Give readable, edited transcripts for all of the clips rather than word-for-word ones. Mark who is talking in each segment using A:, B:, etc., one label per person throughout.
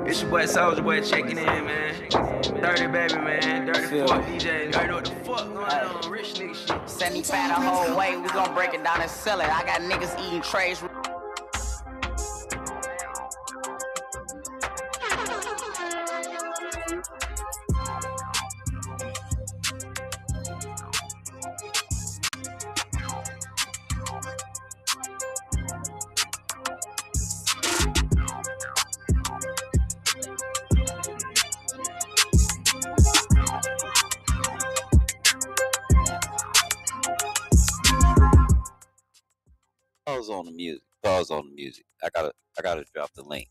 A: It's your boy Soulja Boy checking in, man. Dirty baby, man. Dirty fuck DJ. You already know what the fuck going on. Rich nigga shit.
B: 75 the whole way, we gon' break it down and sell it. I got niggas eating trays.
C: Pause on the music. Pause on the music. I gotta drop the link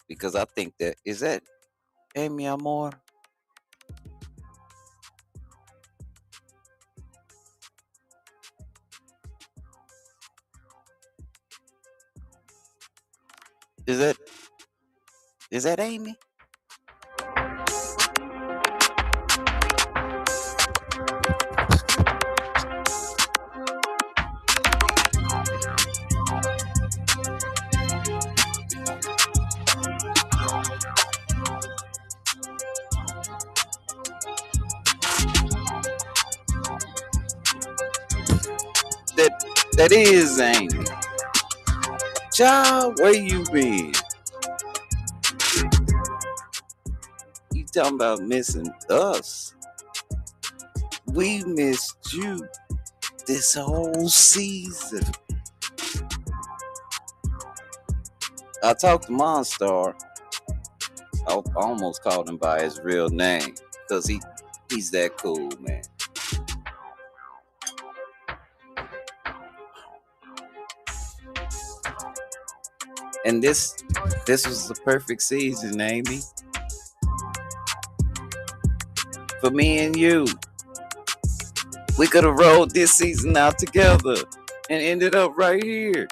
C: because I think that Amy Amor. Is that Amy? That is Amy. Child, where you been? You talking about missing us? We missed you this whole season. I talked to Monstar. I almost called him by his real name because he's that cool, man. And this was the perfect season, Amy. For me and you. We could have rolled this season out together and ended up right here.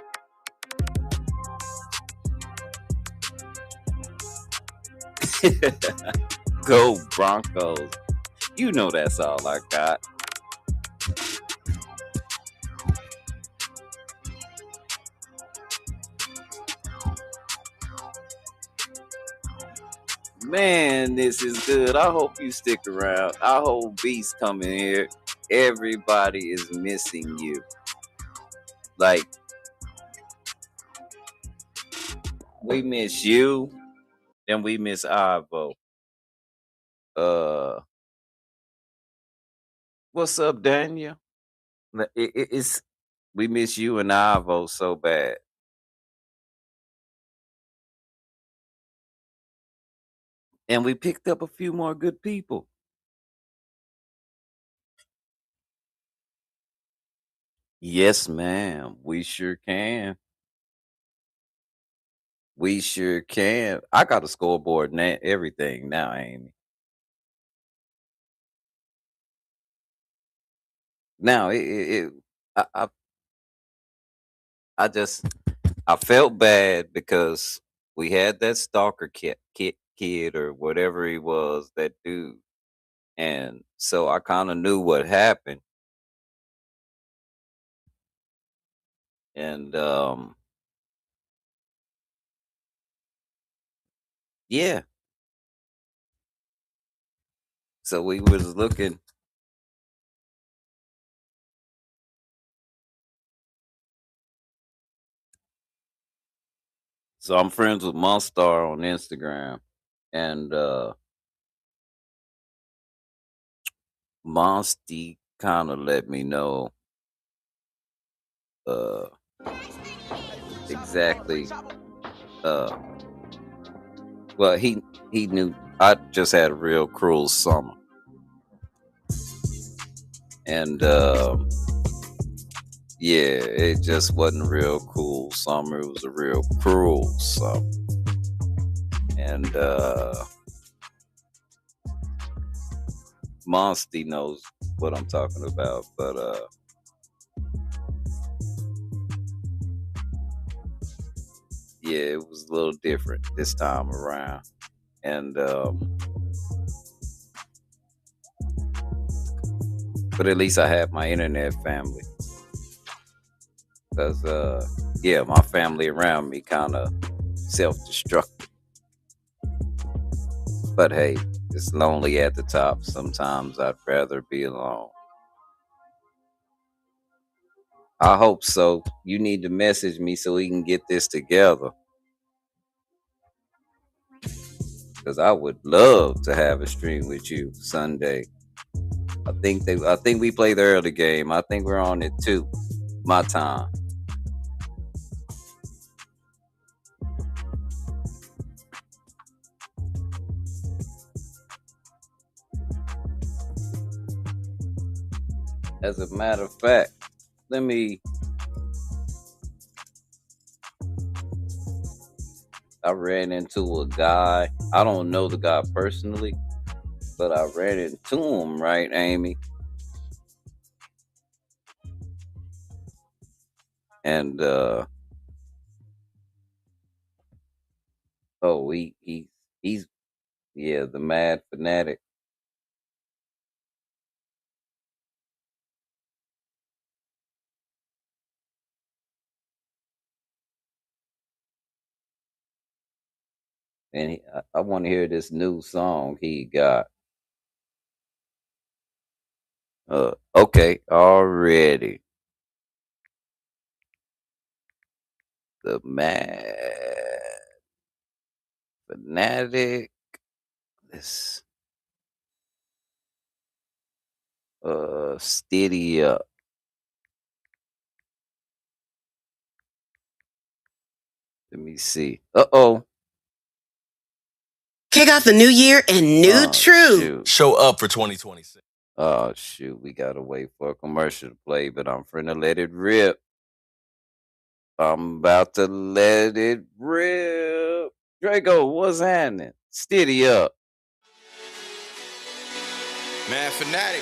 C: Go Broncos. You know that's all I got. Man, this is good. I hope you stick around. I hope Beast coming here. Everybody is missing you. Like, we miss you, then we miss Ivo. What's up, Daniel? It's we miss you and Ivo so bad. And we picked up a few more good people. Yes, ma'am. We sure can. We sure can. I got a scoreboard and everything now, Amy. Now I felt bad because we had that stalker kid or whatever he was, that dude, and so I kind of knew what happened, and yeah, so we was looking. So I'm friends with Monstar on Instagram, and Monsty kind of let me know uh exactly well he knew I just had a real cruel summer, and yeah, it just wasn't a real cool summer. It was a real cruel summer. And Monsty knows what I'm talking about, but yeah, it was a little different this time around. And but at least I have my internet family, because yeah, my family around me kind of self-destructive. But hey, it's lonely at the top. Sometimes I'd rather be alone. I hope so. You need to message me so we can get this together. Because I would love to have a stream with you Sunday. I think we play the early game. I think we're on it too. My time. As a matter of fact, let me I ran into a guy. I don't know the guy personally, but I ran into him, right, Amy? And oh, he's yeah, the mad fanatic. And I want to hear this new song he got. Okay, already. The mad fanatic. This steady up. Let me see. Uh-oh.
D: Kick off the new year and new true.
C: Shoot.
E: Show up for 2026.
C: Oh shoot, we gotta wait for a commercial to play, but I'm finna let it rip. I'm about to let it rip. Draco, what's happening? Steady up.
E: Man, fanatic.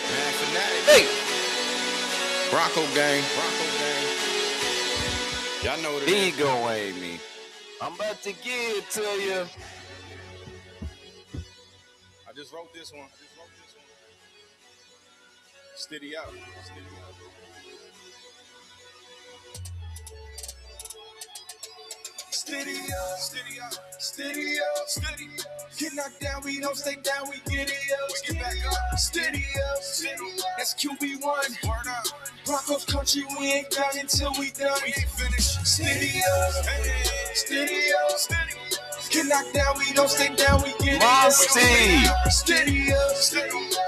C: Hey,
E: Bronco gang. Y'all know what it
C: here you
E: is.
C: go, Amy. I'm about to give it to you.
E: I just wrote this one. Steady up. Steady up. Get knocked down, we don't stay down, we get it up. We get back up. Steady up. That's QB1. Word up. Broncos country, we ain't done until we done. We ain't finished. Steady up. Steady up. Get knocked down, we don't stay down, we get it up. Steady up.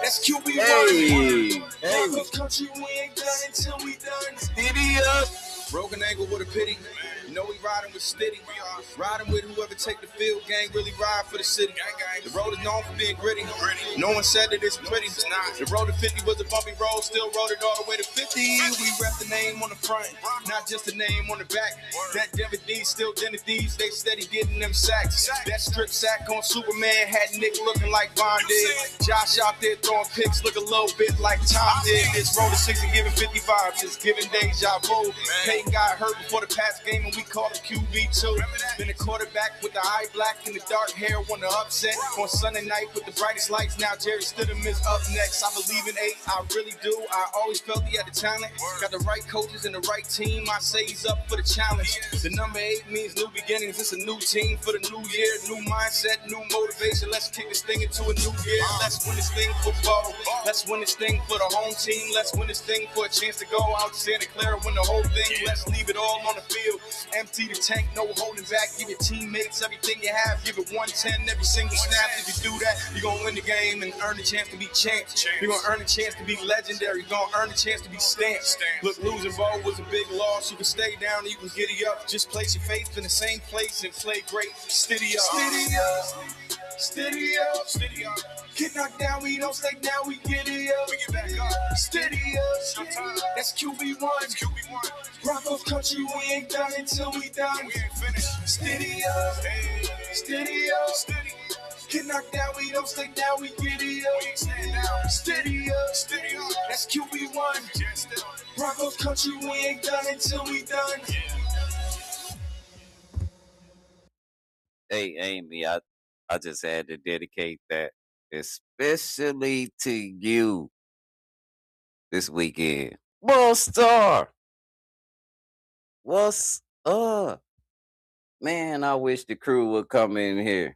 E: That's QB1.
C: Hey,
E: Broncos country, we ain't done until we done.
C: steady up.
E: Broken ankle with a pity. You know we riding with steady. Riding with whoever take the field. Gang really ride for the city. The road is known for being gritty. No one said that it's pretty. The road to 50 was a bumpy road. Still rode it all the way to 50. We rep the name on the front, not just the name on the back. That Denver D still Denver D's. They steady getting them sacks. That strip sack on Superman had Nick looking like Von did. Josh out there throwing picks, look a little bit like Tom did. This road is 60 giving 55. Just giving deja vu. Peyton got hurt before the Pats game and we called him QB2. Been a quarterback with the eye black and the dark hair, won the upset. On Sunday night with the brightest lights, now Jerry Stidham is up next. I believe in 8, I really do. I always felt he had the talent. Got the right coaches and the right team, I say he's up for the challenge. The number 8 means new beginnings. It's a new team for the new year. New mindset, new motivation. Let's kick this thing into a new year. Let's win this thing for football. Let's win this thing for the home team. Let's win this thing for a chance to go out to Santa Clara, win the whole thing. Let's leave it all on the field. Empty the tank, no holding back. Give your teammates everything you have. Give it 110 every single snap. If you do that, you're going to win the game and earn the chance to be champs. You're going to earn the chance to be legendary. You're going to earn the chance to be stamped. Look, losing ball was a big loss. You can stay down or you can giddy up. Just place your faith in the same place and play great. Steady up. Steady up. Steady up. Steady up. Get knocked down, we don't stay down, we get it up. We get back up. Steady up. That's QB1. Broncos country, we ain't done until we done. We ain't finished. Steady up. Steady up. Get knocked down, we don't stay down, we get it up. We ain't staying down. Steady up. That's QB1. Broncos country, we ain't done until we done.
C: Hey, Amy, I just had to dedicate that especially to you this weekend. Ball Star, what's Man, I wish the crew would come in here.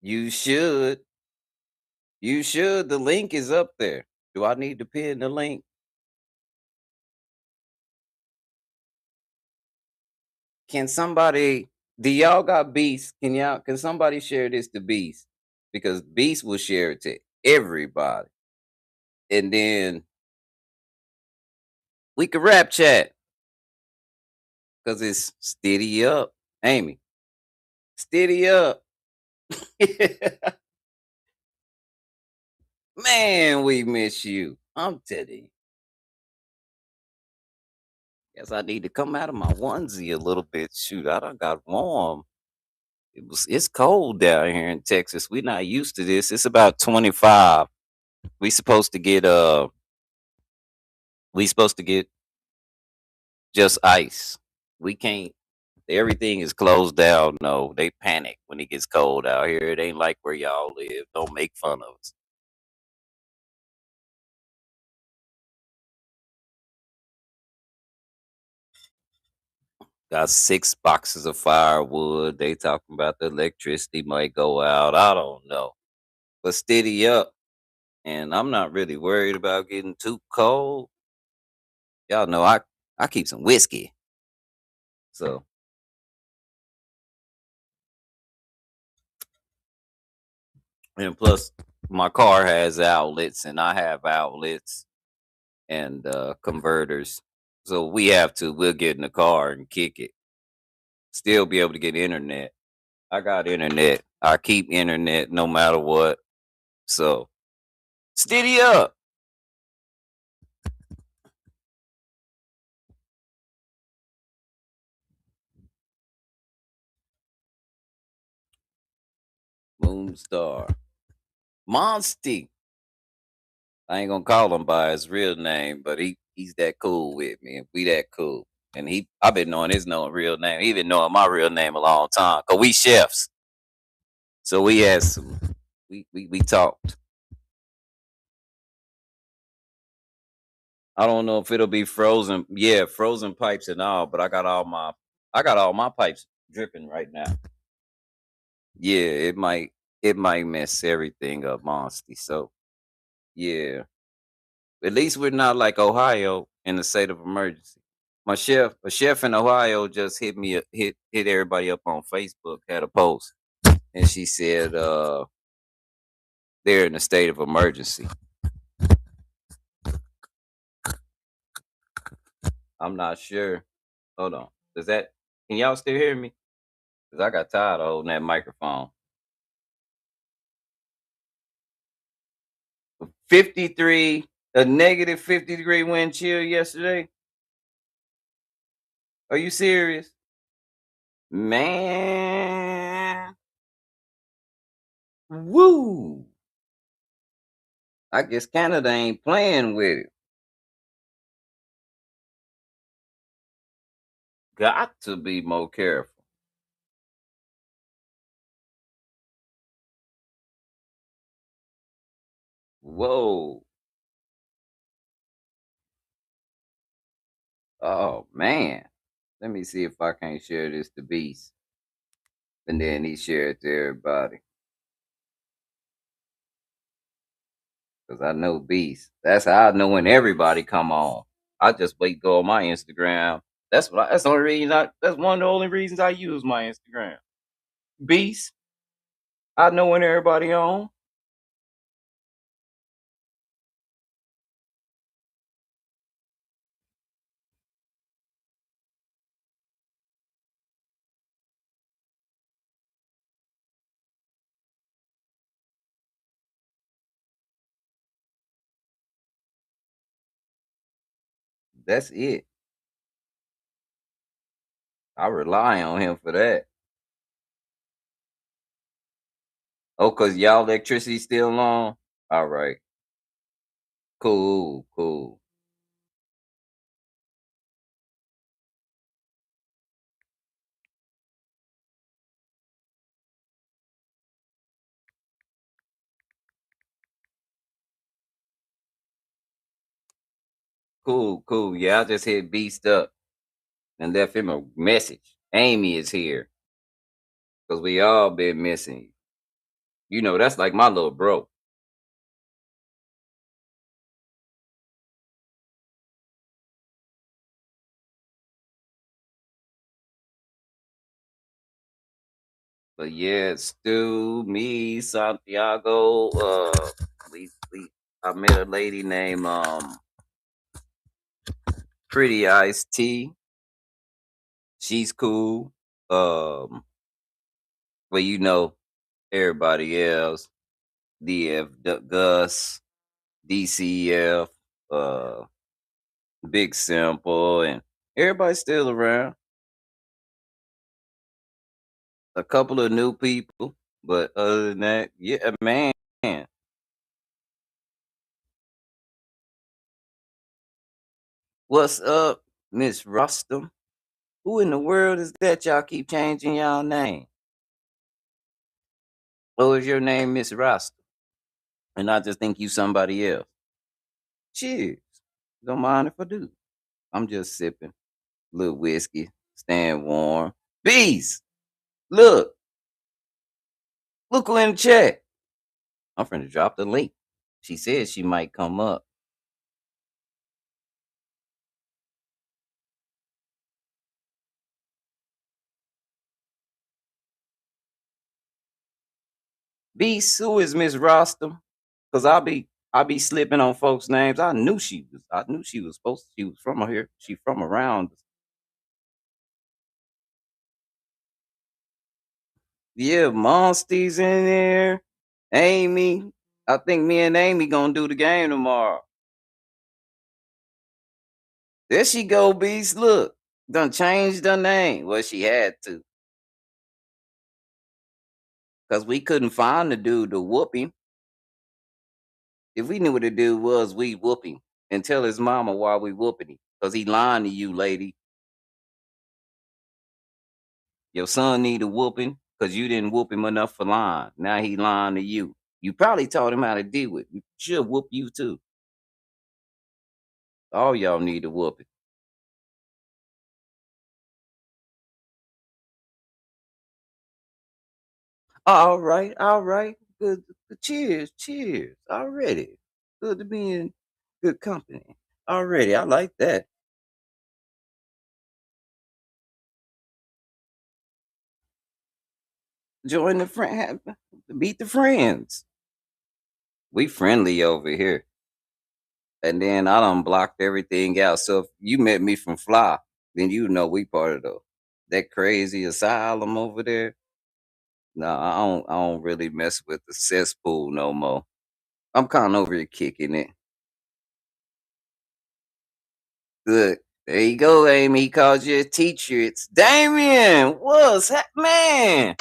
C: You should. You should. The link is up there. Do I need to pin the link? Can somebody do y'all got Beast? Can somebody share this to Beast? Because Beast will share it to everybody. And then we can rap chat. Cause it's steady up. Amy. Steady up. Man, we miss you. I'm telling you. Guess I need to come out of my onesie a little bit. Shoot, I done got warm. It's cold down here in Texas. We're not used to this. It's about 25. We supposed to get we supposed to get just ice. We can't. Everything is closed down. No, they panic when it gets cold out here. It ain't like where y'all live. Don't make fun of us. Got 6 boxes of firewood. They talking about the electricity might go out. I don't know. But steady up. And I'm not really worried about getting too cold. Y'all know I keep some whiskey. So and plus my car has outlets and I have outlets and converters. So we'll get in the car and kick it. Still be able to get internet. I got internet. I keep internet no matter what. So steady up. Moonstar. Monsty. I ain't gonna call him by his real name, but he's that cool with me. We that cool. And I've been knowing his real name. He been knowing my real name a long time. Cause we chefs. So we had some we talked. I don't know if it'll be frozen. Yeah, frozen pipes and all, but I got all my pipes dripping right now. Yeah, it might mess everything up, honestly. So yeah. At least we're not like Ohio in the state of emergency. A chef in Ohio just hit everybody up on Facebook, had a post, and she said they're in a state of emergency. I'm not sure. Hold on. Can y'all still hear me? Because I got tired of holding that microphone. 53, a negative 50-degree wind chill yesterday. Are you serious? Man. Woo. I guess Canada ain't playing with it. Got to be more careful. Whoa. Oh man. Let me see if I can't share this to Beast. And then he share it to everybody. Cause I know Beast. That's how I know when everybody come on. I just wait go on my Instagram. That's the only reason that's one of the only reasons I use my Instagram. Beast. I know when everybody on. That's it. I rely on him for that. Oh, cause y'all electricity still on? All right. Cool, cool. Cool, cool. Yeah, I just hit Beast up. and left him a message. Amy is here because we all been missing. You know, that's like my little bro. But yeah, Stu, me, Santiago, we I met a lady named Pretty Ice T. She's cool. Well, you know, everybody else, DF Gus, DCF, uh, Big Simple, and everybody's still around. A couple of new people, but other than that, yeah, man. What's up, Miss Rustum? Who in the world is that? Y'all keep changing y'all name. What was your name, Miss Rustum? And I just think you somebody else. Cheers. Don't mind if I do. I'm just sipping a little whiskey, staying warm. Bees, look, look who in the chat. I'm finna drop the link. She said she might come up. Beast, who is Miss Rostam? Cause I be slipping on folks' names. I knew she was supposed to, she was from here. She from around. Yeah, Monsty's in there. Amy. I think me and Amy gonna do the game tomorrow. There she go, Beast. Look. Done changed her name. Well, she had to. Cause we couldn't find the dude to whoop him. If we knew what the dude was, we'd whoop him and tell his mama why we whooping him. Cause he lying to you, lady. Your son need a whooping because you didn't whoop him enough for lying. Now he lying to you. You probably taught him how to deal with it. You should whoop you too. All y'all need a whooping. All right, all right. Good. Cheers, cheers. Already. Good to be in good company. Already. I like that. Join the friend. Meet the friends. We friendly over here. And then I done blocked everything out. So if you met me from Fly, then you know we part of that crazy asylum over there. No, I don't really mess with the cesspool no more. I'm kind of over here kicking it. Good. There you go, Amy. He called you a teacher. It's Damien. What's man?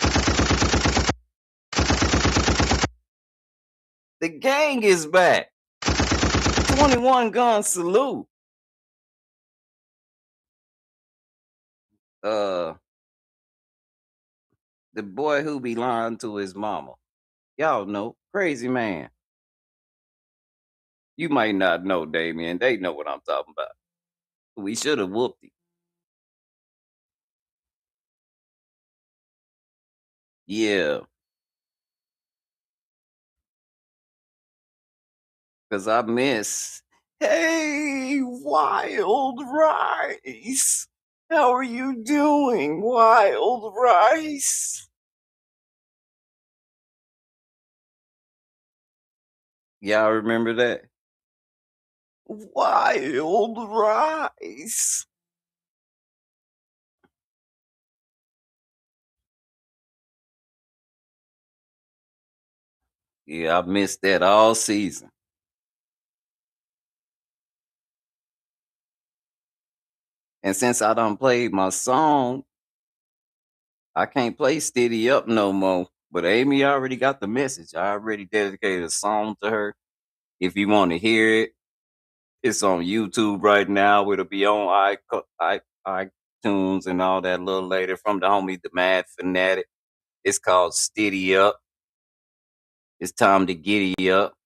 C: The gang is back. 21 gun salute. Uh, the boy who be lying to his mama. Y'all know, crazy man. You might not know, Damien. They know what I'm talking about. We should have whooped him. Yeah, because I miss. Hey, Wild Rice. How are you doing, Wild Rice? Y'all remember that? Wild Rice. Yeah, I missed that all season. And since I done played my song, I can't play Steady Up no more. But Amy already got the message. I already dedicated a song to her. If you want to hear it, it's on YouTube right now. It'll be on iTunes and all that a little later from the homie The Mad Fanatic. It's called Steady Up. It's time to giddy up.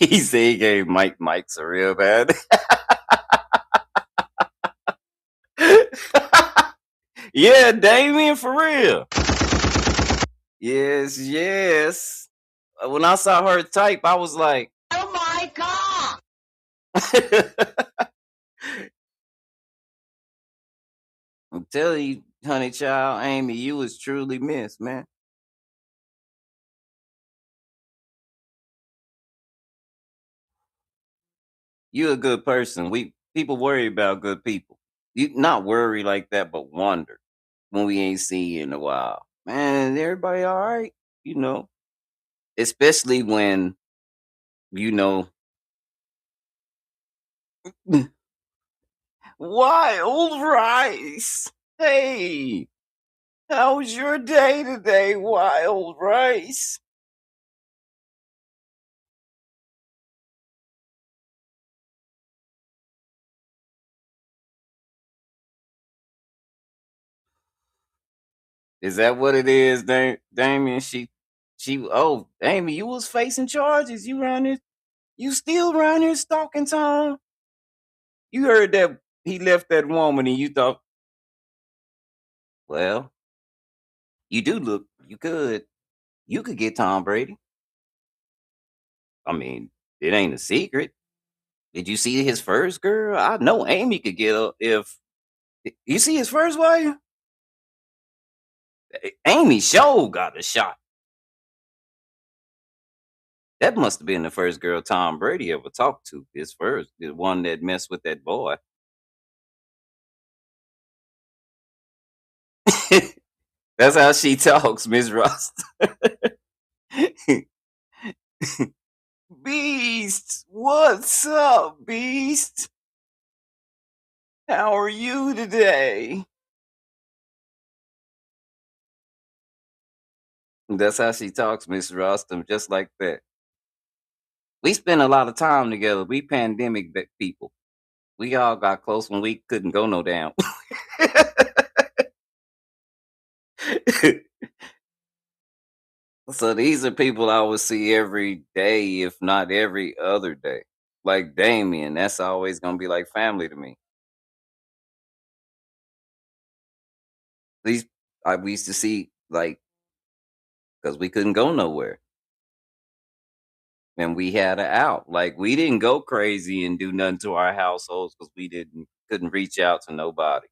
C: He said he gave Mike's a real bad. Yeah, Damien, for real. Yes, yes. When I saw her type, I was like,
B: Oh my God!
C: I'm telling you, honey child, Amy, you was truly missed, man. You a good person. We people worry about good people. You not worry like that, but wonder when we ain't seen you in a while. Man, everybody all right, you know. Especially when, you know, wild rice. Hey, how was your day today, wild rice? Is that what it is, Damien? Oh, Amy, you was facing charges. You around here, you still around here stalking Tom? You heard that he left that woman and you thought, well, you do look, you could get Tom Brady. I mean, it ain't a secret. Did you see his first girl? I know Amy could get her if you see his first wife. Amy show got a shot. That must have been the first girl Tom Brady ever talked to. His first, the one that messed with that boy. That's how she talks, Miss Ross. Beast, what's up, Beast? How are you today? That's how she talks, Miss Rostam, just like that. We spent a lot of time together. We pandemic people. We all got close when we couldn't go no down. So these are people I would see every day, if not every other day. Like Damien, that's always gonna be like family to me. These we used to see like because we couldn't go nowhere. And we had an out. Like we didn't go crazy and do nothing to our households because we couldn't reach out to nobody.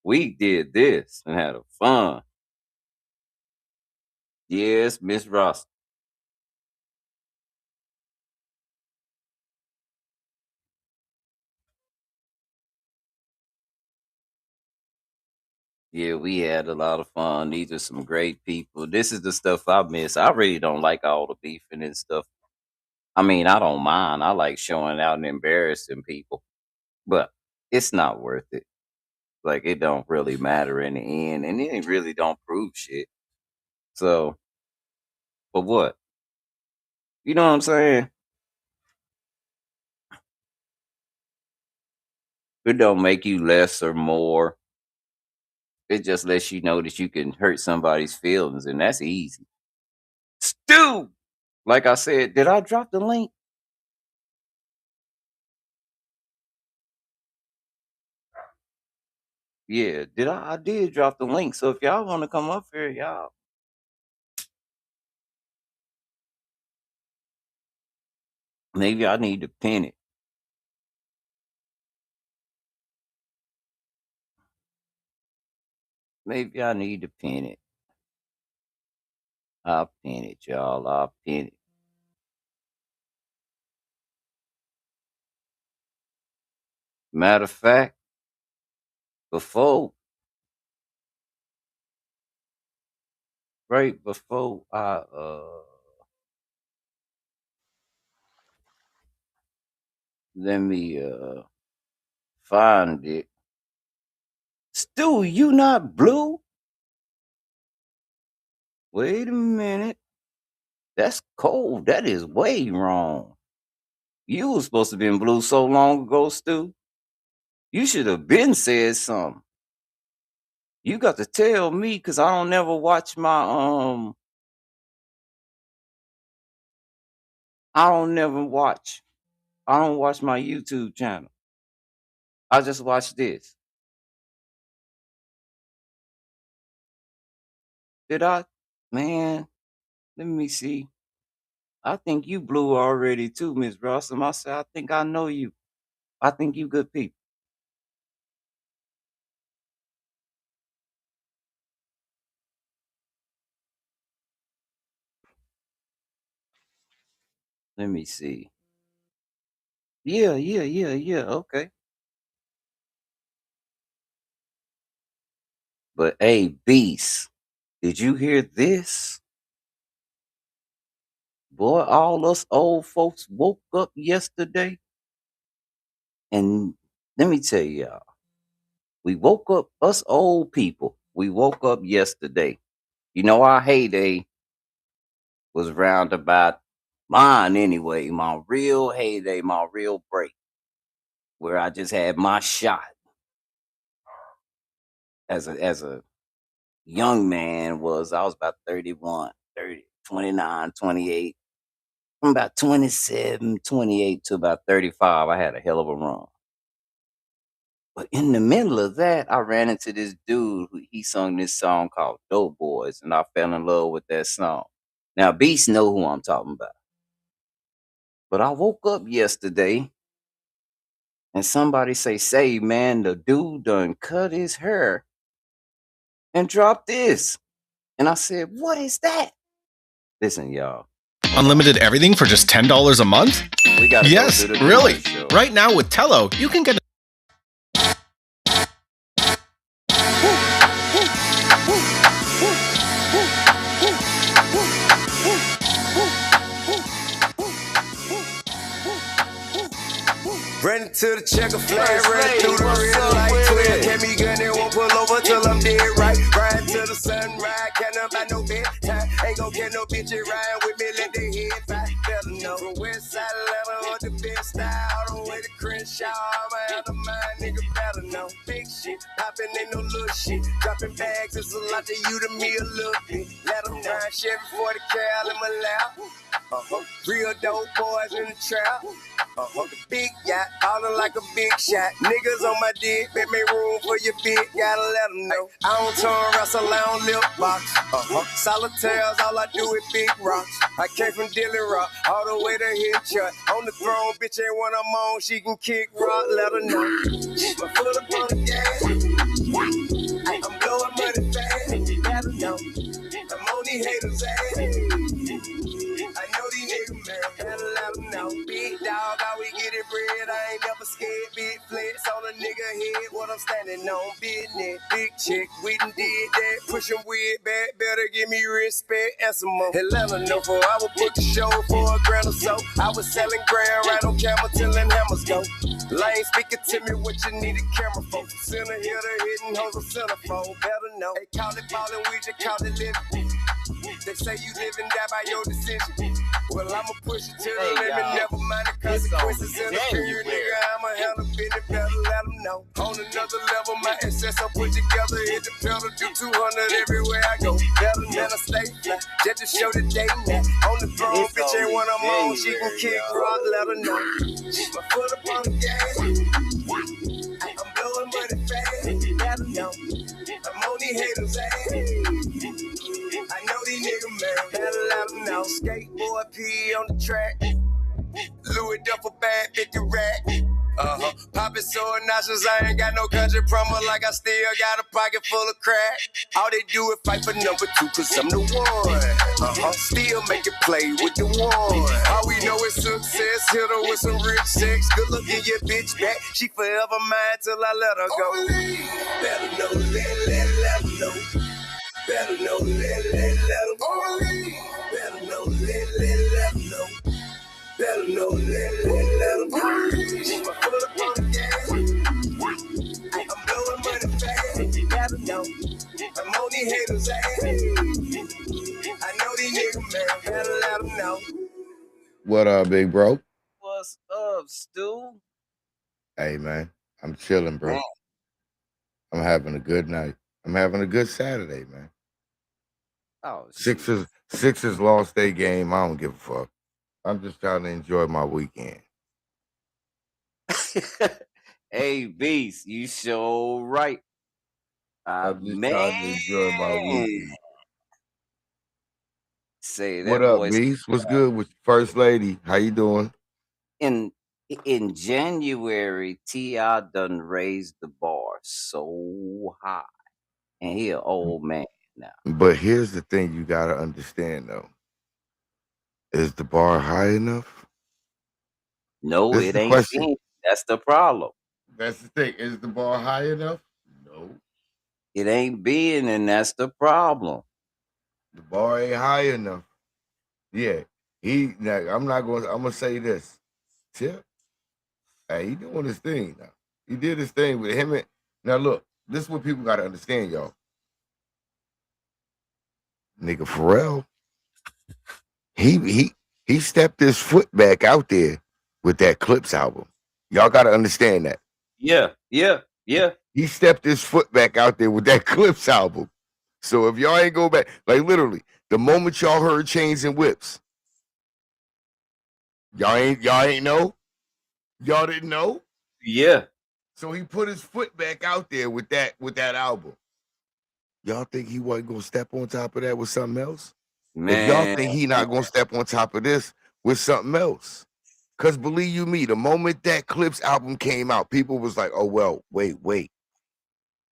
C: We did this and had a fun. Yes, Miss Ross. Yeah, we had a lot of fun. These are some great people. This is the stuff I miss. I really don't like all the beefing and stuff. I mean, I don't mind. I like showing out and embarrassing people, but it's not worth it. Like it don't really matter in the end, and it really don't prove shit. So, for what? You know what I'm saying? It don't make you less or more. It just lets you know that you can hurt somebody's feelings, and that's easy. Stu, like I said, did I drop the link? Yeah, did I? I did drop the link. So if y'all want to come up here, y'all, maybe I need to pin it. Maybe I need to pin it. I'll pin it, y'all. I'll pin it. Matter of fact, before, right before let me find it. Stu, you not blue? Wait a minute. That's cold. That is way wrong. You was supposed to be in blue so long ago, Stu. You should have been said something. You got to tell me because I don't never watch my I don't never watch. I don't watch my YouTube channel. I just watch this. Did I? Man, let me see. I think you blew already too, Miss Rossum. I said, I think I know you. I think you good people. Let me see. Yeah. Okay. But hey, Beast, did you hear this? Boy, all us old folks woke up yesterday. And let me tell y'all, we woke up, us old people, we woke up yesterday. You know, our heyday was round about mine anyway, my real heyday, my real break, where I just had my shot as a young man was I was about 31, 30, 29, 28. From about 27, 28 to about 35, I had a hell of a run. But in the middle of that, I ran into this dude who he sung this song called Dope Boys, and I fell in love with that song. Now, Beast know who I'm talking about. But I woke up yesterday and somebody say, man, the dude done cut his hair and dropped this. And I said, what is that? Listen, y'all.
F: Unlimited everything for just $10 a month?
C: We gotta
F: yes,
C: go through the
F: really.
C: commercial.
F: Right now with Tello, you can get
G: Running to the checker flag, running through the red light. 12 kept me gunning, won't pull over till I'm dead right. Riding till the sunrise, can't about no bedtime. Ain't gon' get no bitch riding with me, let their head fly. Better know from West Side Atlanta or the best style, all the way to Crenshaw. I'ma have the mind, nigga better know. Big shit, poppin' ain't no little shit. Dropping bags, it's a lot to you, to me a little bit. Let them know. Chevy 40 cal in my lap. Real dope boys in the trap. The big yacht, ballin' like a big shot. Niggas on my dick, make me room for your big, gotta let them know. I don't turn wrestle, I don't lip box. Solitaires, all I do is big rocks. I came from Dilly Rock, all the way to Hitchut. On the throne, bitch ain't one I'm on, she can kick rock, let her know. My foot up on the gas, I'm blowing money fast, gotta know. I'm on these haters' ass. I know these niggas, man, gotta let them know. Big dog, how we get it bread, I ain't never scared. Big flex on a nigga head, what I'm standing on. Business, big chick, we done did that. Push 'em weird back, better give me respect and some more. Atlanta know for I would put the show for a grand or so. I was selling grand right on camera till them hammers go. Lane speaking to me what you need a camera for. Center hitter hitting hoes a centerfold, better know. They call it ballin', we just call it living. They say you live and die by your decision. Well, I'ma push it to the limit, never mind the consequences in the period, nigga. I'ma handle business, better let them know. On another level, my SS I put together, hit the pedal, do 200 everywhere I go. Better than a stay fly, just to show the day now. On the throne, bitch ain't one I'm on, she can kick rock, let her know. My foot up on the gas, I'm blowing money fast, let her know. I'm on these haters' ass. I know these niggas, man, better let them know. Skateboard P on the track. Louis Duffel bag, 50 rack. Poppin' so nauseous, I ain't got no country promo, like I still got a pocket full of crack. All they do is fight for number 2, cause I'm the one. Still make it play with the one. All we know is success, hit her with some rich sex. Good looking your bitch back, she forever mine till I let her go. Better know, let them know. Better know, let them go. Better know, let them know. Better know, let them go. My foot up on the gas. I'm blowing money fast. Better know. I'm on these haters' ass. I know these niggas, man. Better let them know.
H: What up, big bro?
C: What's up, Stu?
H: Hey, man. I'm chilling, bro.
C: Man.
H: I'm having a good night. I'm having a good Saturday, man.
C: Oh,
H: Sixers lost their game. I don't give a fuck. I'm just trying to enjoy my weekend.
C: Hey, Beast, you sure right.
H: I'm just
C: Man,
H: trying to enjoy my weekend.
C: say
H: What
C: that
H: up,
C: boy's
H: Beast? What's good with First Lady? How you doing?
C: in in January. Ti done raised the bar so high, and he an old man now.
H: But here's the thing you gotta understand though. Is the bar high enough?
C: No,
H: This is
C: it
H: the
C: ain't
H: question.
C: been. That's the problem.
H: That's the thing. Is the bar high enough? No.
C: It ain't been, and that's the problem.
H: The bar ain't high enough. Yeah. I'm gonna say this. Tip, hey, he doing his thing now. He did his thing with him and now look, this is what people gotta understand, y'all. Nigga Pharrell, he stepped his foot back out there with that Clips album. Y'all gotta understand that.
C: Yeah.
H: He stepped his foot back out there with that Clips album. So if y'all ain't go back, like literally, the moment y'all heard Chains and Whips, y'all ain't know? Y'all didn't know?
C: Yeah,
H: So he put his foot back out there with that album. Y'all think he wasn't gonna step on top of that with something else? If y'all
C: man.
H: think he not gonna step on top of this with something else, because believe you me, the moment that Clips album came out, people was like, "Oh well, wait,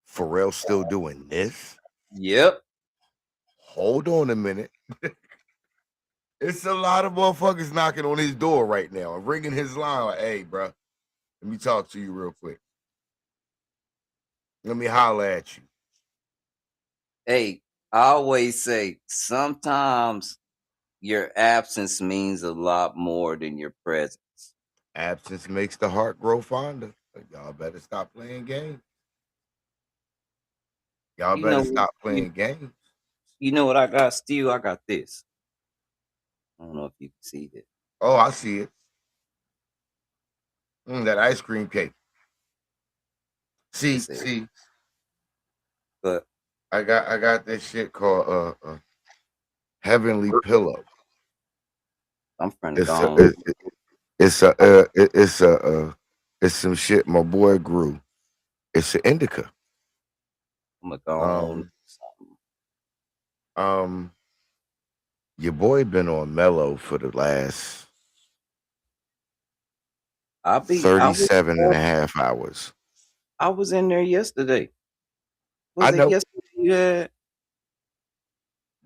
H: Pharrell's still doing this?
C: Yep.
H: Hold on a minute." It's a lot of motherfuckers knocking on his door right now and ringing his line like, "Hey, bro, let me talk to you real quick. Let me holler at you."
C: Hey, I always say sometimes your absence means a lot more than your presence.
H: Absence makes the heart grow fonder. But y'all better stop playing games. Y'all
C: You know,
H: better stop
C: you,
H: playing games.
C: you know what I got? Still, I got this. I don't know if you can see this.
H: Oh, I see it. That ice cream cake.
C: This is,
H: See,
C: but
H: I got this shit called Heavenly Pillow.
C: I'm trying to go
H: It's a
C: on.
H: it's some shit my boy grew. It's an indica.
C: I'm gonna go on.
H: Um um your boy been on mellow for the last
C: I'll be.
H: 37 and a half hours.
C: I was in there yesterday.
H: I
C: Was it
H: know.
C: yesterday? Yeah.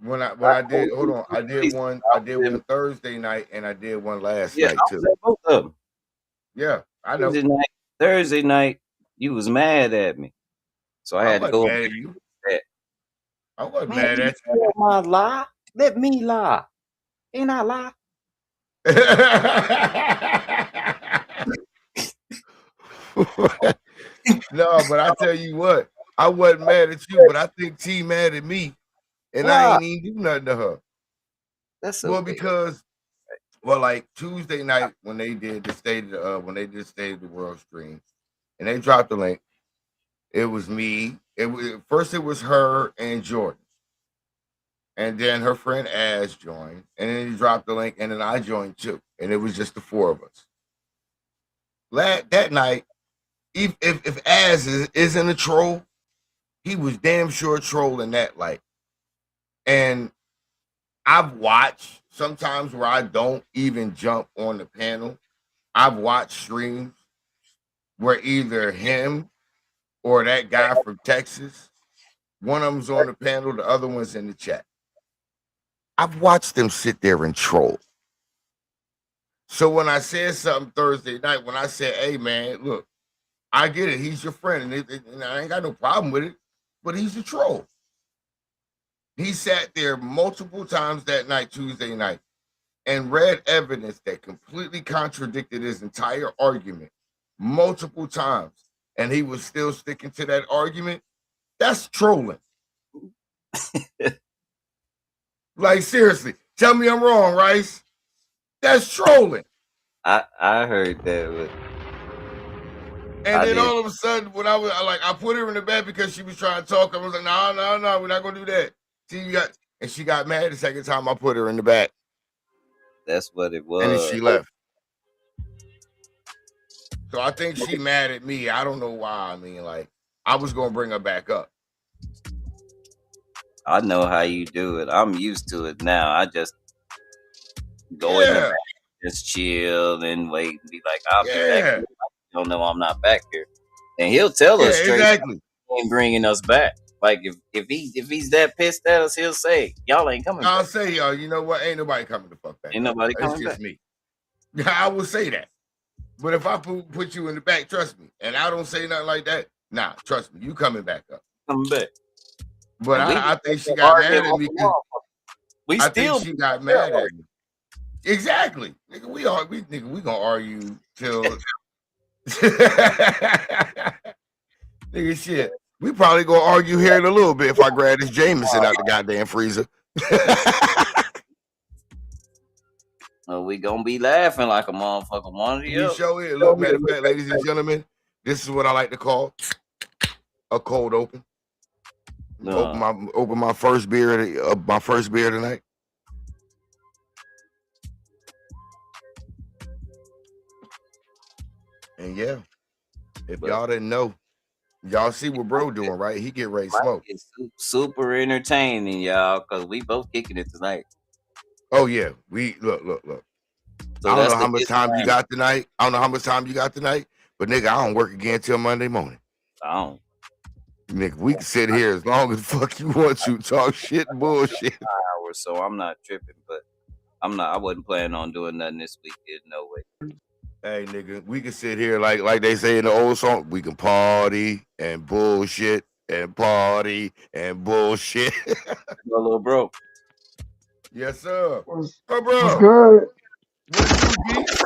H: When I did hold on, I did
C: in-
H: one Thursday night and I did one last
C: Yeah,
H: night
C: I was
H: too.
C: at both of them.
H: Yeah, I know.
C: Thursday night, you was mad at me, so I
H: I
C: had to
H: wasn't
C: go.
H: mad at you.
C: That.
H: I wasn't
C: Man,
H: mad
C: you
H: at
C: tell my lie. Let me lie. Ain't I lie?
H: you. No, but I tell you what, I wasn't mad at you, but I think T mad at me, and I
C: Why?
H: ain't even do nothing to her.
C: That's
H: Well,
C: okay.
H: because like Tuesday night when they did the State of the World stream, and they dropped the link, it was me. It was her and Jordan, and then her friend Az joined, and then he dropped the link, and then I joined too, and it was just the four of us. That night, if Az isn't a troll, he was damn sure trolling that light. And I've watched sometimes where I don't even jump on the panel. I've watched streams where either him or that guy from Texas, one of them's on the panel, the other one's in the chat. I've watched them sit there and troll. So when I said something Thursday night, when I said, "Hey man, look, I get it, he's your friend, and I ain't got no problem with it, but he's a troll." He sat there multiple times that night, Tuesday night, and read evidence that completely contradicted his entire argument multiple times, and he was still sticking to that argument. That's trolling. Like seriously, tell me I'm wrong, Rice. That's trolling.
C: I heard that, but
H: And
C: I
H: then
C: did.
H: all of a sudden, when I put her in the bed because she was trying to talk. I was like, no, we're not gonna do that. She got mad the second time I put her in the back.
C: That's what it
H: And then
C: was.
H: she left. So I think she mad at me. I don't know why. I mean, like, I was gonna bring her back up.
C: I know how you do it. I'm used to it now. I just go in the back, just chill and wait and be like, I'll be back here. I don't know I'm not back here. And he'll tell us straight
H: exactly.
C: He ain't bringing us back. Like if he's that pissed at us, he'll say, y'all ain't coming
H: I'll
C: back.
H: say, you know what? Ain't nobody coming to fuck back.
C: Ain't nobody coming
H: It's just
C: back.
H: me. I will say that. But if I put you in the back, trust me, and I don't say nothing like that, nah, trust me, you coming back up.
C: Coming back.
H: But I think she got mad at me because I think she got mad at me. Exactly. Nigga, we gonna argue till nigga shit. We probably gonna argue here in a little bit if I grab this Jameson out the goddamn freezer.
C: We gonna be laughing like a motherfucker. One of the
H: You show it. Look, matter of fact, ladies and gentlemen, this is what I like to call a cold open. Open my first beer tonight. And yeah, if y'all didn't know, y'all see what bro doing, right? He get ready to smoke.
C: It's super entertaining, y'all, because we both kicking it tonight.
H: Oh yeah, we look. So I don't know how much time you got tonight. But nigga, I don't work again till Monday morning.
C: I don't.
H: Nigga, we can sit here as long as fuck you want to talk shit and bullshit.
C: Hours, so I'm not tripping, but I wasn't planning on doing nothing this weekend. No way.
H: Hey nigga, we can sit here like they say in the old song, we can party and bullshit and party and bullshit.
C: Go, little bro.
H: Yes, sir. Bro.
I: What's good?
H: What you beast?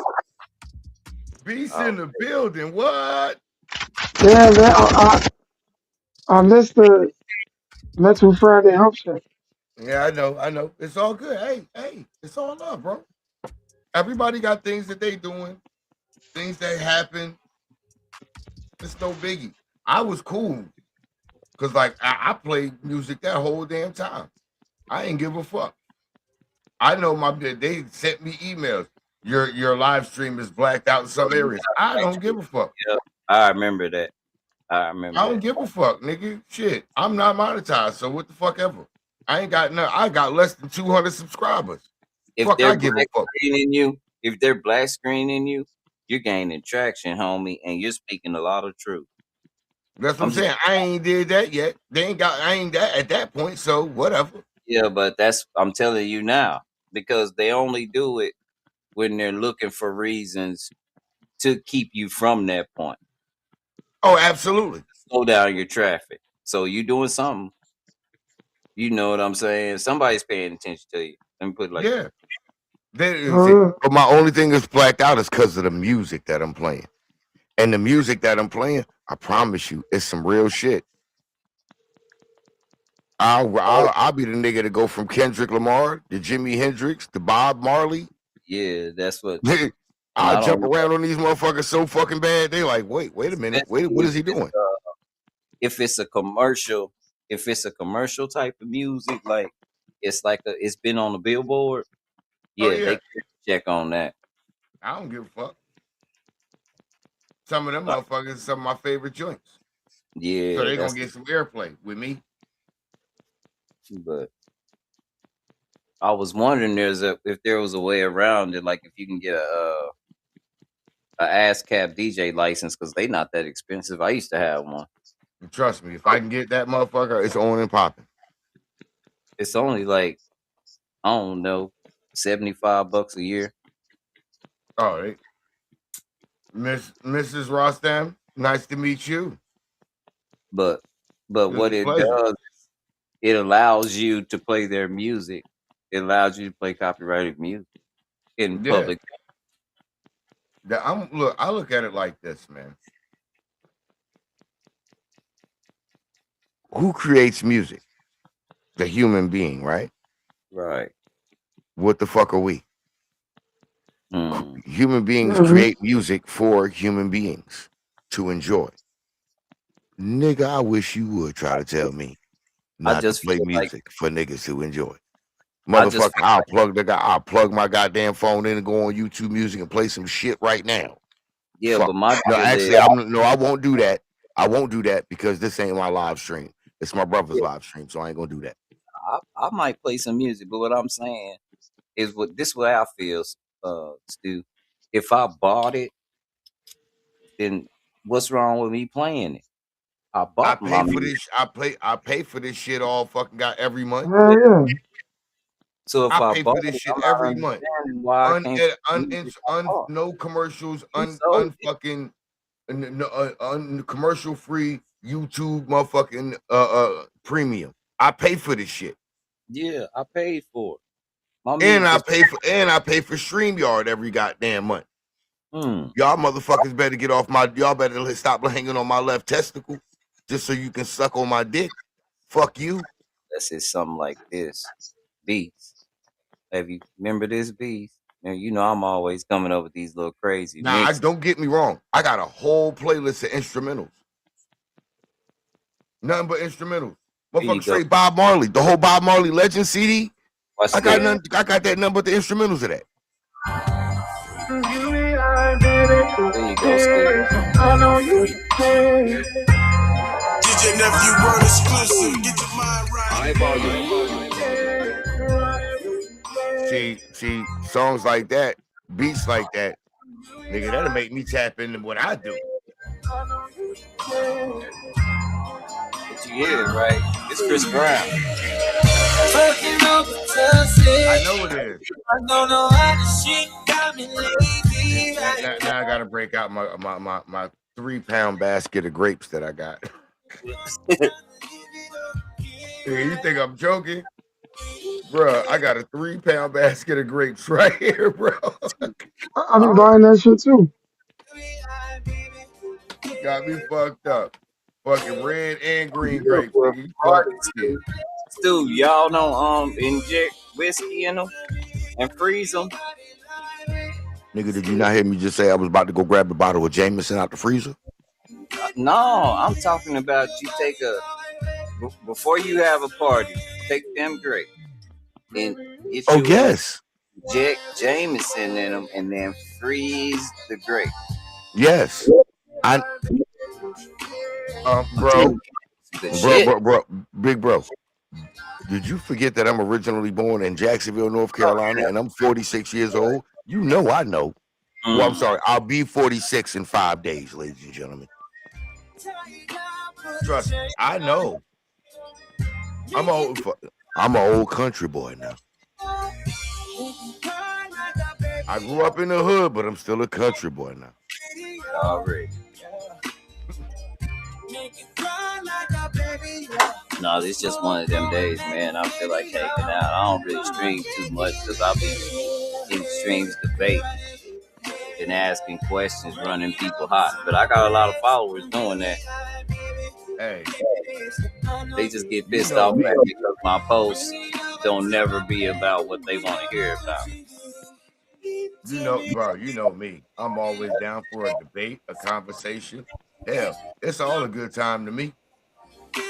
H: Beast in the building. What?
I: Yeah, man. I missed the Mental Friday Hump Check.
H: Yeah, I know. It's all good. Hey, it's all love, bro. Everybody got things that they doing, things that happen. It's no biggie. I was cool because like I played music that whole damn time. I ain't give a fuck. I know they sent me emails. Your live stream is blacked out in some areas. I don't give a fuck.
C: Yeah, I remember that. I
H: don't give a fuck, nigga. Shit, I'm not monetized, so what the fuck ever. I ain't got nothing. I got less than 200 subscribers.
C: If they're black screening you, you're gaining traction, homie, and you're speaking a lot of truth.
H: That's what I'm saying. I ain't did that yet. I ain't that at that point, so whatever.
C: Yeah, but I'm telling you now, because they only do it when they're looking for reasons to keep you from that point.
H: Oh, absolutely.
C: Slow down your traffic. So you doing something. You know what I'm saying? Somebody's paying attention to you. Let me put it like that.
H: But my only thing is blacked out is because of the music that I'm playing. And the music that I'm playing, I promise you, it's some real shit. I'll be the nigga to go from Kendrick Lamar to Jimi Hendrix to Bob Marley.
C: Yeah, that's what.
H: I'll jump around on these motherfuckers so fucking bad. They like, wait a minute. What is he doing?
C: If it's a commercial type of music, like it's been on the Billboard. Yeah, they can check on that.
H: I don't give a fuck. Some of them motherfuckers are some of my favorite joints.
C: Yeah.
H: So they're gonna get some airplay with me.
C: But I was wondering if there was a way around it, like if you can get a ASCAP DJ license, because they not that expensive. I used to have one.
H: Trust me, if I can get that motherfucker, it's on and popping.
C: It's only like, I don't know, $75 a year.
H: All right. Mrs. Rostam, nice to meet you.
C: But what it does, it allows you to play their music. It allows you to play copyrighted music in public.
H: I look at it like this, man. Who creates music? The human being, right?
C: Right.
H: What the fuck are we? Human beings create music for human beings to enjoy. Nigga, I wish you would try to tell me not to play music for niggas to enjoy. Motherfucker, I'll plug my goddamn phone in and go on YouTube Music and play some shit right now.
C: Yeah,
H: Fuck.
C: but my
H: No,
C: deal
H: actually,
C: is,
H: I won't do that. I won't do that because this ain't my live stream. It's my brother's live stream, so I ain't gonna do that.
C: I might play some music, but what I'm saying is this way I feel, Stu. If I bought it, then what's wrong with me playing it? I
H: I
C: bought
H: pay
C: my
H: for
C: music.
H: this. I pay for this shit all fucking got every month.
I: Hell yeah.
C: So if
H: I
C: I
H: pay
C: bought
H: for this
C: it,
H: shit
C: I'm not
H: every month.
C: understanding why I can't play music I bought.
H: No commercials,
C: You sold it.
H: unfucking, commercial free YouTube motherfucking premium. I pay for this shit,
C: Yeah, I paid for it. My
H: and
C: music is
H: I pay for StreamYard every goddamn month.
C: hmm.
H: Y'all motherfuckers better get off my. Y'all better stop hanging on my left testicle, just so you can suck on my dick. Fuck you.
C: Let's say something like this. Beats. Have you remember this beast? And you know I'm always coming up with these little crazy
H: Now, I
C: mixes.
H: don't get me wrong. I got a whole playlist of instrumentals. Nothing but instrumentals.
C: Here you
H: Motherfucker,
C: go.
H: straight Bob Marley. The whole Bob Marley Legend CD.
C: Watch
H: I got
C: this.
H: none. I got that number but the instrumentals of that.
C: There you go, Stu.
E: DJ nephew word exclusive. Get your mind right.
H: See, songs like that, beats like that, nigga, that'll make me tap into what I do.
C: But you hear it, right? It's Chris Brown.
H: I know it is.
A: I don't know how the shit got me lazy.
H: Now I gotta break out my 3-pound basket of grapes that I got. Hey, you think I'm joking? Bruh, I got a 3-pound basket of grapes right here, bro.
I: I be buying that shit too.
H: Got me fucked up. Fucking red and green
C: Yeah,
H: grapes,
C: for
H: nigga. You fucked
C: parties,
H: me.
C: Stu, y'all don't inject whiskey in them and freeze them.
H: Nigga, did you not hear me just say I was about to go grab a bottle of Jameson out the freezer?
C: No, I'm talking about you take before you have a party, take them grapes and get
H: Oh,
C: you
H: yes.
C: Jack Jameson in them and then freeze the grape.
H: Yes. Bro, big bro. Did you forget that I'm originally born in Jacksonville, North Carolina, and I'm 46 years old? You know I know. Well, I'm sorry. I'll be 46 in 5 days, ladies and gentlemen. Trust me, I know. I'm an old country boy now. I grew up in the hood, but I'm still a country boy now.
C: Already. No, it's just one of them days, man. I feel like taking out. I don't really stream too much because I'll be in streams debate and asking questions, running people hot. But I got a lot of followers doing that.
H: Hey,
C: they just get pissed off at me because my posts don't never be about what they want to hear about.
H: You know, bro, you know me. I'm always down for a debate, a conversation. Hell, it's all a good time to me.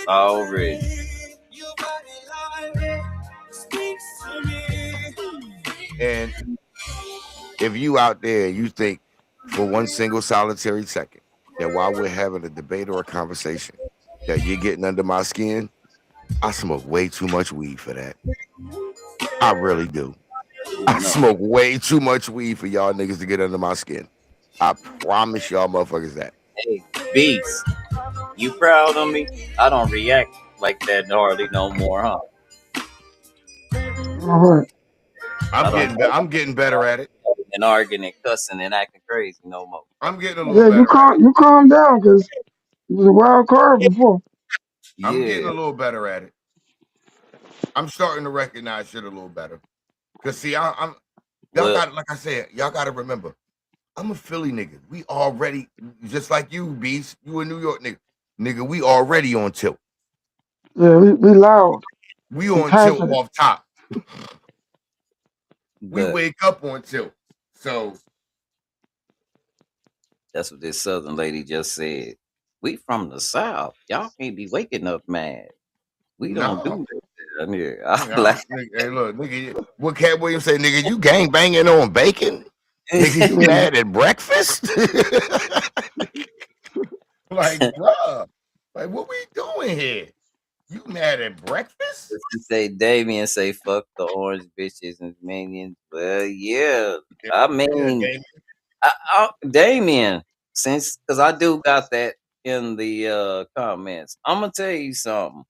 C: Already.
H: And if you out there, you think for one single solitary second that while we're having a debate or a conversation that you're getting under my skin, I smoke way too much weed for that. I really do. I smoke way too much weed for y'all niggas to get under my skin. I promise y'all motherfuckers that.
C: Hey, Beast, you proud of me? I don't react like that hardly no more, huh?
I: All right.
H: I'm getting better at it.
C: And arguing and cussing and acting crazy no more.
H: I'm getting a little better.
I: You calm down because it was a wild card before.
H: I'm getting a little better at it. I'm starting to recognize shit a little better. Cause see, y'all got, like I said, y'all got to remember, I'm a Philly nigga. We already, just like you, Beast, you a New York nigga. Nigga, we already on tilt.
I: Yeah, we loud.
H: We on tilt off top. We wake up on tilt. So
C: that's what this Southern lady just said. We from the South. Y'all can't be waking up mad. We don't do that Yeah,
H: Hey, look, nigga, what Cat Williams say, nigga, you gang banging on bacon? Nigga, you mad at breakfast? Like, bruh, like, what we doing here? You mad at breakfast?
C: Say Damien say fuck the orange bitches and minions. Well, yeah. I mean, Damien, since because I do got that in the comments. I'm gonna tell you something.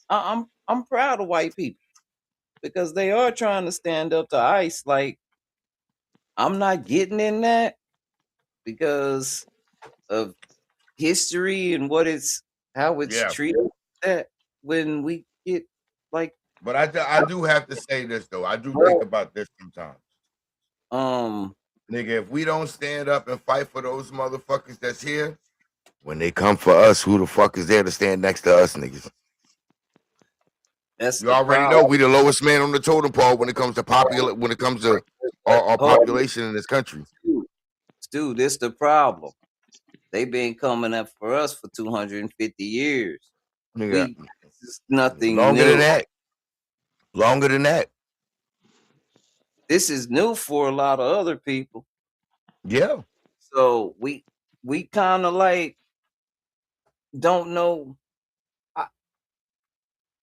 C: I'm proud of white people because they are trying to stand up to ICE. Like I'm not getting in that because of history and how it's treated. That when we get like,
H: but I do have to say this though. I do think about this sometimes. Nigga, if we don't stand up and fight for those motherfuckers that's here, when they come for us, who the fuck is there to stand next to us, niggas?
C: That's
H: you already know we the lowest man on the totem pole when it comes to our population in this country.
C: Stu, this the problem. They've been coming up for us for 250 years.
H: Nigga,
C: It's nothing
H: longer
C: new.
H: than that. Longer than that.
C: This is new for a lot of other people.
H: Yeah.
C: So we kind of like don't know.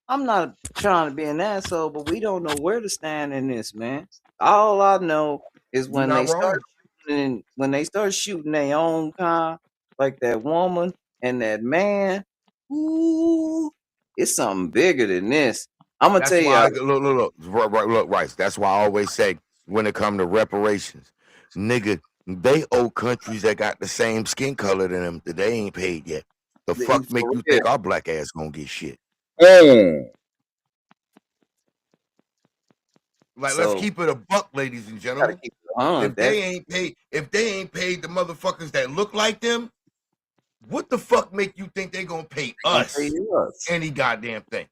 C: I'm not trying to be an asshole, but we don't know where to stand in this, man. All I know is when they start shooting their own kind, like that woman and that man, ooh, it's something bigger than this. I'm gonna tell you.
H: Look, Rice. That's why I always say when it come to reparations, nigga, they owe countries that got the same skin color than them that they ain't paid yet. The fuck make you think our black ass gonna get shit? Like, let's keep it a buck, ladies and gentlemen. If they ain't paid the motherfuckers that look like them, what the fuck make you think they gonna pay us any goddamn thing?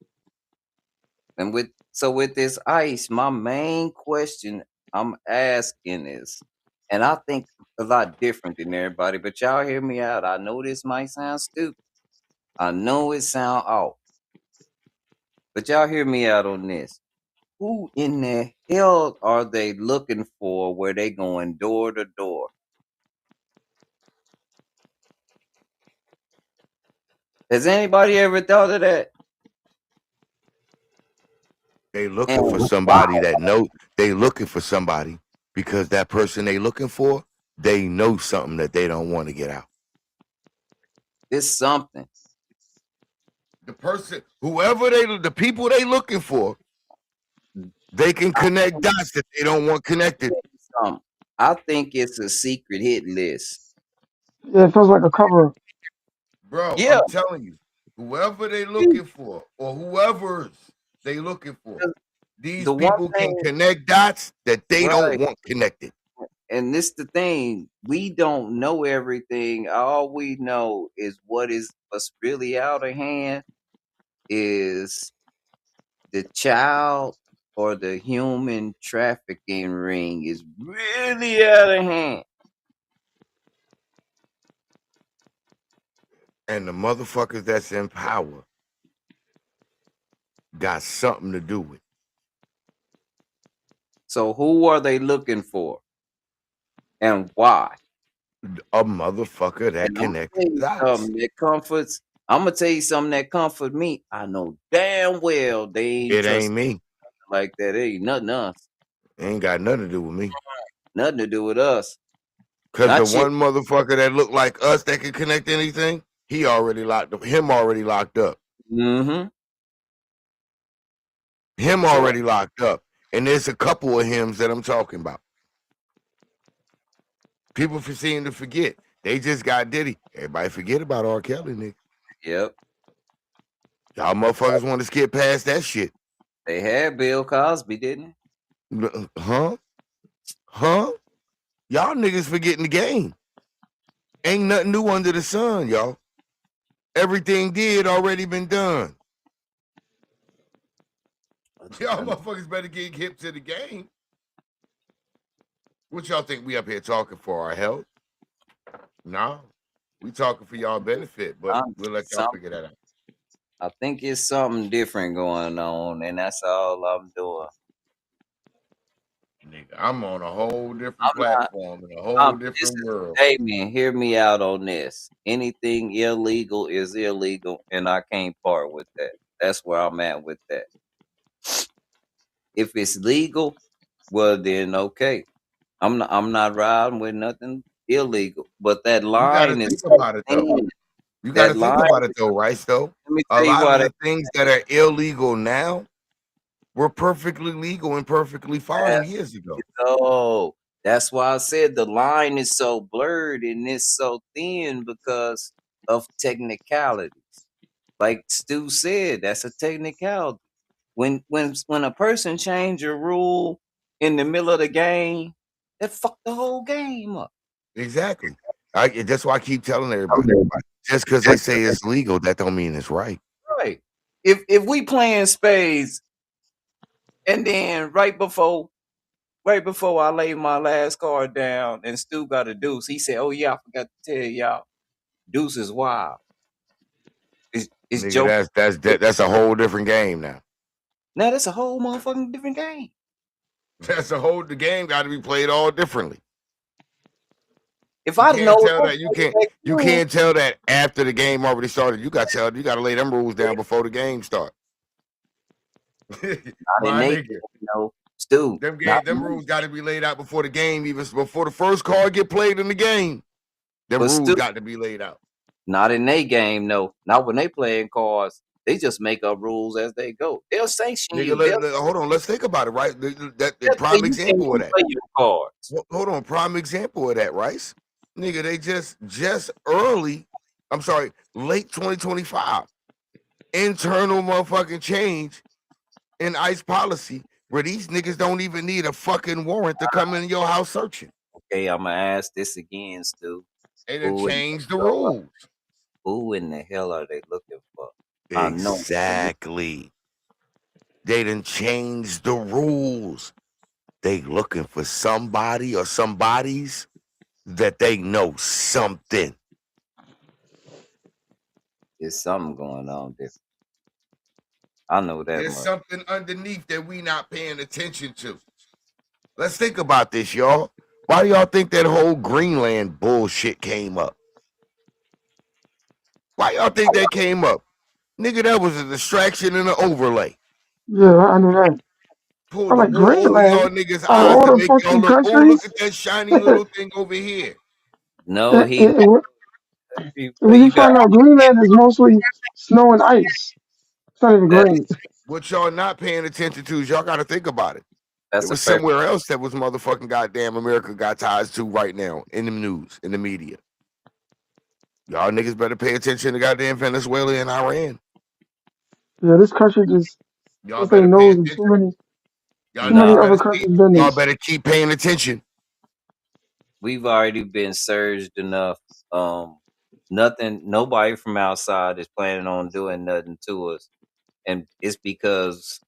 C: And with this ICE, my main question I'm asking is, and I think a lot different than everybody, but y'all hear me out. I know this might sound stupid. I know it sound off. But y'all hear me out on this. Who in the hell are they looking for where they going door to door? Has anybody ever thought of that?
H: They looking for somebody that know. They looking for somebody because that person they looking for, they know something that they don't want to get out.
C: It's something.
H: The person, the people they looking for, they can connect dots that they don't want connected.
C: I think it's a secret hit list.
I: Yeah, it feels like a cover.
H: Bro, yeah. I'm telling you, whoever they looking for or whoever's they looking for, these people can connect dots that they don't want connected.
C: And this the thing, we don't know everything. All we know is what's really out of hand is the child or the human trafficking ring is really out of hand.
H: And the motherfuckers that's in power got something to do with it.
C: So who are they looking for? And why?
H: A motherfucker that connects dots.
C: That comforts. I'm gonna tell you something that comfort me. I know damn well they
H: ain't me
C: like that. It ain't nothing us.
H: Ain't got nothing to do with me.
C: Nothing to do with us.
H: Cause the one motherfucker that looked like us that could connect anything, he already locked up. Him already locked up.
C: Mm-hmm.
H: Him already locked up. And there's a couple of hims that I'm talking about. People seem to forget. They just got Diddy. Everybody forget about R. Kelly, nigga.
C: Yep.
H: Y'all motherfuckers want to skip past that shit.
C: They had Bill Cosby, didn't
H: they? Huh? Y'all niggas forgetting the game. Ain't nothing new under the sun, y'all. Everything did already been done. Y'all motherfuckers better get hip to the game. What y'all think we up here talking for our health? No. We talking for y'all benefit, but we'll let y'all figure that out.
C: I think it's something different going on, and that's all I'm doing.
H: Nigga, I'm on a whole different
C: I'm not.
H: platform in a whole different
C: Listen,
H: world.
C: hey man, hear me out on this. Anything illegal is illegal, and I can't part with that. That's where I'm at with that. If it's legal, well then okay. I'm not riding with nothing illegal. But that
H: You got to
C: line is
H: think
C: so
H: about it though.
C: thin.
H: You got
C: That
H: to think
C: line
H: about it
C: is
H: though,
C: so,
H: right? Though
C: let me
H: a
C: tell you
H: lot of
C: why
H: the things that are illegal now were perfectly legal and perfectly fine
C: that's
H: years ago.
C: so that's why I said the line is so blurred and it's so thin because of technicalities. Like Stu said, that's a technicality. When a person change a rule in the middle of the game, that fucked the whole game up.
H: Exactly. That's why I keep telling everybody. Just because they say it's legal, that don't mean it's right.
C: Right. If we playing spades and then right before I lay my last card down and Stu got a deuce, he said, "Oh yeah, I forgot to tell y'all, deuce is wild. It's
H: Nigga,
C: joke.
H: that's a whole different game now.
C: Now that's a whole motherfucking different game.
H: The game got to be played all differently.
C: If
H: You
C: I didn't know
H: can't
C: what
H: tell
C: that
H: that.
C: back
H: You
C: then,
H: can't tell that after the game already started. You got to lay them rules down before the game start.
C: not in
H: My
C: they
H: nigga,
C: Stu, not
H: them rules got to be laid out before the game, even before the first card get played in the game. Them
C: but
H: rules
C: Stu,
H: got to be laid out.
C: not in they game, no. Not when they playing cards. They just make up rules as they go. They'll sanction
H: Nigga,
C: you. They'll,
H: hold on. Let's think about it, right? The
C: they'll say
H: prime
C: you can't
H: example of
C: even
H: that.
C: play your cards.
H: Hold on, prime example of that, Rice. Nigga, they just early. I'm sorry, late 2025. Internal motherfucking change in ICE policy where these niggas don't even need a fucking warrant to come in your house searching.
C: Okay, I'm gonna ask this again, Stu.
H: They done
C: Who in
H: changed the
C: the hell
H: rules.
C: who in the hell are they looking for? I know.
H: Exactly. They done changed the rules. They looking for somebody or somebodies that they know something.
C: There's something going on different. I know that
H: There's
C: much.
H: something underneath that we not paying attention to. Let's think about this, y'all. Why do y'all think that whole Greenland bullshit came up? Why y'all think that came up? Nigga, that was a distraction and an overlay.
I: Yeah, I know that.
H: Pulled
I: I'm
H: the
I: like
H: wool over y'all
I: Greenland.
H: niggas'
I: Out of
H: eyes
I: all
H: to
I: the
H: make y'all
I: fucking
H: look, oh, look
I: countries,
H: at that shiny little thing over here.
C: No,
I: and,
C: he
I: and, and when you
C: you got
I: find out Greenland is mostly snow and ice. It's not even
C: that
I: green.
H: What y'all not paying attention to is y'all got to think about it. It
C: that's a
H: was
C: fair
H: somewhere else that was motherfucking goddamn America got ties to right now in the news, in the media. Y'all niggas better pay attention to goddamn Venezuela and Iran.
I: Yeah, this country just
H: Y'all
I: puts their
H: better pay
I: nose in too
H: attention.
I: many
H: Y'all
I: too many
C: no.
H: niggas
I: other
H: better see.
I: countries'
H: Y'all
I: business.
H: better keep paying attention.
C: We've already been surged enough. Nobody from outside is planning on doing nothing to us. And it's because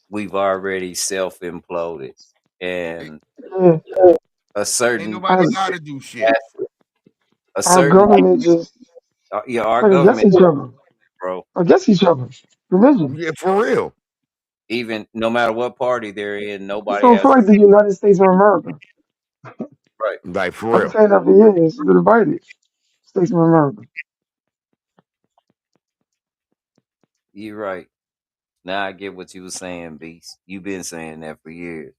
C: we've already self imploded.
H: Ain't,
C: And
I: Yeah,
C: a
H: ain't
C: certain
H: nobody
I: our,
H: gotta do shit.
C: a
I: our
C: certain
I: government just
C: yeah, our
I: fight against
C: government,
I: each other,
C: bro,
I: against each other. Religion.
H: Yeah, for real.
C: even no matter what party they're in,
I: Just
C: nobody
I: don't feel
C: has
I: like the United States of America.
C: right.
H: Like for
I: I've been
H: real.
I: saying that for years. The divided States of America.
C: You're right. Now I get what you were saying, Beast. You've been saying that for years.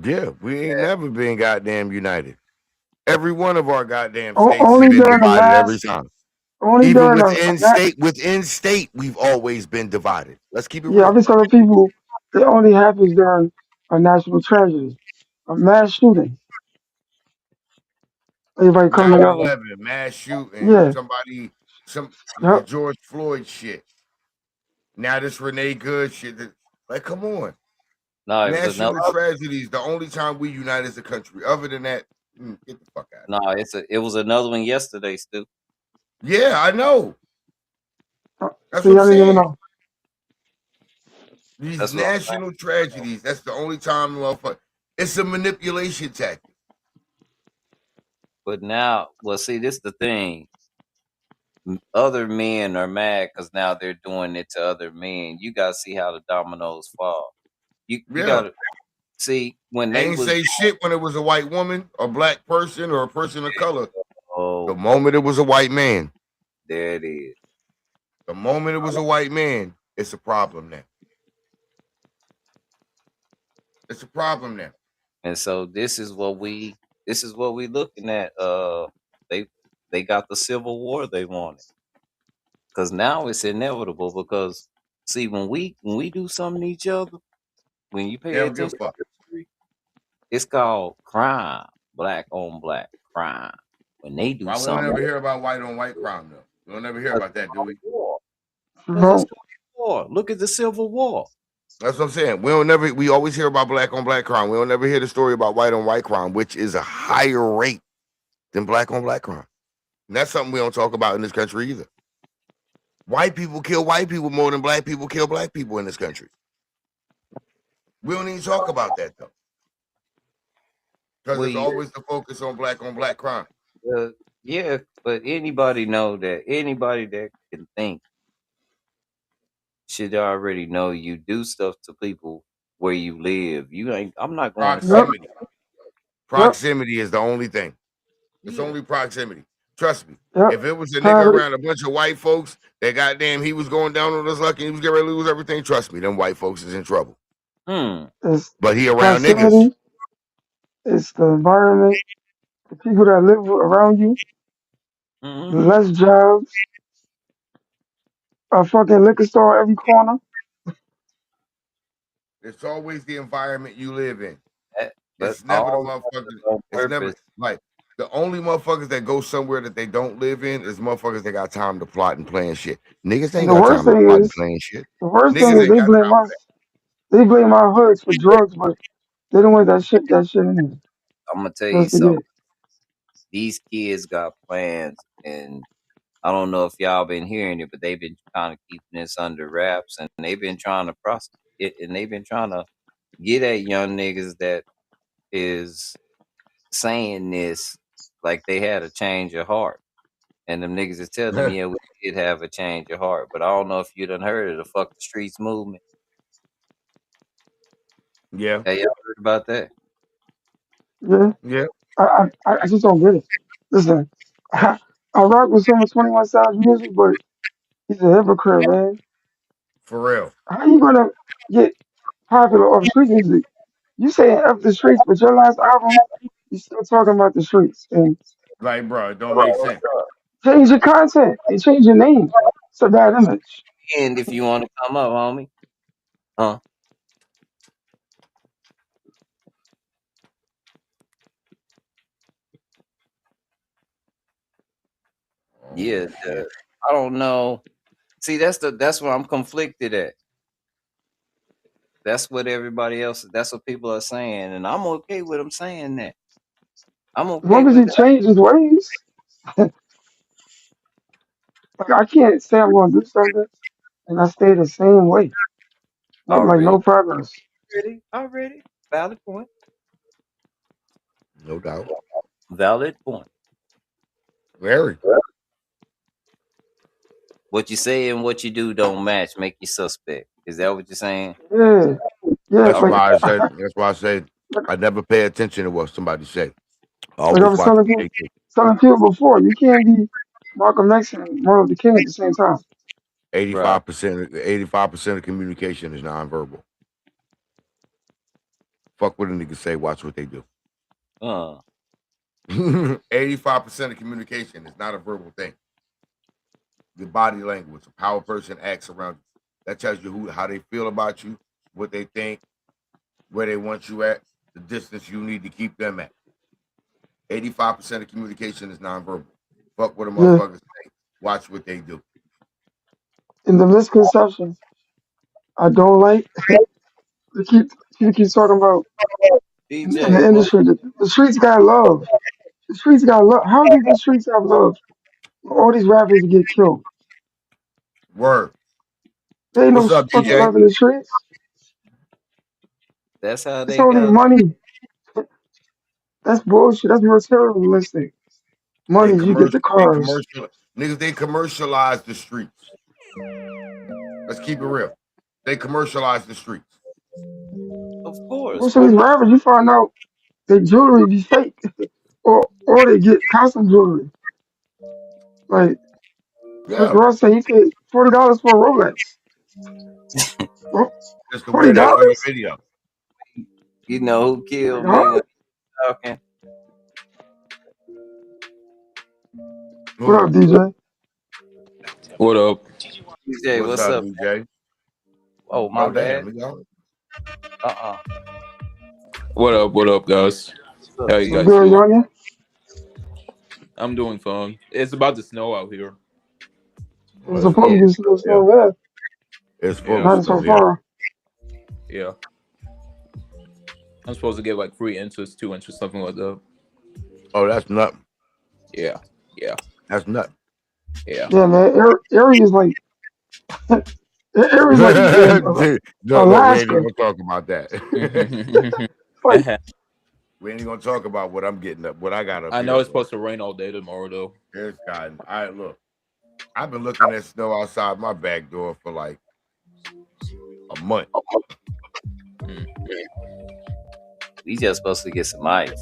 H: Yeah, we ain't never been goddamn united. Every one of our goddamn
I: O-
H: states has
I: only
H: been
I: during the
H: divided every
I: last,
H: time.
I: only
H: Even
I: during a that.
H: within state, we've always been divided. Let's keep it
I: Yeah, I've
H: real.
I: been telling people it only happens during a national tragedy, a mass shooting. Everybody come together.
H: 9/11, mass shooting,
I: Yeah,
H: the
I: yep.
H: George Floyd shit. Now this Renee Good shit. Like, come on.
C: No, it was another.
H: National tragedies, the only time we unite as a country. Other than that, get the fuck out of
C: No, it was another one yesterday, Stu.
H: here. Yeah, I know. That's
I: So
H: what I'm
I: y'all didn't even
H: saying.
I: know.
H: These
C: That's what I'm saying.
H: national tragedies, that's the only time, motherfucker. It's a manipulation tactic.
C: But now, well, see, this is the thing. other men are mad because now they're doing it to other men. You gotta see how the dominoes fall. You
H: Yeah.
C: gotta see when
H: They
C: they
H: ain't
C: was
H: say shit when it was a white woman, a black person, or a person of color. The
C: oh
H: moment it was a white man,
C: there it is.
H: the moment it was a white man, it's a problem now. It's a problem now.
C: And so this is what we looking at. They they got the civil war they wanted because now it's inevitable. Because see, when we do something to each other, when you
H: They
C: pay
H: don't give a
C: attention,
H: fuck.
C: to history, it's called crime, black on black crime. When they do
H: Why we don't
C: something,
H: ever hear about white on white crime though? We don't ever hear about that, do we?
C: war, because it's
I: No,
C: war. Look at the Civil War.
H: That's what I'm saying. We always hear about black on black crime. We don't never hear the story about white on white crime, which is a higher rate than black on black crime. And that's something we don't talk about in this country either. White people kill white people more than black people kill black people in this country. We don't even talk about that though. Because
C: Well,
H: it's always the focus on black crime.
C: uh, yeah, but anybody that can think should already know you do stuff to people where you live. You ain't. I'm not going to say.
I: yep,
H: Proximity.
I: yep,
H: Proximity is the only thing. It's
C: Yeah.
H: only proximity. Trust me.
I: yep.
H: If it was a nigga
I: Probably
H: around a bunch of white folks that goddamn he was going down on his luck and he was getting ready to lose everything, trust me, them white folks is in trouble.
C: Hmm.
I: it's
H: But he
I: the
H: around niggas.
I: proximity, it's the environment, the people that live around you,
C: Mm-hmm.
I: less jobs, a fucking liquor store every corner.
H: It's always the environment you live in.
C: But
H: It's never the
C: all
H: motherfuckers.
C: on
H: It's never
C: purpose.
H: like the only motherfuckers that go somewhere that they don't live in is motherfuckers that got time to plot and plan shit. Niggas
I: And
H: ain't got time to plot and plan shit.
I: the worst thing
H: Niggas
I: is
H: ain't got time for
I: they blame our hoods for drugs, but they don't want that shit in there.
C: I'm gonna tell you
I: Just to
C: something.
I: get it.
C: These kids got plans, and I don't know if y'all been hearing it, but they've been kind of keeping this under wraps, and they've been trying to prosecute it, and they've been trying to get at young niggas that is saying this like they had a change of heart. And them niggas is telling them,
H: that.
C: yeah, we did have a change of heart. But I don't know if you done heard of the fuck the streets movement.
H: Yeah.
C: Hey, y'all heard about that?
I: Yeah,
H: Yeah.
I: I just don't get it. Listen, I rock with some of 21 Savage music, but he's a hypocrite, man.
H: For real.
I: How you gonna get popular off street music? You saying F the streets, but your last album, you still talking about the streets and
H: Like, bro, it don't make sense.
I: change your content and change your name. It's a bad image.
C: And if you want to come up, homie. Huh? Yeah. I don't know. See, that's where I'm conflicted at. That's what everybody else. That's what people are saying, and I'm okay with them saying that. I'm
I: As
C: okay
I: long as
C: with
I: he
C: that.
I: changes his ways, like I can't say I'm gonna do something and I stay the same way. Like
C: Already,
I: no progress.
C: already. Valid point.
H: No doubt.
C: Valid point.
H: Very.
C: What you say and what you do don't match. Make you suspect. Is that what you're saying?
I: Yeah. Yeah,
H: That's
C: All right.
H: why I said. That's why I said
I: like,
H: I never pay attention to what somebody say. I
I: like I
H: always
I: was
H: watch what they do.
I: telling people before, you can't be Malcolm X and Martin Luther King at the same time.
C: Right.
H: 85% of communication is nonverbal. Fuck what a nigga say. Watch what they do.
C: Uh.
H: 85% of communication is not a verbal thing. Your body language, how a person acts around you. That tells you how they feel about you, what they think, where they want you at, the distance you need to keep them at. 85% of communication is nonverbal. Fuck what a
I: Yeah.
H: motherfucker say. Watch what they do.
I: And the misconception I don't like they keep people keep talking about in
C: DJ,
I: the
C: what?
I: industry. The streets got love. The streets got love. How did the streets have love? All these rappers get killed.
H: Word.
I: There ain't no
H: What's up,
I: fucking
H: DJ?
I: love in the streets.
C: That's how
I: It's
C: they
I: only
C: got.
I: money. That's bullshit. That's materialistic.
H: They
I: Money, you get the
H: commercial. They
I: cars.
H: commercial. Niggas, they commercialize the streets. Let's keep it real. They commercialize the streets.
C: Of course.
I: Most of these rappers, you find out their jewelry be fake, or they get custom jewelry. Like Rick
H: Yeah.
I: Ross said, he paid $40 for a Rolex. Well,
H: Just to wear that on your
I: $40?
H: video.
C: You know who killed me
I: Huh?
C: when talking?
I: What up,
H: Who?
I: DJ?
J: What up?
C: DJ,
H: What's
C: what's
H: up,
C: up?
H: DJ?
C: Oh, my
H: Oh
C: bad.
H: damn, we go.
C: Uh-uh.
J: What up? What up, guys?
C: What's up,
J: How you
I: What's
J: guys
C: G?
I: good,
J: doing?
I: Youngin?
J: I'm doing fine. It's about to snow out here.
I: It's
H: Let's
I: supposed
H: go.
I: to
C: Yeah.
I: be still
H: Yeah.
I: snowing bad.
H: It's full
J: Yeah,
H: of
I: Not so
H: snow, yeah.
I: far.
J: yeah. I'm supposed to get like 3 inches, 2 inches, something like that.
H: Oh, that's nothing.
J: Yeah, yeah,
H: That's nothing.
J: yeah.
I: Yeah, man. Area's like area's like damn
H: Dude, look, we ain't even
I: Alaska.
H: gonna talk about that.
I: It's like
H: We ain't gonna talk about what I'm getting up, what I got up
J: I know
H: here,
J: it's
H: but
J: supposed to rain all day tomorrow, though.
H: it's gotten. I look. I've been looking at snow outside my back door for like a month.
J: Mm.
C: We just supposed to get some ice.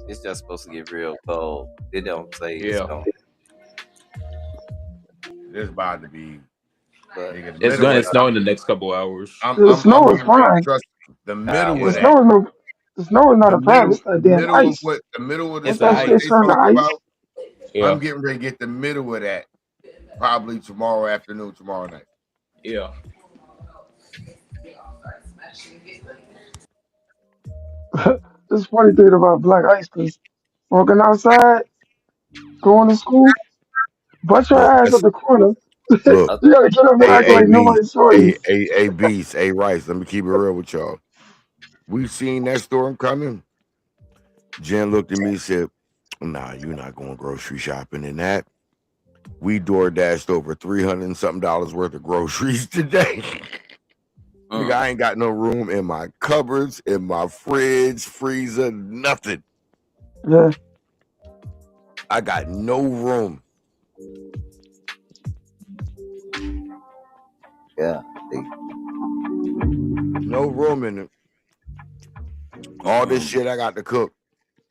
C: It's just supposed to get real cold. They don't say it's
J: Yeah,
C: going.
H: It's about to be.
C: But
H: Nigga, the
J: it's
H: middle
J: gonna
H: of
J: snow in the next couple hours.
I: the
H: I'm
I: snow is
H: getting ready.
I: fine.
H: Trust me. The
C: nah,
H: middle
I: The
H: of
C: man.
H: that.
I: snow is no the snow is not a problem. It's that
H: The
I: damn
H: middle of
I: ice.
H: what the middle of the
J: It's
I: Once
J: the
I: that
H: snow that
I: shit
H: they
J: ice.
I: turn to
H: talking
I: ice,
H: about,
J: Yeah,
H: I'm getting ready to get the middle of that probably tomorrow afternoon, tomorrow night.
J: yeah.
I: it's funny thing about black ice because walking outside, going to school, butt your
H: Look,
I: ass at
H: that's
I: the corner.
H: look.
C: I,
I: You gotta get up and act
H: A
I: like
H: B,
I: nobody saw you.
H: A Beast, A Rice. Let me keep it real with y'all. We seen that storm coming. Jen looked at me and said, "Nah, you're not going grocery shopping in that." We door dashed over $300 and something worth of groceries today. Nigga, I ain't got no room in my cupboards, in my fridge, freezer, nothing.
I: Yeah,
H: I got no room.
C: yeah. They,
H: No room in it. All this shit I got to cook.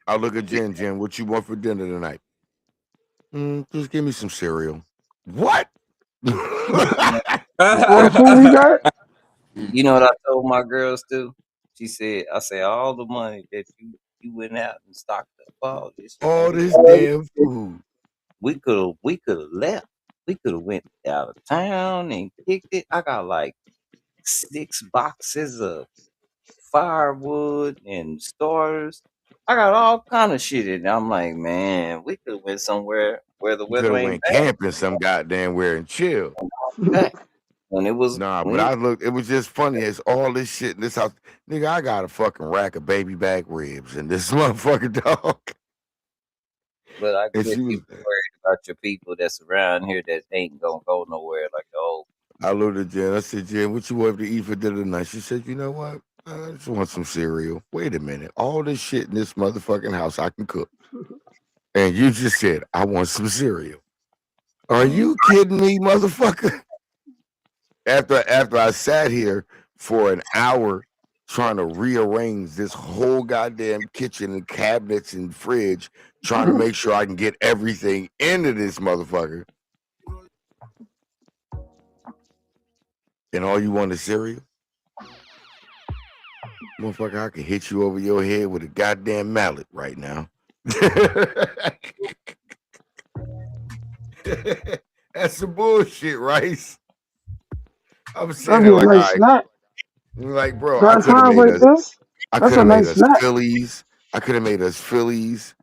H: I look at Jen. Jen, what you want for dinner tonight? Just give me some cereal. What?
I: all the food we got.
C: you know what I told my girls too? She said, I said, all the money that you went out and stocked up all this shit.
H: All this damn food.
C: We could have left. We could have went out of town and kicked it. I got like 6 boxes of firewood and starters. I got all kind of shit in there. I'm like, man, we could have went somewhere where the
H: You could
C: weather
H: have
C: ain't
H: went camping some goddamn where and chill.
C: bad. When it was
H: Nah, but
C: when it,
H: I looked, it was just funny. It's all this shit in this house. Nigga, I got a fucking rack of baby back ribs and this motherfucking dog.
C: but I
H: And
C: get
H: she was,
C: you worried about your people that's around here that ain't gonna go nowhere like the old.
H: I looked at Jen. I said, Jen, what you want to eat for dinner tonight? She said, you know what? I just want some cereal. Wait a minute. All this shit in this motherfucking house I can cook. And you just said, I want some cereal. Are you kidding me, motherfucker? After I sat here for an hour trying to rearrange this whole goddamn kitchen and cabinets and fridge, trying to make sure I can get everything into this motherfucker. And all you want is cereal? Motherfucker, I can hit you over your head with a goddamn mallet right now. That's some bullshit, Rice. I'm sitting
I: That'd
H: here
I: be a
H: like, all
I: nice
H: right,
I: snack.
H: like, bro,
I: Got times like this?
H: I
I: That's
H: could
I: a
H: have made
I: nice
H: us
I: snack.
H: Phillies. I could have made us Phillies.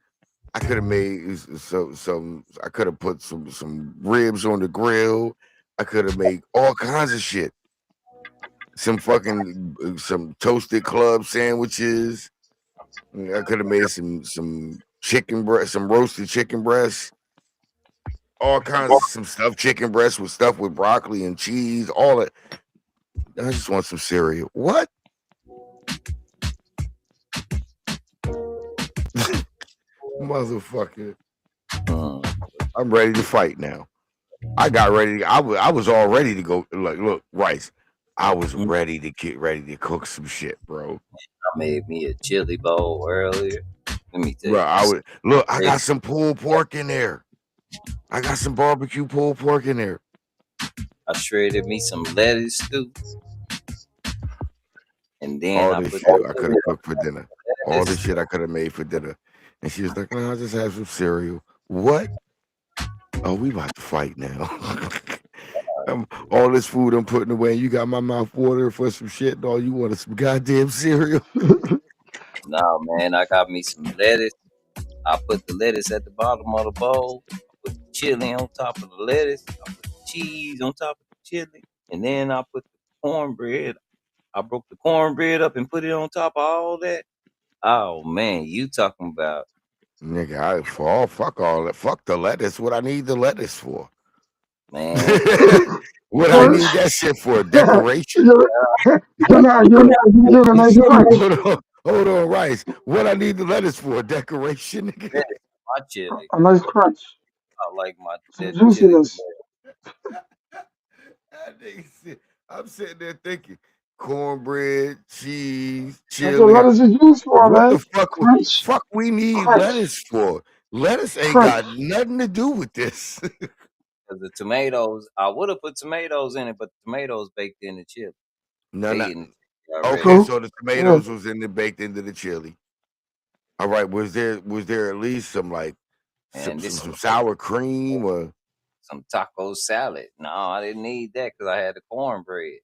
H: I could have made some. I could have put some ribs on the grill. I could have made all kinds of shit. Some toasted club sandwiches. I could have made some chicken breast, some roasted chicken breasts, all kinds of some stuffed chicken breasts with stuff with broccoli and cheese. All it. I just want some cereal. What? Motherfucker. I'm ready to fight now. I got ready. I was all ready to go. Look, Rice. I was
C: Mm.
H: ready to get ready to cook some shit, bro.
C: I made me a chili bowl earlier. Let me tell
H: Bro,
C: you.
H: I would look. I got some pulled pork in there. I got some barbecue pulled pork in there.
C: I shredded me some lettuce too, and then
H: All
C: I
H: this
C: put
H: shit I could have cooked for
C: the
H: dinner. All this
C: lettuce.
H: shit I could have made for dinner. And she was like, "No, I'll just have some cereal." What? Oh, we about to fight now. All this food I'm putting away, you got my mouth watering for some shit, and all you want is some goddamn cereal.
C: No, man, I got me some lettuce. I put the lettuce at the bottom of the bowl. I put the chili on top of the lettuce. I put the cheese on top of the chili, and then I put the cornbread. I broke the cornbread up and put it on top of all that. Oh man, you talking about,
H: Nigga, fuck all that. Fuck the lettuce. What I need the lettuce for?
C: man?
H: What I
I: Crunch.
H: need that shit for? Decoration?
I: You're a nice crunch.
H: Hold on, Rice. What I need the lettuce for? Decoration, nigga.
C: My chili.
I: A nice crunch.
C: I like my
I: Some
C: that chili.
I: juiciness.
H: That nigga I'm sitting there thinking cornbread, cheese,
I: That's what
H: chili.
I: lettuce is used for,
H: What the
I: man.
H: fuck?
I: Crunch.
H: Fuck, we need
I: Crunch.
H: lettuce for? Lettuce ain't
I: Crunch.
H: got nothing to do with this.
C: Because the tomatoes, I would have put tomatoes in it, but the tomatoes baked in the chili.
H: No,
C: They
H: no.
C: in the chili already.
H: Okay,
I: True.
H: so the
I: Yeah.
H: tomatoes was in the baked into the chili. All right, was there at least some like
C: And this
H: some
C: was like
H: sour cream or
C: some taco salad. No, I didn't need that because I had the cornbread.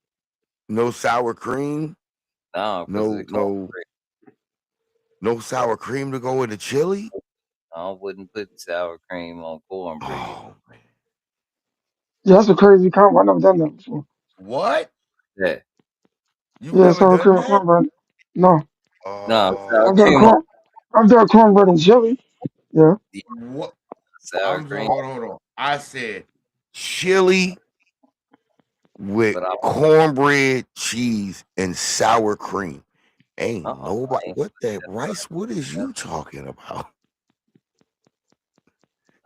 H: no sour cream?
C: No, because of the
H: No,
C: cornbread.
H: no sour cream to go with the chili?
C: I wouldn't put sour cream on cornbread.
H: Oh man.
I: Yeah, that's a crazy combo. I've never done that before.
H: What?
C: Yeah.
H: You've
I: Yeah,
H: never
I: sour
H: done
I: cream and
H: that?
I: cornbread. No.
C: No, sour
H: Oh
I: I've done
C: cream on
H: man.
I: corn. I've done cornbread and chili. Yeah.
C: the
H: What?
C: sour
H: I'm sorry,
C: cream.
H: hold on. I said chili with
C: But I
H: cornbread, cheese, and sour cream. Ain't
C: I
H: nobody.
C: ain't
H: What
C: put
H: that
C: that.
H: rice? What is you talking about?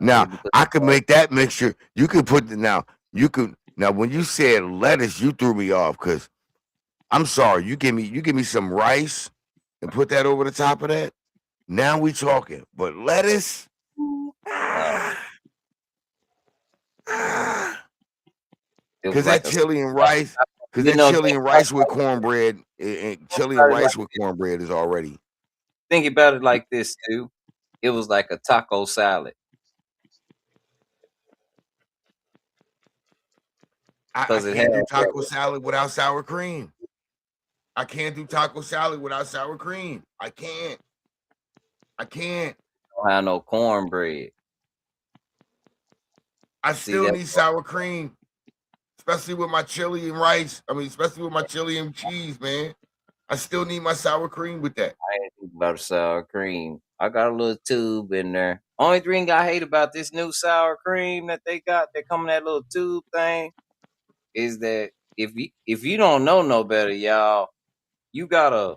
C: I
H: Now
C: wouldn't put
H: I could make that mixture. You could put the now. You could now when you said lettuce, you threw me off because I'm sorry. You give me some rice and put that over the top of that. Now we talking. But lettuce.
C: no. It was
H: Because
C: like
H: that
C: a
H: chili and rice, because
C: you
H: that
C: know
H: chili and rice with cornbread, chili and
C: about it like
H: rice with cornbread is already.
C: think about it like this too. It was like a taco salad
H: I
C: because it had
H: can't do taco salad without sour cream. I can't do taco salad without sour cream. I can't. I can't.
C: don't have no cornbread.
H: I
C: See
H: still
C: that?
H: need sour cream, especially with my chili and rice. I mean, especially with my chili and cheese, man. I still need my sour cream with that.
C: I ain't think about the sour cream. I got a little tube in there. Only thing I hate about this new sour cream that they got that come in that little tube thing is that if you don't know no better, y'all, you gotta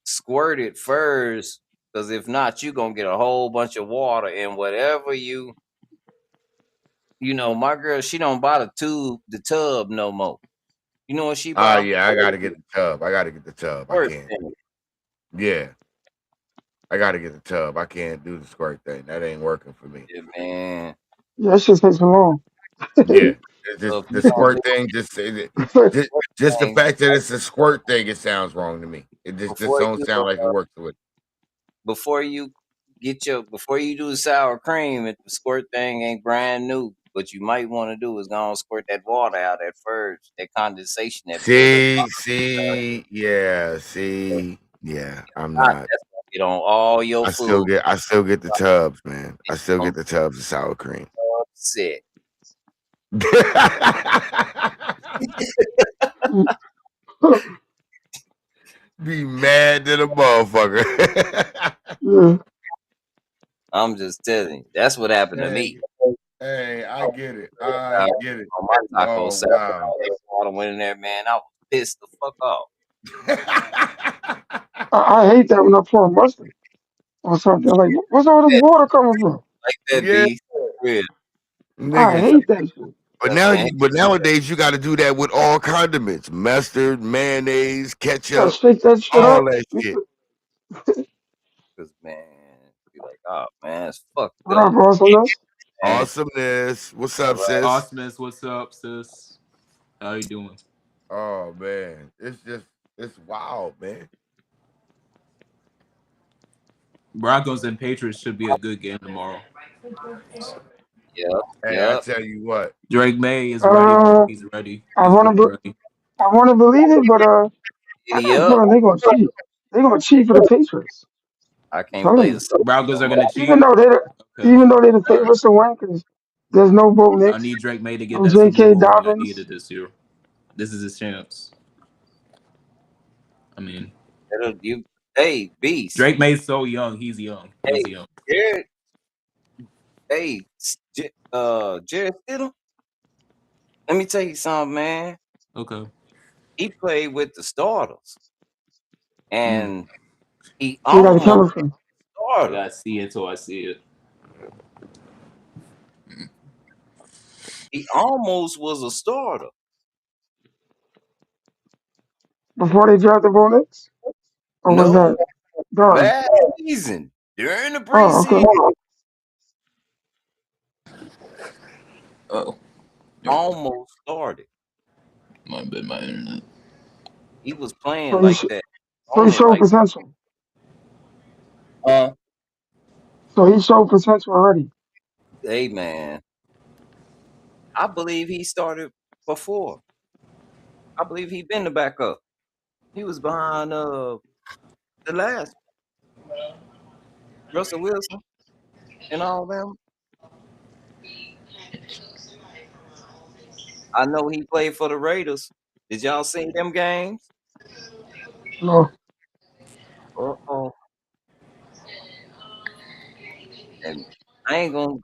C: squirt it first. Cause if not, you gonna get a whole bunch of water and whatever my girl, she don't buy the tub no more. You know what she
H: Oh
C: buy?
H: yeah, I gotta get the tub. I gotta get the tub. I
C: Squirt
H: can't.
C: thing.
H: Yeah, I gotta get the tub. I can't do the squirt thing. That ain't working for me.
C: Yeah, man.
I: Yeah, that shit takes so long.
H: Yeah, it's
C: So
H: just
C: if you
H: the
C: don't
H: squirt
C: do
H: thing. Just,
C: squirt
H: just the
C: thing
H: fact that it's a squirt thing. It sounds wrong to me. It just
C: before
H: don't
C: you
H: sound like it works with.
C: before you before you do the sour cream, if the squirt thing ain't brand new, what you might want to do is go and squirt that water out at first, that condensation that build up.
H: Yeah. I'm
C: Not
H: not.
C: that's gonna get on all your food.
H: I still get the tubs, man. I still get the tubs of sour cream.
C: Upset.
H: Be mad to the motherfucker.
I: Yeah.
C: I'm just telling you, that's what happened to
H: hey,
C: me.
H: hey, I get it. I get it.
C: On my taco
H: Oh
C: salad,
H: wow.
C: all that water went in there, man. I was pissed the fuck off.
I: I hate that when I pour mustard or something. Like, where's all this water coming from?
C: Like that
H: Yeah.
C: beef. Real.
I: I
H: Nigga.
I: hate that shit.
H: But nowadays you got to do that with all condiments: mustard, mayonnaise,
I: You gotta
H: ketchup,
I: shake that shit
H: all
I: up.
H: that shit.
C: Cause man, be like, oh man, it's fucked
I: What
C: up.
I: up, awesomeness?
C: Man.
H: Awesomeness. What's
C: All
H: up,
C: right.
H: sis?
J: Awesomeness, what's up, sis? How you doing?
H: Oh man, it's wild, man.
J: Broncos and Patriots should be a good game tomorrow.
C: Yep.
H: Hey, I
C: Yep.
H: tell you what.
J: Drake May is ready, bro. He's ready.
I: I
J: He's
I: wanna,
J: really ready.
I: I wanna believe it, but I got a
C: Yep.
I: feeling they gonna cheat. They gonna cheat for the Patriots.
C: I
I: I'm
C: can't
I: telling
C: play the
I: you.
C: song
J: Broncos
C: no
J: are
C: more.
J: gonna
I: Even
J: cheat.
I: though they,
J: Okay.
I: even though they're the favorites to win, because there's no Bo
J: I
I: Nix,
J: need Drake May to get
I: no
J: that Super
I: J.K.
J: Bowl ring. I need
I: Dobbins.
J: it this year. This is his chance. I mean,
C: Hey, Beast.
J: Drake May's so young. He's young.
C: Hey,
J: He's young.
C: Jared. Hey, Jared Stidham. Let me tell you something, man.
J: Okay.
C: He played with the starters, and he
I: So you got the
C: almost
I: chemistry.
J: I
C: started.
J: gotta see it until I see it.
C: He almost was a starter.
I: Before they drafted Bo Nix? Or was
C: No,
I: that done?
C: last season during the
I: Oh,
C: preseason,
I: okay.
J: Oh,
C: almost started.
J: might have been my internet.
C: He was playing
I: So he,
C: like
I: sh-
C: that,
I: so he
C: owning
I: showed
C: like
I: potential.
C: uh.
I: So he showed potential already.
C: Hey man, I believe he started before. I believe he been the backup. He was behind the last Russell Wilson and all them. I know he played for the Raiders. Did y'all see them games?
I: No.
C: Uh-oh. And I ain't gonna.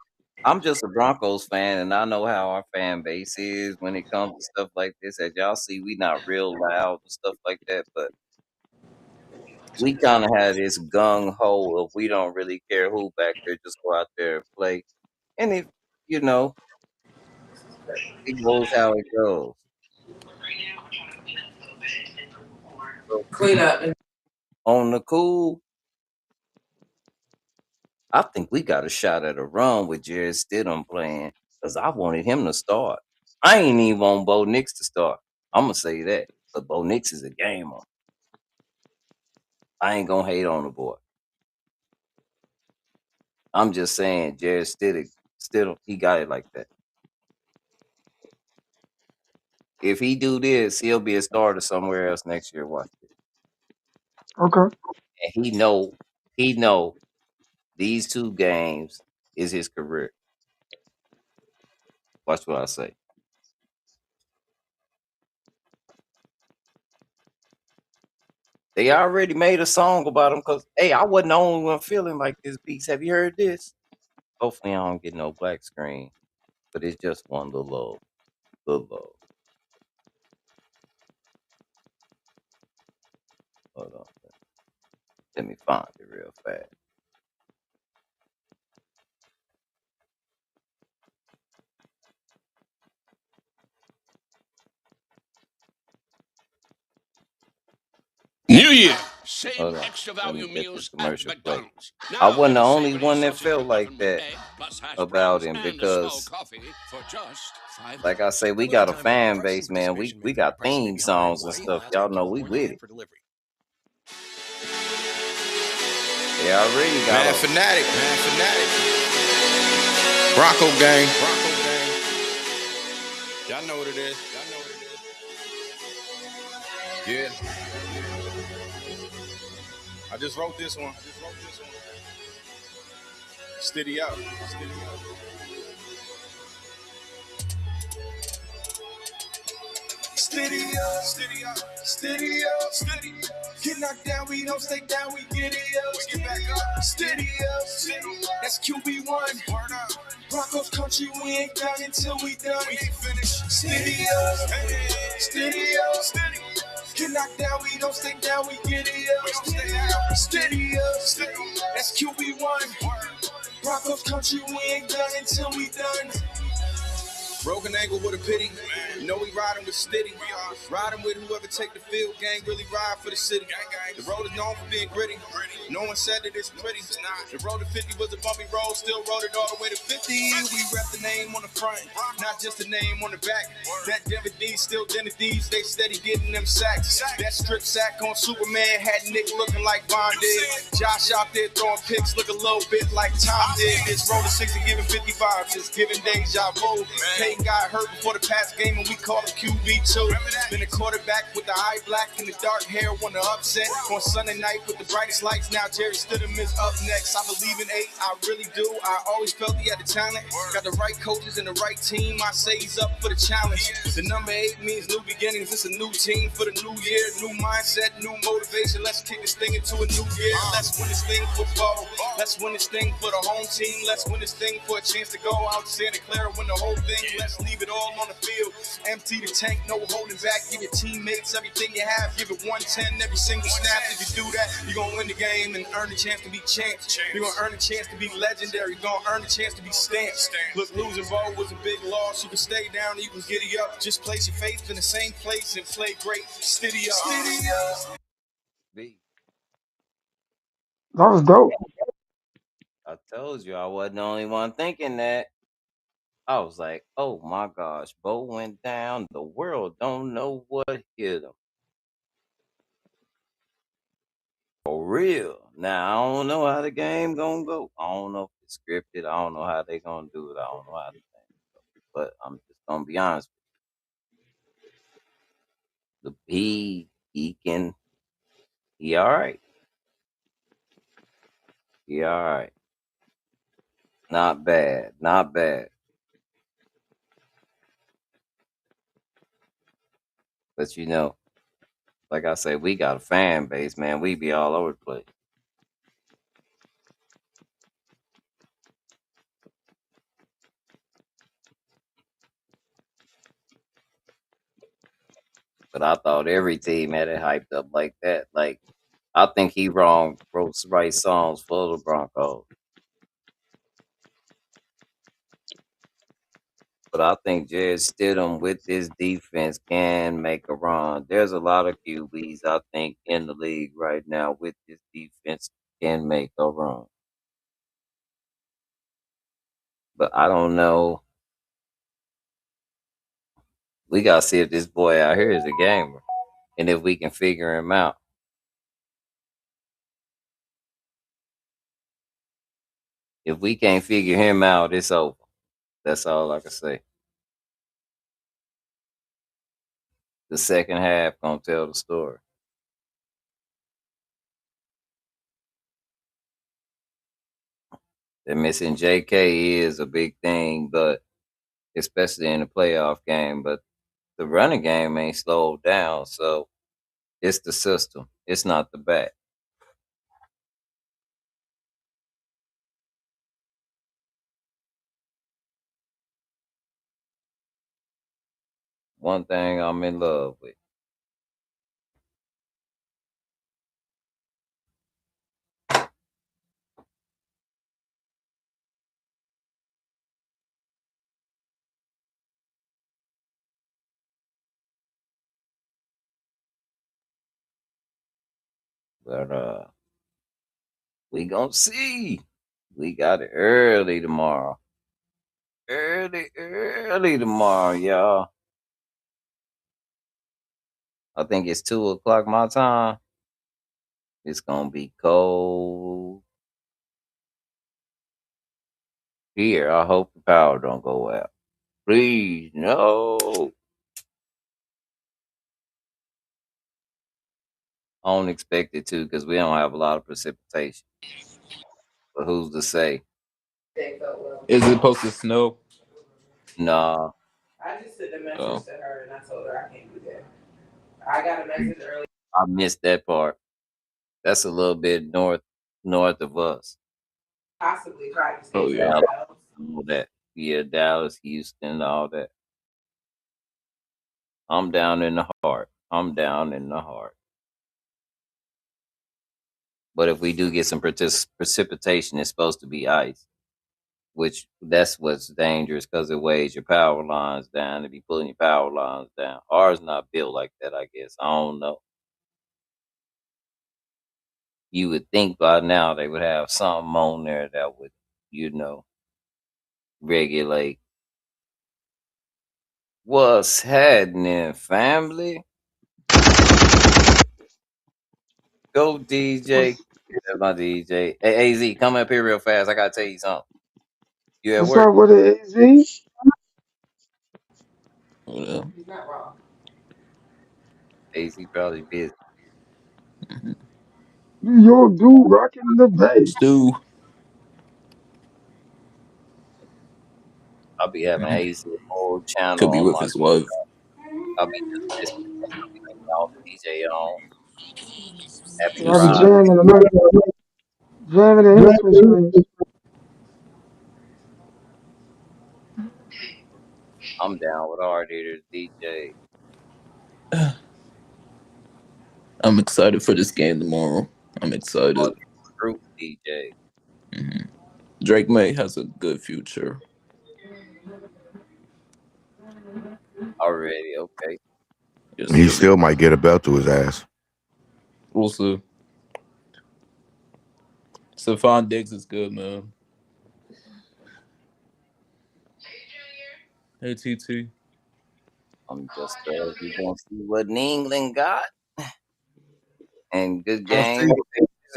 C: I'm just a Broncos fan, and I know how our fan base is when it comes to stuff like this. As y'all see, we not real loud and stuff like that, but we kind of have this gung ho of we don't really care who back there, just go out there and play. And if you know, it goes how it goes. So, on the cool, I think we got a shot at a run with Jared Stidham playing because I wanted him to start. I ain't even want Bo Nix to start. I'm gonna say that, but Bo Nix is a gamer. I ain't gonna hate on the boy. I'm just saying, Jared Stidham, he got it like that. If he do this, he'll be a starter somewhere else next year. Watch it.
I: Okay.
C: And he know these 2 games is his career. Watch what I say. They already made a song about him because, hey, I wasn't the only one feeling like this beast. Have you heard this? Hopefully, I don't get no black screen, but it's just one little low. Hold on. Let me find it real fast.
K: New Year. Same
C: Hold on.
K: extra
C: Let me
K: value
C: let this
K: meals at
C: commercial play.
K: McDonald's.
C: I
K: Now
C: wasn't
K: get
C: the
K: a
C: only
K: savory
C: one that
K: sausage
C: felt like
K: McMuffin with
C: that
K: egg plus hash
C: about
K: browns
C: him
K: and a small
C: because,
K: coffee for just
C: like I say, we got a fan base, man. We got theme songs and stuff. Y'all know we with it. They already got
E: Man,
C: a
E: fanatic. Bronco gang. Y'all know what it is. Yeah. I just wrote this one. Steady up. Steady up. Get knocked down, we don't stay down, we get it up. We get back up. Steady up. That's QB1. Word up. Broncos country, we ain't done until we done. We ain't finished. Steady up. Steady up. Get knocked down, we don't stay down, we get it up. We don't stay down. Steady up. That's QB1. Broncos country, we ain't done until we done. Broken ankle with a pity. You know we riding with steady. Riding with whoever take the field. Gang really ride for the city. The road is known for being gritty. No one said that it's pretty. The road to 50 was a bumpy road. Still rode it all the way to 50. We rep the name on the front, not just the name on the back. That Denver D's still Denver D's. They steady getting them sacks. That strip sack on Superman had Nick looking like Bond did. Josh out there throwing picks, look a little bit like Tom did. This road to 60 giving 55, just giving deja vu. Peyton got hurt before the past game and we called him QB2. Been a quarterback with the eye black and the dark hair, won the upset. On Sunday night with the brightest lights, now Jerry Stidham is up next. I believe in 8, I really do. I always felt he had the talent. Got the right coaches and the right team, I say he's up for the challenge. The number 8 means new beginnings, it's a new team for the new year. New mindset, new motivation, let's kick this thing into a new year. Let's win this thing for football, let's win this thing for the home team. Let's win this thing for a chance to go out Santa Clara, win the whole thing. Let's leave it all on the field, empty the tank, no holding back. Give your teammates everything you have, give it 110 every single snap. If you do that, you're gonna win the game and earn the chance to be champs. You're gonna earn the chance to be legendary, you're gonna earn the chance to be stamped. Look, losing ball was a big loss. You can stay down or you can giddy up. Just place your faith in the same place and play great. Steady up. Steady up.
I: That was dope.
C: I told you I wasn't the only one thinking that. I was like, oh my gosh, Bo went down. The world don't know what hit him. For real. Now, I don't know how the game gonna go. I don't know if it's scripted. I don't know how they gonna do it. I don't know how the game go. But I'm just gonna be honest with you. He all right. He all right. Not bad. Not bad. But you know, like I said, we got a fan base, man. We be all over the place. But I thought every team had it hyped up like that. Like, I think he wrote the right songs for the Broncos. But I think Jared Stidham with this defense can make a run. There's a lot of QBs I think in the league right now with this defense can make a run. But I don't know. We gotta see if this boy out here is a gamer and if we can figure him out. If we can't figure him out, it's over. That's all I can say. The second half gonna tell the story. The missing JK is a big thing, but especially in the playoff game. But the running game ain't slowed down, so it's the system. It's not the back. One thing I'm in love with. But we gonna see. We got it early tomorrow. Early tomorrow, y'all. I think it's 2:00 my time. It's gonna be cold here. I hope the power don't go out. Please, no. I don't expect it to because we don't have a lot of precipitation. But who's to say?
J: Is it supposed to snow?
C: Nah.
B: I just sent a message
J: Oh.
B: to her and I told her I can't do that. I got a message earlier.
C: I missed that part. That's a little bit north of us.
B: Possibly try to stay
J: Oh, yeah.
C: Dallas, all that. Yeah, Dallas, Houston, all that. I'm down in the heart. I'm down in the heart. But if we do get some precipitation, it's supposed to be ice. which that's what's dangerous because it weighs your power lines down. It be pulling your power lines down. Ours not built like that, I guess. I don't know. You would think by now they would have something on there that would, regulate what's happening, family. Go DJ. That's my DJ. Hey, AZ, come up here real fast. I gotta tell you something. You at
I: What's
C: work?
I: up with it, AZ?
J: Yeah.
C: AZ probably busy.
I: New York dude rocking the Bay.
J: Stu.
C: I'll be having AZ whole channel
J: Could be
C: on
J: with
C: my.
J: his wife.
C: I'll be just listening. I'll be like, all the DJ on. Happy
I: I'll be
J: Yes,
C: Friday.
J: sir.
I: jamming tonight. Jamming in his switch games.
C: I'm down with hard hitters DJ.
J: I'm excited for this game tomorrow. I'm excited.
C: Group DJ.
J: hmm Drake May has a good future.
C: Already, okay.
J: Yes,
H: He
J: sir.
H: still might get a belt to his ass.
J: We'll see. Stephon Diggs is good, man. Hey, TT.
C: I'm just we gonna see what New England got and good
H: Gonna
C: game.
H: see.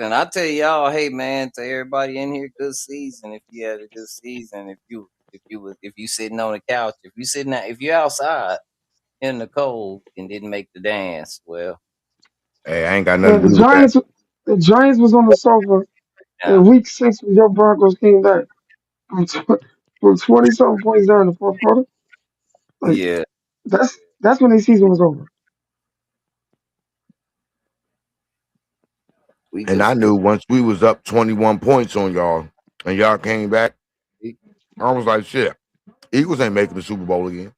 C: And I tell y'all, hey man, to everybody in here, good season. If you had a good season, if you sitting on the couch, if you outside in the cold and didn't make the dance, well,
H: Hey, I ain't got nothing
I: Man,
H: to do with that.
I: The Giants was on the sofa
C: yeah,
I: in week 6 when your Broncos came back from, from 20 something points down in the fourth quarter. Like
C: yeah,
I: that's when their season was over.
C: we
H: And I
C: just
H: knew once we was up 21 points on y'all and y'all came back, I was like, shit, Eagles ain't making the Super Bowl again.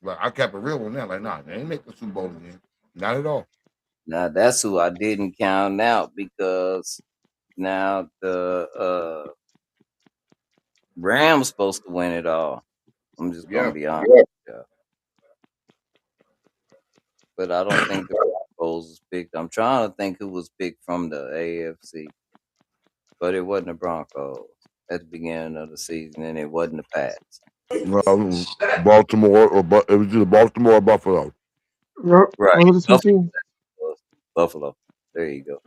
H: But I kept it real on that. Like, nah, they ain't making the Super Bowl again. Not at all.
C: now that's who I didn't count out because now the Rams supposed to win it all. I'm just gonna
H: Yeah.
C: be honest. With you. But I don't think the Broncos was picked. I'm trying to think who was picked from the AFC, but it wasn't the Broncos at the beginning of the season, and it wasn't the Pats.
H: Well, Baltimore it was either Baltimore or Buffalo.
I: Yep,
C: Right,
I: those are the two
C: Buffalo.
I: teams.
C: Buffalo. There you go.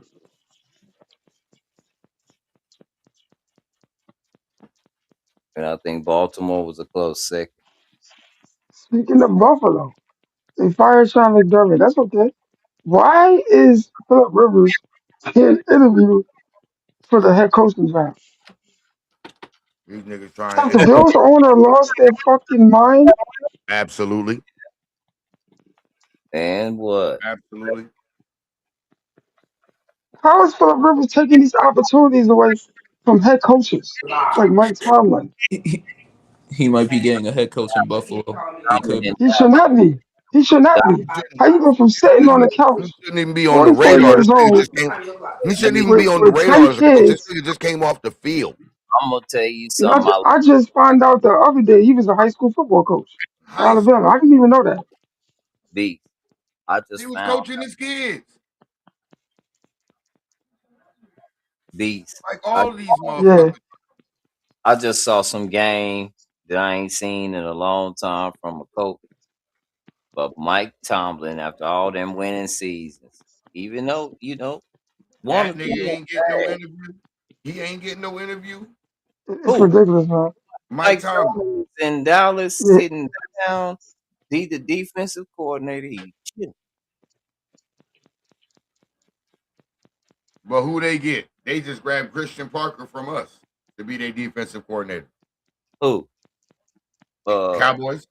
C: And I think Baltimore was a close second.
I: Speaking of Buffalo, they fired Sean McDermott. That's okay. Why is Philip Rivers being interviewed for the head coaching job?
H: These niggas trying
I: Have
H: to
I: the Bills owner lost their fucking mind?
H: absolutely.
C: And what?
H: Absolutely.
I: How is Philip Rivers taking these opportunities away from head coaches like Mike Tomlin?
J: He might be getting a head coach in Buffalo. He
C: Tomlin
J: could.
C: didn't
I: He should not be. He should not be. How you go from sitting on the
H: He
I: couch,
H: shouldn't even be on the
I: 44
H: radar. This
I: years
H: nigga
I: old,
H: just came. He shouldn't
C: Let me.
H: even be on the
I: with
H: radar
I: 10
H: as a coach. This
I: kids?
H: nigga just came off the field.
C: I'm gonna tell you
I: And
C: something.
I: I just found out the other day he was a high school football coach for
H: High
I: Alabama. I
H: school.
I: didn't even know that.
C: Beast. I
H: He
C: just
H: was
C: found
H: coaching his kids.
C: Beast.
H: Like
C: I
H: all of these
I: Yeah.
H: motherfuckers.
C: I just saw some game that I ain't seen in a long time from a coach. But Mike Tomlin, after all them winning seasons, even though one
H: That
C: or two
H: nigga
C: ain't
H: ain't getting no
C: bad.
H: interview. He ain't getting no interview.
I: It's
C: Who?
I: ridiculous, man.
H: Mike
C: Mike
H: Tomlin.
C: Tomlin was in Dallas
I: Yeah.
C: sitting down. He the defensive coordinator. He chilling.
H: But who they get? They just grabbed Christian Parker from us to be their defensive coordinator.
C: Who?
H: Cowboys.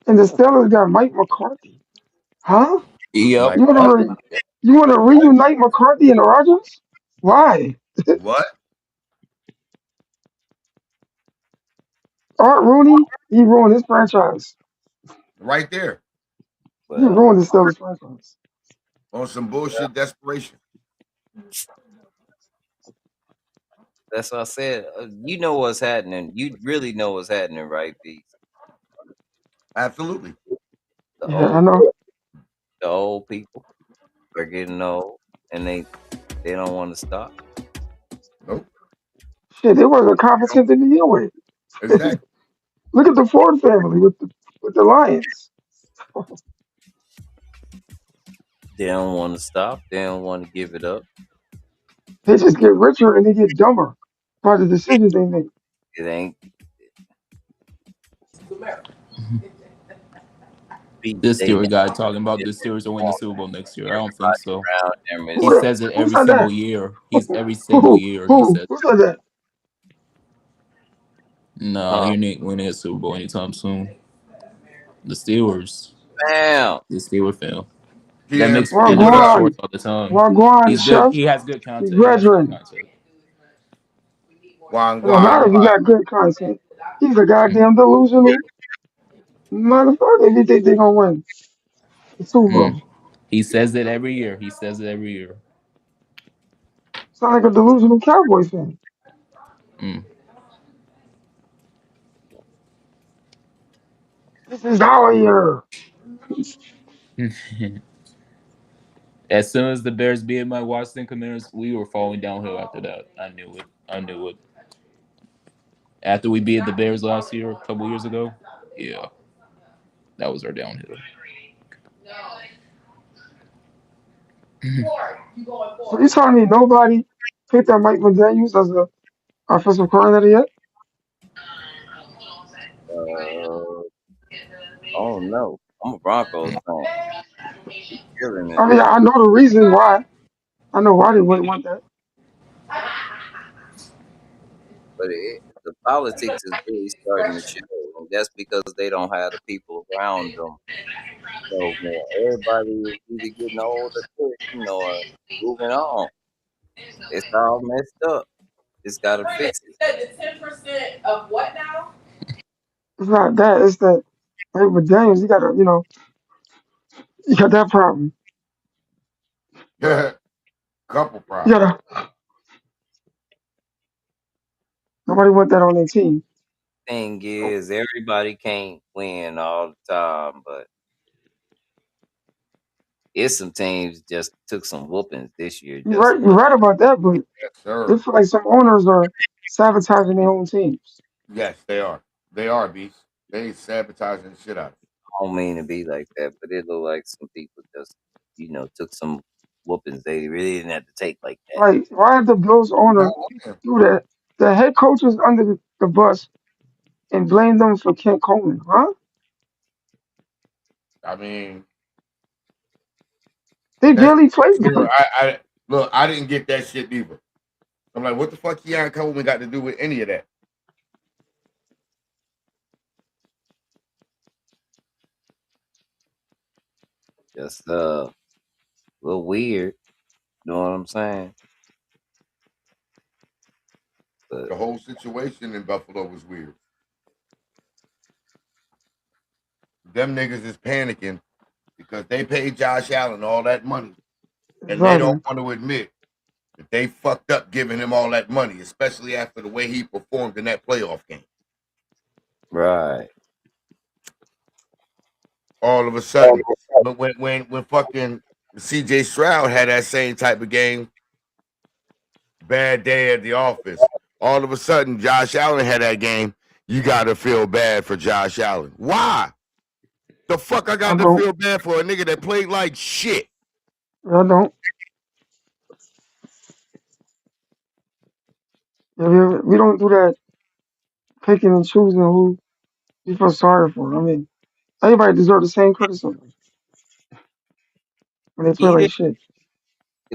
I: And the Steelers got Mike McCarthy. Huh?
J: Yep.
H: Mike
I: You wanna
H: Tomlin.
I: you wanna reunite McCarthy and Rodgers? Why?
H: What?
I: Art Rooney, he ruined his franchise.
H: Right there.
I: He
C: Well,
I: ruined the Steelers franchise.
H: On some bullshit desperation.
C: That's what I said. You know what's happening. You really know what's happening, right, Beast?
H: Absolutely.
C: The
I: Yeah, I
C: old,
I: know.
C: the old people are getting old, and they don't want to stop.
H: Nope.
I: Shit, they wasn't competent to begin with.
H: Exactly.
I: Look at the Ford family with the Lions.
C: They don't want to stop. They don't want to give it up.
I: They just get richer and they get dumber by the decisions they make.
C: It ain't Beast.
J: This
C: They never
J: Steelers guy talking about
C: did
J: the
C: what
J: Steelers
C: they
J: will win the
C: want.
J: Super Bowl next year. I don't think
C: Everybody
J: so.
C: around them
J: He
C: is
J: says it
I: Who
J: every
I: said
J: single
I: that?
J: year. He's every single year he says
I: Who said that?
J: no,
C: huh?
J: you're not winning a Super Bowl anytime soon. The Steelers.
C: Bam.
J: The Steelers fail. That
H: GM,
J: makes fun of
H: what
J: the
H: up?
I: Wagwan.
J: sports all the time.
I: Wagwan,
J: He's good.
I: chef.
J: He has good
I: You
J: content. He has good
I: graduating.
J: content.
H: Juan
I: It don't
H: Guan.
I: matter if you got good content. He's a goddamn delusional motherfucker if you think they're gonna win the Super
J: Mm.
I: Bowl.
J: He says it every year. He says it every year.
I: Sound like a delusional Cowboys fan.
J: Mm.
I: This is our year.
J: As soon as the Bears beat my Washington Commanders, we were falling downhill after that. I knew it. I knew it. After we beat the Bears last year, a couple years ago, yeah, that was our downhill.
I: So you telling me nobody picked up Mike McDaniels as the offensive coordinator yet?
C: Uh, oh no, I'm a Broncos fan. Killing it,
I: I mean, I know the reasons why. I know why they wouldn't want that.
C: but the politics is really starting to show, and that's because they don't have the people around them. So man, everybody is either getting older, or moving on. It's all messed up. It's got to fix it.
I: It's not that. It's that Mike McDaniels. You got that problem.
C: Right.
H: Couple
I: You
H: problems.
I: gotta. Nobody want that on their team.
C: Thing
H: Nope.
C: is, everybody can't win all the time, but it's some teams just took some whoopings this year.
I: You're
C: Just
I: right. You're right about that, but
H: Yes,
I: they
H: sir.
I: feel like some owners are sabotaging their own teams.
H: Yes, they are. They are, beast. They sabotaging the shit out.
C: I don't mean to be like that, but it look like some people just took some whoopings they really didn't have to take like that.
I: Like, why did the Bills owner
H: Yeah.
I: do that? The head coach was under the bus and blamed them for Kent Coleman, huh?
H: I mean,
I: They
H: that
I: barely played
H: you know,
I: them.
H: I look, I didn't get that shit either. I'm like, what the fuck Keon Coleman got to do with any of that?
C: Just a little weird. You know what I'm saying? But
H: The whole situation in Buffalo was weird. Them niggas is panicking because they paid Josh Allen all that money, and they don't
I: Exactly.
H: want to admit that they fucked up giving him all that money, especially after the way he performed in that playoff game.
C: right,
H: All of a sudden, when fucking CJ Stroud had that same type of game, bad day at the office. All of a sudden, Josh Allen had that game. You got to feel bad for Josh Allen. Why? The fuck I
I: I
H: got to
I: don't.
H: feel bad for a nigga that played like shit?
I: I don't. Yeah, we don't do that picking and choosing who you feel sorry for. I mean, everybody deserves the same criticism when they play
C: he
I: like
C: did,
I: shit.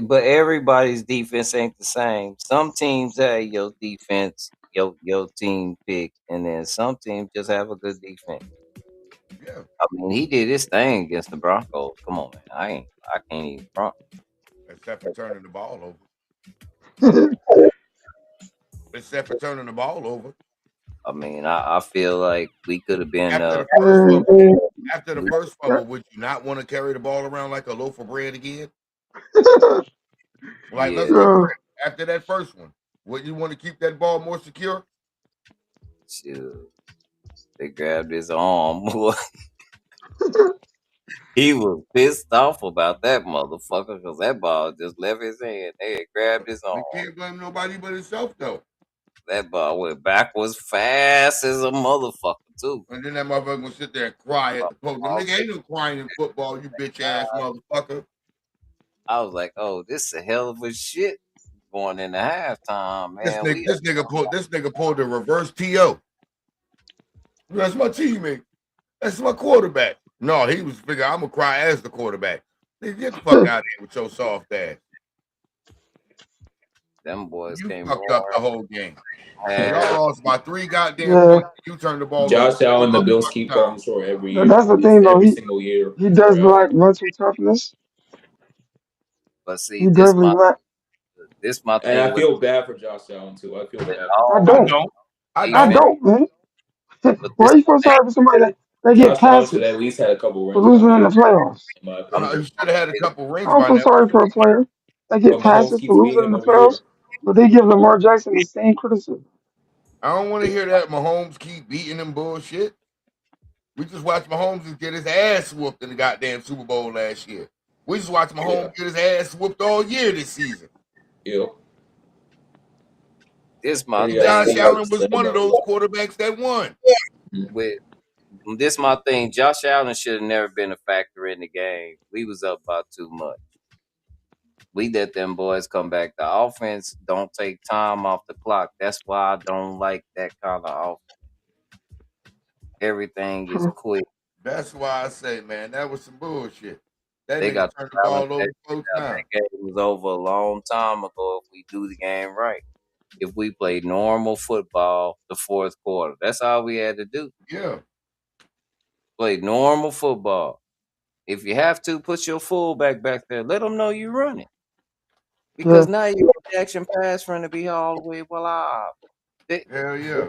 C: but everybody's defense ain't the same. Some teams have your defense, your team pick, and then some teams just have a good defense.
H: Yeah,
C: I mean, he did his thing against the Broncos. Come on, man. I can't even front.
H: except for turning the ball over. Except for turning the ball over.
C: I mean, I feel like we could have been
H: After the first
I: Uh,
H: fumble, after the first
I: yeah.
H: fumble, would you not want to carry the ball around like a loaf of bread again? Like, let's
C: yeah,
H: keep it
I: Uh,
H: real. After that first one, Would you want to keep that ball more secure?
C: Shoot. They grabbed his arm, boy. He was pissed off about that motherfucker because that ball just left his hand. They had grabbed his arm.
H: You can't blame nobody but himself, though.
C: That ball went backwards fast as a motherfucker, too.
H: And then that motherfucker gonna sit there and cry at the podium. Nigga, ain't no crying in football, you bitch ass motherfucker.
C: I was like, oh, this is a hell of a shit going into halftime, man.
H: This nigga pulled the reverse TO. That's my teammate. That's my quarterback. No, he was figuring I'm gonna cry as the quarterback. Nigga, get the fuck out of here with your soft ass.
C: Them boys
H: you
C: came
H: fucked up the whole game.
C: And
H: y'all lost by 3 goddamn points. You turned the ball
J: Josh
H: over.
J: Allen, the Bills keep falling short every year.
I: That's the thing, though.
J: Every single year.
I: He does lack mental toughness.
C: But see,
I: He definitely lack.
C: This my
J: And
C: thing.
J: I feel bad for Josh Allen too. I feel bad.
I: I don't, man. Why are you supposed to have somebody that get
J: Josh Allen should
I: passes
J: at least had a couple
I: for
J: rings
I: losing
J: by
I: in
J: now.
I: the playoffs?
J: In my opinion.
H: You should have had a couple rings
I: I don't
H: by
I: feel
H: now.
I: sorry for a player that get
J: But Mahomes
I: passes for
J: keeps beating
I: losing in
J: him
I: the
J: every year.
I: playoffs, but they give Lamar Jackson the same criticism.
H: I don't want to hear that Mahomes keep beating them bullshit. We just watched Mahomes get his ass whooped in the goddamn Super Bowl last year. We just watched Mahomes get his ass whooped all year this season.
J: Yeah.
C: This my thing.
H: Josh Allen was one of those quarterbacks that won.
C: With this my thing. Josh Allen should have never been a factor in the game. We was up by too much. We let them boys come back. The offense don't take time off the clock. That's why I don't like that kind of offense. Everything is quick.
H: That's why I say, man, that was some bullshit. That
C: They
H: nigga
C: got
H: turned the ball over both times.
C: That game was over a long time ago if we do the game right. If we play normal football the fourth quarter. That's all we had to do.
H: Yeah.
C: Play normal football. If you have to, put your fullback back there. Let them know you run it. Because now your action pass run to be all the way alive.
H: Hell yeah.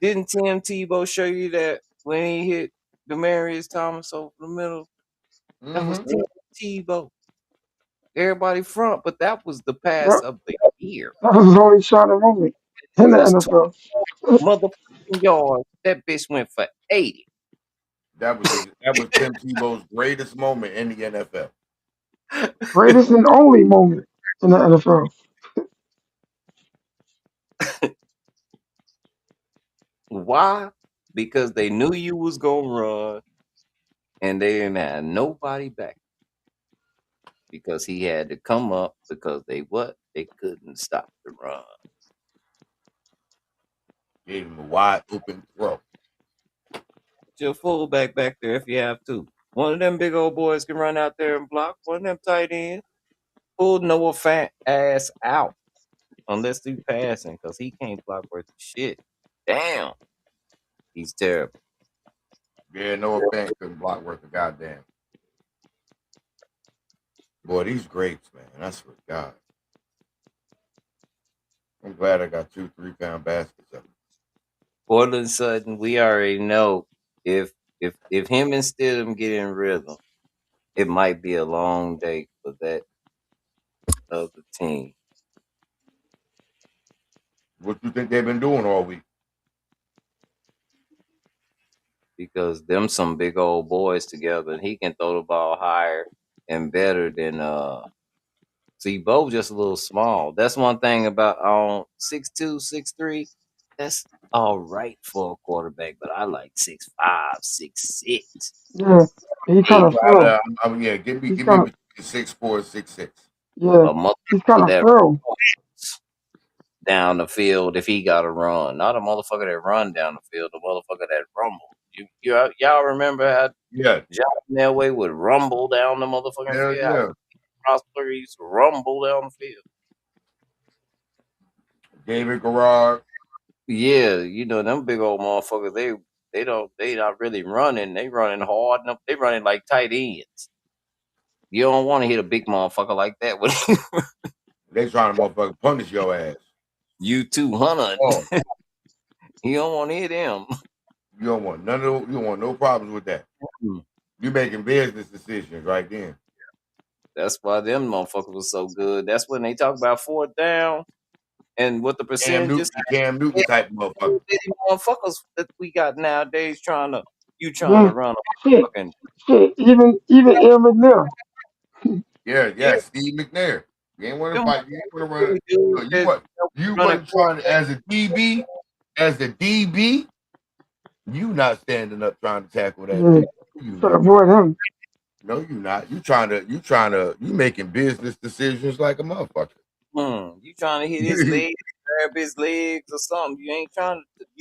C: Didn't Tim Tebow show you that when he hit Demarius Thomas over the middle? That was Tim Tebow. Everybody front, but that was the pass of the year.
I: That was his only shining moment in the NFL.
C: Motherfucking yards. That bitch went for 80.
H: That was Tim Tebow's greatest moment in the NFL.
I: Greatest and only moment in the NFL.
C: Why? Because they knew you was gonna run, and they didn't have nobody back. Because he had to come up because they couldn't stop the run.
H: Gave him a wide open throw.
C: Put your fullback back there if you have to. One of them big old boys can run out there and block. One of them tight ends. Pull Noah Fant ass out. Unless he's passing, because he can't block worth shit. Damn. He's terrible.
H: Yeah, Noah Fant couldn't block worth a goddamn. Boy, these grapes, man. I swear to God. I'm glad I got 2 3-pound baskets of them.
C: Portland Sutton, we already know if him and Stidham get in rhythm, it might be a long day for that other team.
H: What you think they've been doing all week?
C: Because them some big old boys together, and he can throw the ball higher and better than see Bo just a little small. That's one thing about 6'2", 6'3". That's all right for a quarterback, but I like 6'5", 6'6".
I: Yeah, he kind of fell.
H: Yeah, give me 6'4", 6'6".
I: Yeah, he's kind of fell.
C: Down the field if he got to run. Not a motherfucker that run down the field, a motherfucker that rumble. Y'all remember how John Elway would rumble down the motherfucking field?
H: Yeah.
C: Prosper used to rumble down the field.
H: David Garrard.
C: Yeah, you know, them big old motherfuckers, they not really running. They running hard enough. They running like tight ends. You don't want to hit a big motherfucker like that.
H: They trying to motherfucker punish your ass.
C: You 200.
H: Oh.
C: You don't want to hit him.
H: You don't want no problems with that. You making business decisions right then.
C: That's why them motherfuckers was so good. That's when they talk about fourth down and what the percentages.
H: Cam Newton type motherfucker.
C: Motherfuckers that we got nowadays trying to
I: Yeah.
C: run a
I: Shit.
C: fucking
I: Shit. Even Aaron McNair.
H: Yeah, Steve McNair. You ain't want to
C: them
H: fight. You ain't want to run.
C: dudes
H: No,
C: that
H: you
C: running
H: wasn't trying to, as a DB, you not standing up trying to tackle that
I: Yeah.
H: nigga. You
I: Try to
H: not.
I: avoid him.
H: No, you not. You making business decisions like a motherfucker.
C: You trying to hit his leg, grab his legs or something. You're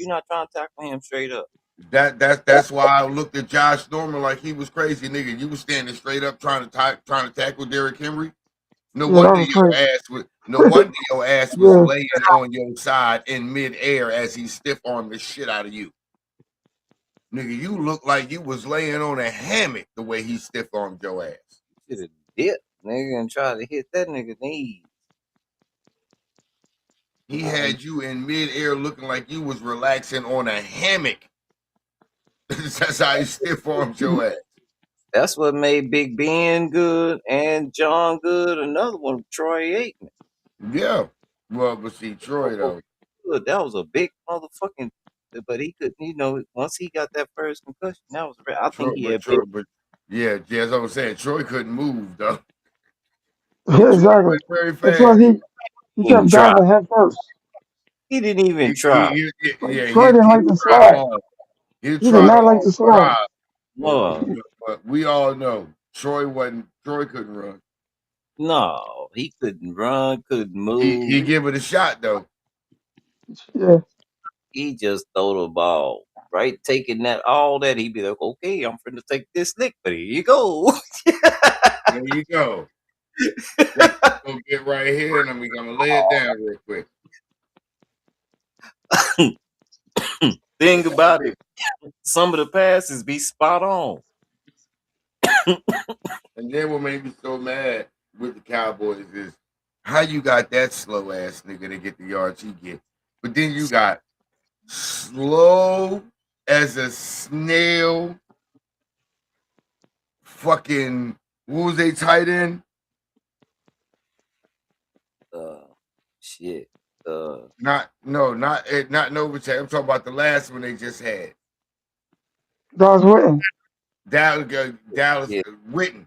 C: not trying to tackle him straight up.
H: That's why I looked at Josh Norman like he was crazy, nigga. You was standing straight up trying to tackle Derrick Henry. No
I: Yeah, that
H: wonder
I: was crazy.
H: your ass was
I: Yeah.
H: laying on your side in midair as he stiff armed the shit out of you. Nigga, you look like you was laying on a hammock the way he stiff armed your ass.
C: Should have dipped, nigga, and try to hit that nigga knee.
H: He had you in midair looking like you was relaxing on a hammock. That's how he stiff armed your ass.
C: That's what made Big Ben good and John good. Another one, Troy Aikman.
H: Yeah. Well, but see, Troy though.
C: Good. That was a big motherfucking. But he couldn't, once he got that first concussion, that was. I think he had.
H: Yeah, as I was saying, Troy couldn't move though. Troy
I: Exactly.
H: went very
I: That's why
H: fast.
I: he kept diving head first.
C: He didn't even try.
I: Troy didn't like to slide.
H: He
I: He did
H: tried
I: not like to slide.
H: but we all know Troy couldn't run.
C: No, he couldn't run, couldn't move.
H: He give it a shot though.
I: Yeah.
C: He just throw the ball. Right, taking all that, he'd be like, okay, I'm finna take this lick, but here you go.
H: There you go. Go get right here, and we're gonna lay it down real quick.
C: Thing about it, some of the passes be spot on.
H: And then what made me so mad with the Cowboys is how you got that slow ass nigga to get the yards he get, but then you got slow as a snail. Fucking what was they tight end?
C: Shit.
H: Not Novacek. I'm talking about the last one they just had.
I: Dallas Witten.
H: Dallas Witten.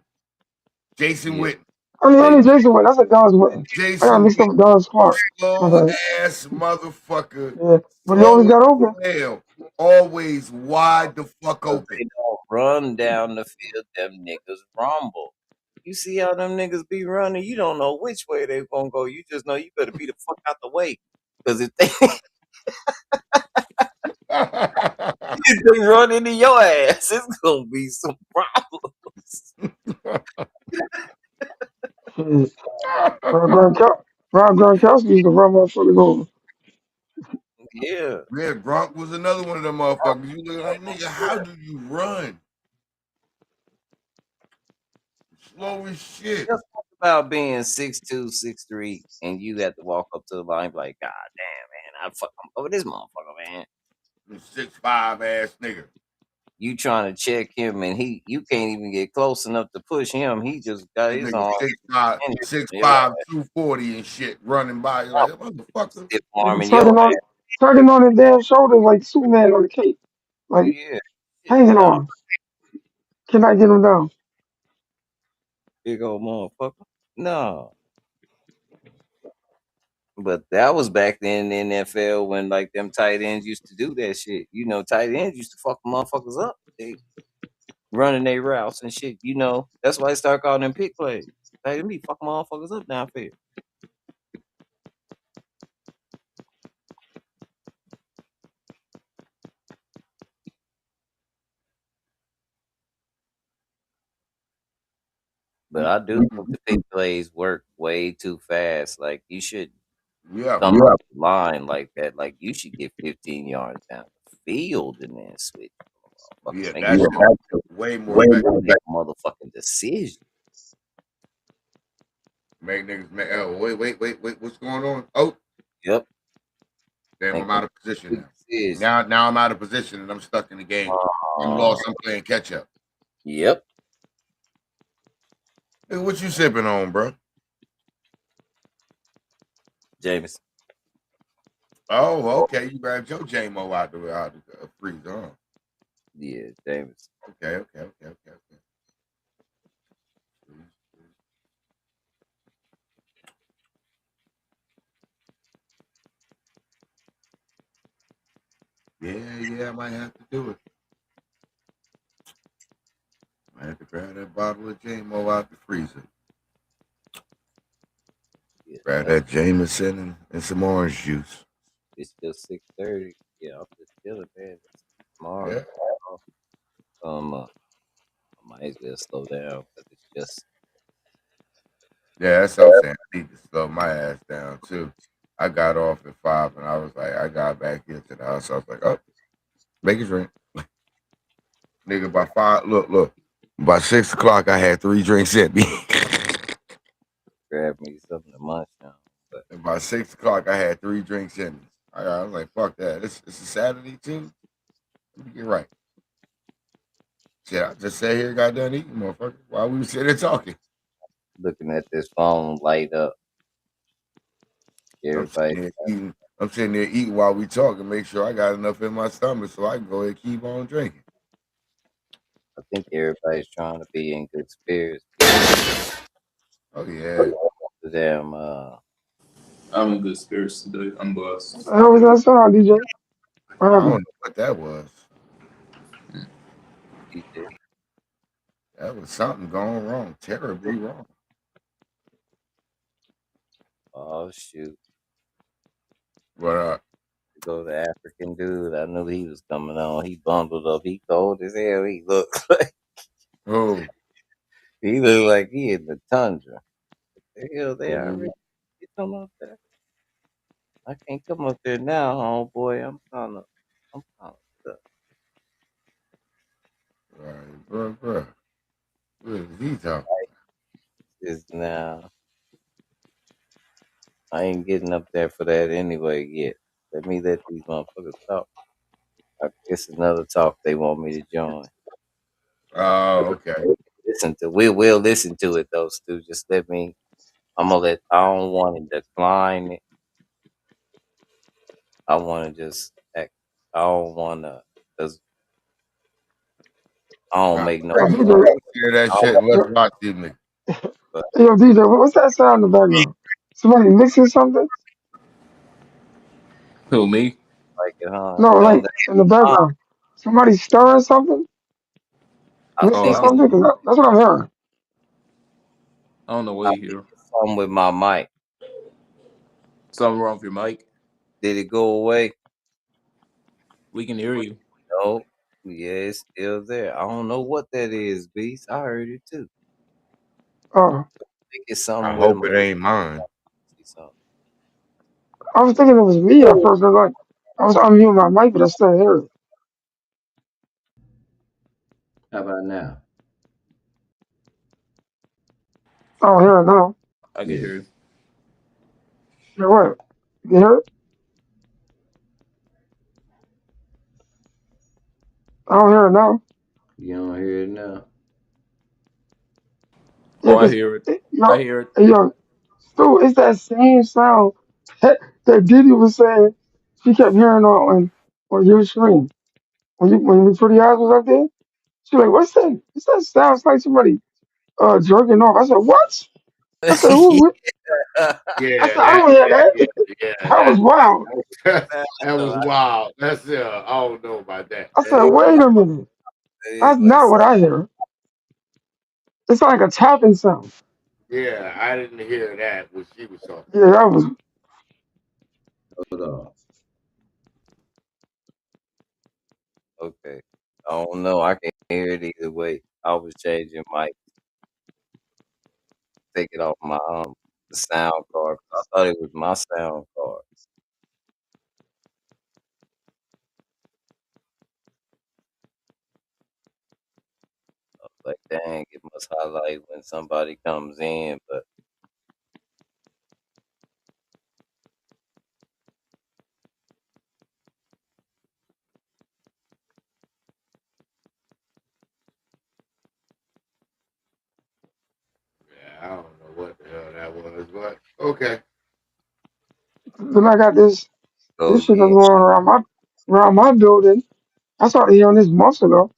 H: Jason Witten.
I: I mean Jason Witten. That's a Dallas Witten. I got mixed up with Dallas Clark.
H: Slow ass motherfucker.
I: Yeah, but he always got open.
H: Hell, always wide the fuck open.
C: They don't run down the field. Them niggas rumble. You see how them niggas be running? You don't know which way they gonna go. You just know you better be the fuck out the way. Because if they if they run into your ass, it's gonna be some problems.
I: Rob Gronkowski used to run motherfuckers over.
C: Yeah.
H: Yeah, Gronk was another one of them motherfuckers. You look like, nigga, how do you run? Slow as shit.
C: Just talk about being 6'2", 6'3", and you have to walk up to the line like, God damn, man, I fuck over this motherfucker, man.
H: 6'5" ass nigga.
C: You trying to check him, and you can't even get close enough to push him. He just got his arm.
H: 6'5", 240 and shit running by. You're like, motherfucker.
I: Tugging on his damn shoulders like Superman on the cape. Like, hanging on. Can I get him down?
C: Big old motherfucker. No. But that was back then in the NFL when like them tight ends used to do that shit. Tight ends used to fuck motherfuckers up. They running their routes and shit. That's why they start calling them pick plays. They be fucking motherfuckers up downfield. But I do think the pick plays work way too fast. Like you should come up the line like that. Like you should get 15 yards down the field and then switch.
H: Yeah, that's way more
C: motherfucking decision.
H: Make niggas make. Oh, wait. What's going on? Oh,
C: yep.
H: Damn, I'm out of position now. Now I'm out of position and I'm stuck in the game. I'm lost. I'm playing catch up.
C: Yep.
H: Hey, what you sipping on, bro?
C: James.
H: Oh, okay. You grabbed your JMO out the freezer, huh?
C: Yeah, James.
H: Okay. Yeah, I might have to do it. I have to grab that bottle of JMO out the freezer.
C: Yeah,
H: Grab that Jameson and some orange juice.
C: it's still 6:30. Yeah, I'm just chilling, man. Tomorrow,
H: Yeah.
C: I might as well slow down because it's just
H: Yeah, that's what I'm saying. I need to slow my ass down too. I got off at 5 and I was like, I got back here to the house. I was like, oh, make a drink. Nigga, by 5, look. By 6 o'clock, I had 3 drinks in me.
C: grab me something to munch on. But
H: And by 6 o'clock, I had 3 drinks in me. I was like, fuck that. It's a Saturday too. Let me get right. Shit, I just sat here, got done eating, motherfucker, while we were sitting there talking.
C: looking at this phone light up,
H: I'm
C: everybody.
H: sitting there eating. I'm sitting there eating while we talk and make sure I got enough in my stomach so I can go ahead and keep on drinking.
C: I think everybody's trying to be in good spirits.
H: Oh yeah.
C: The damn
J: I'm in good spirits today. I'm blessed.
I: How was that sound, DJ? What
H: I don't
I: happened?
H: know what that was.
C: DJ.
H: That was something going wrong, terribly wrong.
C: Oh shoot!
H: But
C: To go the African dude, I knew he was coming on. He bundled up. He cold as hell. He looked like
H: oh,
C: he looked like he in the tundra. The hell they
H: oh,
C: already come up there. I can't come up there now, homeboy. I'm kind of stuck.
H: right, bro. What is he talking?
C: Is now. I ain't getting up there for that anyway yet. Let these motherfuckers talk. It's another talk they want me to join.
H: Oh, okay.
C: We will listen to it though, Stu. Just let me. I don't want to decline it. I want to just. I don't want to. Cause I don't
H: Nah,
C: make no.
I: Yo, DJ,
H: share that
C: I don't,
H: shit and let's
I: yo,
H: watch these niggas.
C: but
I: yo, DJ, what's that sound in the background? Somebody mixing something?
J: Who, me?
C: like it, huh?
I: No,
C: You
I: like
C: don't.
I: in the
C: I,
I: background. Somebody stirring something?
C: I
I: Mixing
C: think
J: Oh,
C: it's.
I: something? 'Cause that's what I'm hearing.
J: I don't know
C: I
J: what you
C: think
J: hear.
C: it's something with my mic.
J: Something wrong with your mic?
C: Did it go away?
J: We can hear you.
C: No. Yeah, it's still there. I don't know what that is, Beast. I heard it too.
I: Oh,
C: I think it's
H: I
C: something with
H: hope
C: my.
H: it ain't mine.
C: See something.
I: I was thinking it was me at first. I was unmuting my mic, but I still hear it.
C: How about now?
I: I don't hear it now.
J: I can
C: Yeah.
J: hear you.
I: Hear what? You hear it? I don't hear it now.
C: You don't hear it now.
J: Oh,
I: Yeah,
J: I
I: 'cause
J: hear it. I
I: yo,
J: hear it.
I: yo, Stu, it's that same sound that Diddy was saying she kept hearing on your screen. When the Pretty Eyes was up there, she like, what's that? What's that sounds like somebody jerking off. I said, what? I said, who? I
H: Yeah,
I: said, I don't hear that. That
H: that
I: was wild.
H: that was wild. That's I don't know about that.
I: I said, wait a minute. That's
C: Like
I: not what I hear. It's like a tapping sound.
H: Yeah, I didn't hear that what she was talking
I: Yeah, that was.
C: hold on. Okay. I don't know. I can hear it either way. I was changing mic, take it off my the sound card. I thought it was my sound card. I was like, dang, it must highlight when somebody comes in, but
H: I don't know what the hell that was, but okay.
I: Then I got
C: Go
I: this shit that's
C: again.
I: going around my building. I started hearing this months ago.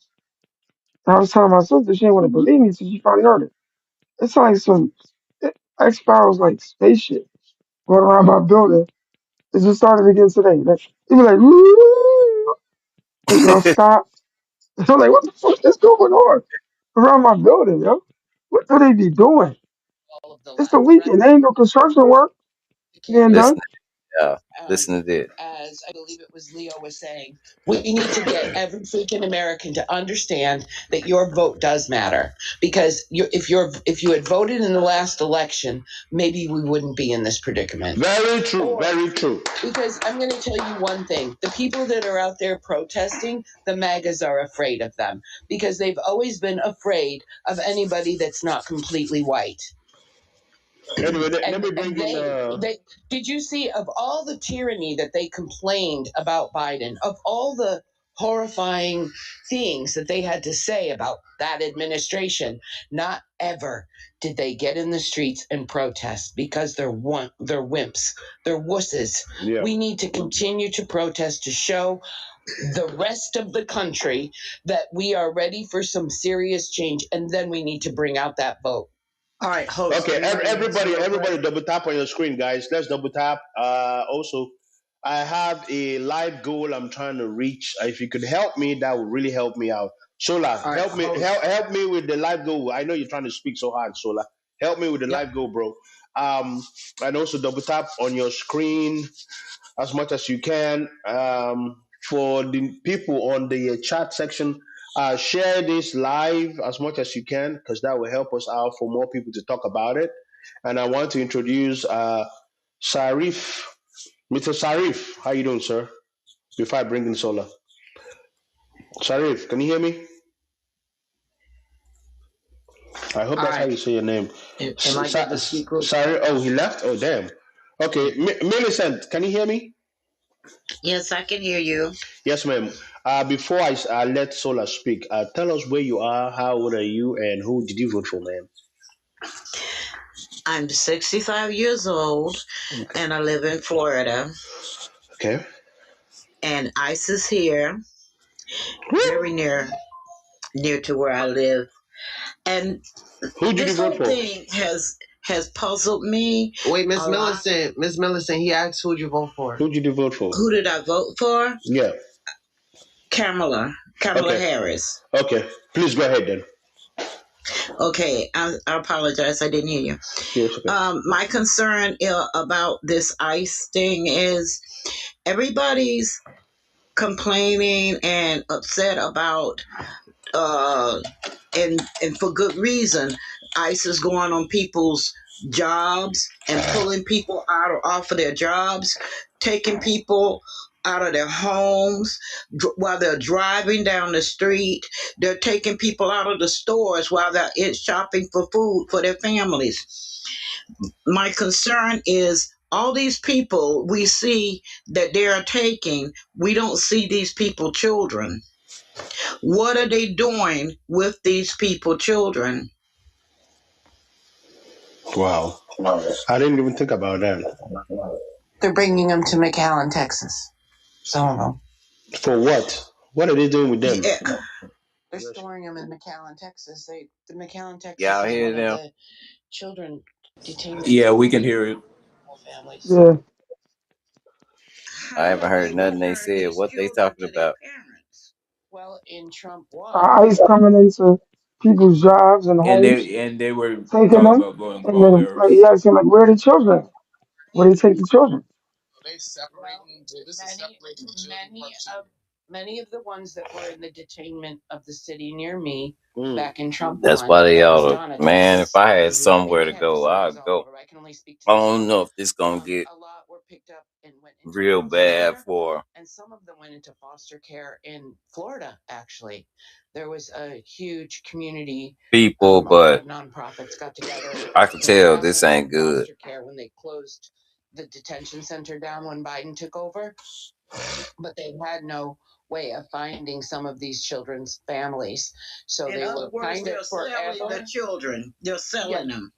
I: And I was telling my sister she didn't want to believe me until she finally heard it. It's like some X Files like spaceship going around my building. It just started again today. Like, it be like, woo, it don't stop. So I'm like, what the fuck is going on around my building, yo? What do they be doing? It's the weekend. There ain't no construction work being
C: Listen,
I: done.
C: listen to this.
B: As I believe it was Leo was saying, we need to get every freaking American to understand that your vote does matter. Because if you had voted in the last election, maybe we wouldn't be in this predicament.
L: Very true. Very true.
B: Because I'm going to tell you one thing: the people that are out there protesting, the MAGAs are afraid of them because they've always been afraid of anybody that's not completely white.
L: Anyway, let me bring in.
B: They did you see of all the tyranny that they complained about Biden, of all the horrifying things that they had to say about that administration, not ever did they get in the streets and protest because they're wimps, they're wusses.
L: Yeah.
B: We need to continue to protest to show the rest of the country that we are ready for some serious change, and then we need to bring out that vote. All right, host.
L: Okay, everybody, double tap on your screen, guys. Let's double tap. Also, I have a live goal I'm trying to reach. If you could help me, that would really help me out. Sola,
B: All right,
L: help me, help me with the live goal. I know you're trying to speak so hard, Sola. Help me with the live goal, bro. And also double tap on your screen as much as you can. For the people on the chat section, share this live as much as you can because that will help us out for more people to talk about it. And I want to introduce Sarif. Mr. Sarif, how you doing, sir? Before I bring in Sola. Sarif, can you hear me? I hope that's how you say your name.
B: Am I getting to speak?
L: Sarif, oh, he left? Oh, damn. Okay, Millicent, can you hear me?
B: Yes, I can hear you.
L: Yes, ma'am. Before I let Sola speak, tell us where you are, how old are you, and who did you vote for, ma'am?
B: I'm 65 years old, and I live in Florida.
L: Okay.
B: And ICE is here, very near to where I live. And
L: who did you vote for?
B: Thing has puzzled me. Wait, Miss Millicent. Miss Millicent, he asked who'd you vote for?
L: Who did you vote for?
B: Who did I vote for?
L: Yeah.
B: Kamala
L: Okay.
B: Harris.
L: Okay. Please go ahead then.
B: Okay, I apologize. I didn't hear you.
L: Yes, okay.
B: My concern about this ICE thing is everybody's complaining and upset about and for good reason. ICE is going on people's jobs and pulling people off of their jobs, taking people out of their homes while they're driving down the street. They're taking people out of the stores while they're shopping for food for their families. My concern is all these people we see that they're taking, we don't see these people children. What are they doing with these people children?
L: Wow. I didn't even think about that.
B: They're bringing them to McAllen, Texas. Some of them.
L: For what? What are they doing with them?
B: Yeah. They're storing them in McAllen, Texas. The McAllen, Texas
C: Y'all
B: is
C: hear
B: one
C: them?
B: of the children detainment.
J: Yeah, we can hear it.
B: Families.
I: Yeah.
C: I haven't heard nothing they said. What they talking about?
B: Well, in Trump 1.
I: ICE coming into people's jobs and
J: And
I: homes,
J: they were
I: taking
J: talking
I: them,
J: about going
I: and
J: call
I: then like
J: bearers.
I: he asking like, where are the children? Where they take the children?
K: They separating. This is separating children.
B: Many of the ones that were in the detainment of the city near me back in Trump
C: That's
B: 1,
C: why they ought
B: Arizona,
C: to. Man, if
B: Texas,
C: I had
B: they
C: somewhere to
B: kept
C: go, I'd
B: all
C: go.
B: over. I can only speak to
C: I
B: this
C: don't
B: one.
C: know if this gonna get
B: A lot were picked up and went into
C: real
B: foster
C: bad
B: care,
C: for
B: and some of them went into foster care in Florida. Actually, there was a huge community.
C: people,
B: A lot
C: but
B: of nonprofits got together
C: I can
B: to
C: tell
B: have
C: this
B: them
C: ain't
B: in
C: good.
B: foster care when they closed the detention center down when Biden took over. But they had no way of finding some of these children's families, so they were kind of forever. The children, they're selling them.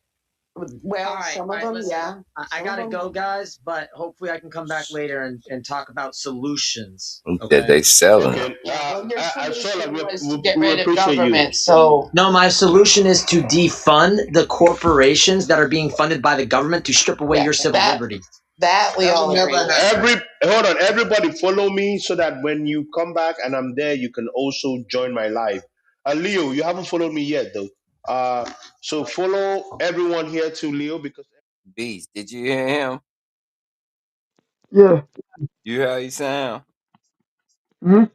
B: Well, some of them,
M: listen.
B: yeah.
M: I gotta go, guys, but hopefully I can come back later and talk about solutions.
C: That
M: Okay.
C: they selling them.
L: Okay.
B: Yeah, well, your
L: I saw like
B: solution was to get
L: we
B: rid of
L: appreciate you.
B: government. So
M: No, my solution is to defund the corporations that are being funded by the government to strip away your civil liberty.
B: that we
H: That will
B: all
H: never
B: agree with.
H: happen.
L: Hold on, everybody follow me so that when you come back and I'm there, you can also join my live. Leo, you haven't followed me yet though. So follow everyone here to Leo because
C: Beast, did you hear him?
I: Yeah.
C: You hear how he sound?
I: Hmm.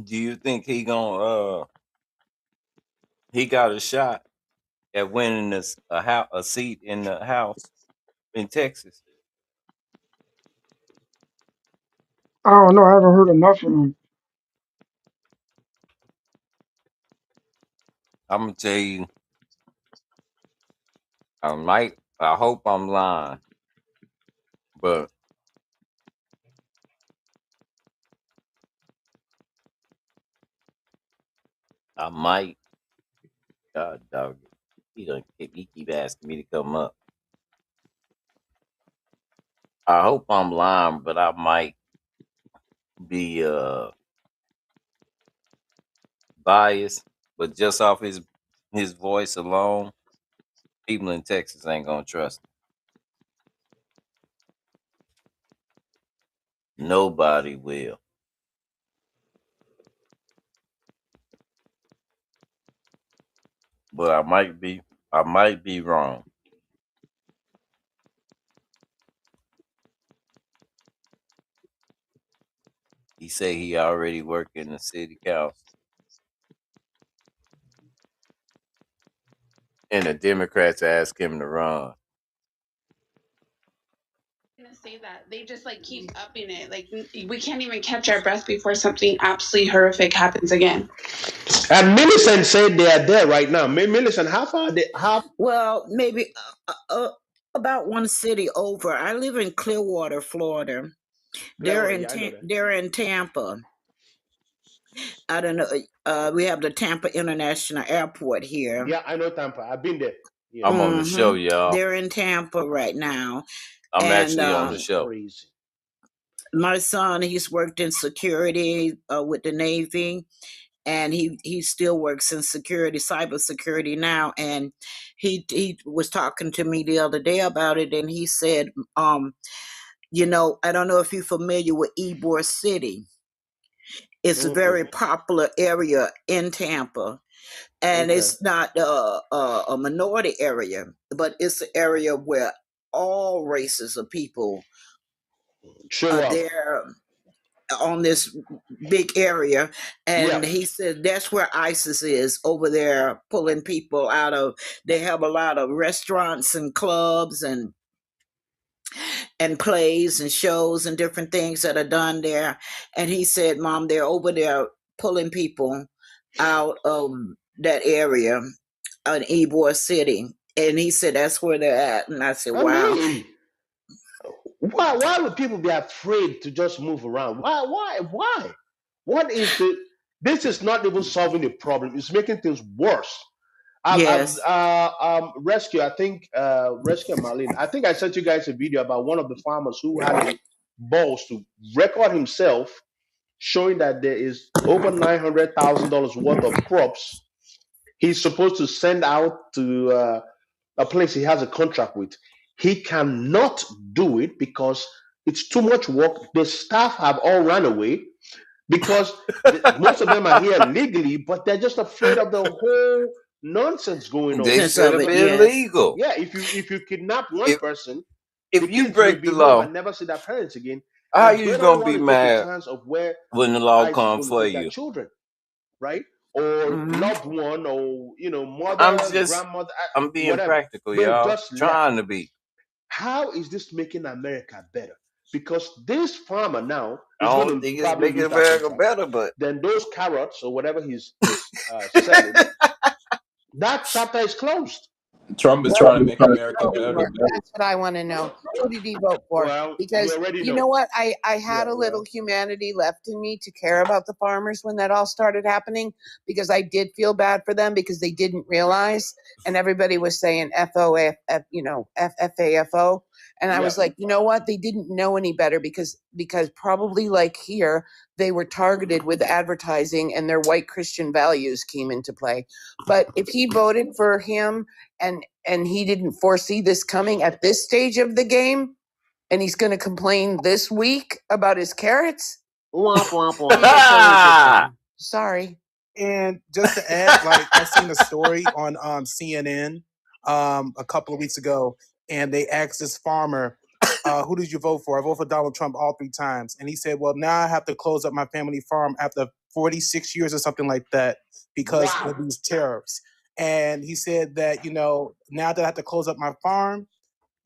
C: Do you think he got a shot at winning a seat in the House in Texas?
I: I don't know. I haven't heard enough from him.
C: I'm gonna tell you, I hope I'm lying, but I might. God dog it. He keep asking me to come up. I hope I'm lying, but I might be biased. But just off his voice alone, people in Texas ain't gonna trust him. Nobody will. But I might be wrong. He say he already worked in the city council. And the Democrats asked him to run.
N: Gonna say that they just like keep upping it. Like we can't even catch our breath before something absolutely horrific happens again.
L: and Millicent said they are there right now. Millicent, how far they how
B: well, maybe about one city over. I live in Clearwater, Florida.
L: Clearwater, yeah, I know that.
B: They're in Tampa. I don't know. We have the Tampa International Airport here.
L: Yeah, I know Tampa. I've been there. Yeah.
C: I'm on the show, y'all.
B: They're in Tampa right now.
C: I'm
B: And
C: actually on the show.
L: Crazy.
B: my son, he's worked in security with the Navy, and he still works in security, cybersecurity now. And he was talking to me the other day about it, and he said, you know, I don't know if you're familiar with Ybor City. It's a very popular area in Tampa, and
L: Okay.
B: it's not a minority area, but it's an area where all races of people
L: Show
B: are
L: up.
B: there on this big area.
L: Yeah.
B: And he said that's where ISIS is, over there pulling people out of. They have a lot of restaurants and clubs and plays and shows and different things that are done there. And he said, Mom, they're over there pulling people out of that area in Ybor City. And he said that's where they're at. And I said,
L: I
B: wow.
L: mean, why would people be afraid to just move around? Why? What is the this is not even solving the problem, it's making things worse.
B: Yes.
L: Rescue, I think Rescue Marlene, I think I sent you guys a video about one of the farmers who had the balls to record himself showing that there is over $900,000 worth of crops he's supposed to send out to a place he has a contract with. He cannot do it because it's too much work. The staff have all run away because most of them are here legally, but they're just afraid of the whole nonsense going on.
C: They should have been legal.
L: Yeah, if you kidnap one person,
C: if
L: the
C: you
L: kids will
C: break
L: be
C: the
L: home
C: law,
L: and never see their parents again.
C: how
L: And
C: you
L: they don't
C: gonna
L: want
C: be
L: to take a
C: mad
L: chance of where
C: when the law
L: ICE is
C: come
L: going to
C: for
L: take their
C: you?
L: children, right? Or loved one, or
C: I'm
L: mother, grandmother,
C: I'm being
L: whatever.
C: practical,
L: They
C: y'all.
L: just left.
C: Trying to be.
L: How is this making America better? Because this farmer now
C: I
L: is going
C: don't
L: to
C: think it's
L: probably
C: making
L: lose that
C: America
L: contract.
C: better, but
L: Then those carrots or whatever he's selling, that chapter is closed.
J: Trump is trying to make America better.
O: That's what I want to know. Who did he vote for?
L: Well,
O: Because
L: we already
O: you
L: know.
O: know what? I had a little humanity left in me to care about the farmers when that all started happening, because I did feel bad for them because they didn't realize, and everybody was saying FOF, FAFO. And I was like, you know what? They didn't know any better because probably like here, they were targeted with advertising and their white Christian values came into play. But if he voted for him and he didn't foresee this coming at this stage of the game, and he's going to complain this week about his carrots,
P: Womp womp
O: he's a totally good guy. Sorry.
Q: And just to add, like I seen a story on CNN a couple of weeks ago, and they asked this farmer, who did you vote for? I voted for Donald Trump all 3 times. And he said, well, now I have to close up my family farm after 46 years or something like that because of these tariffs. And he said that, now that I have to close up my farm,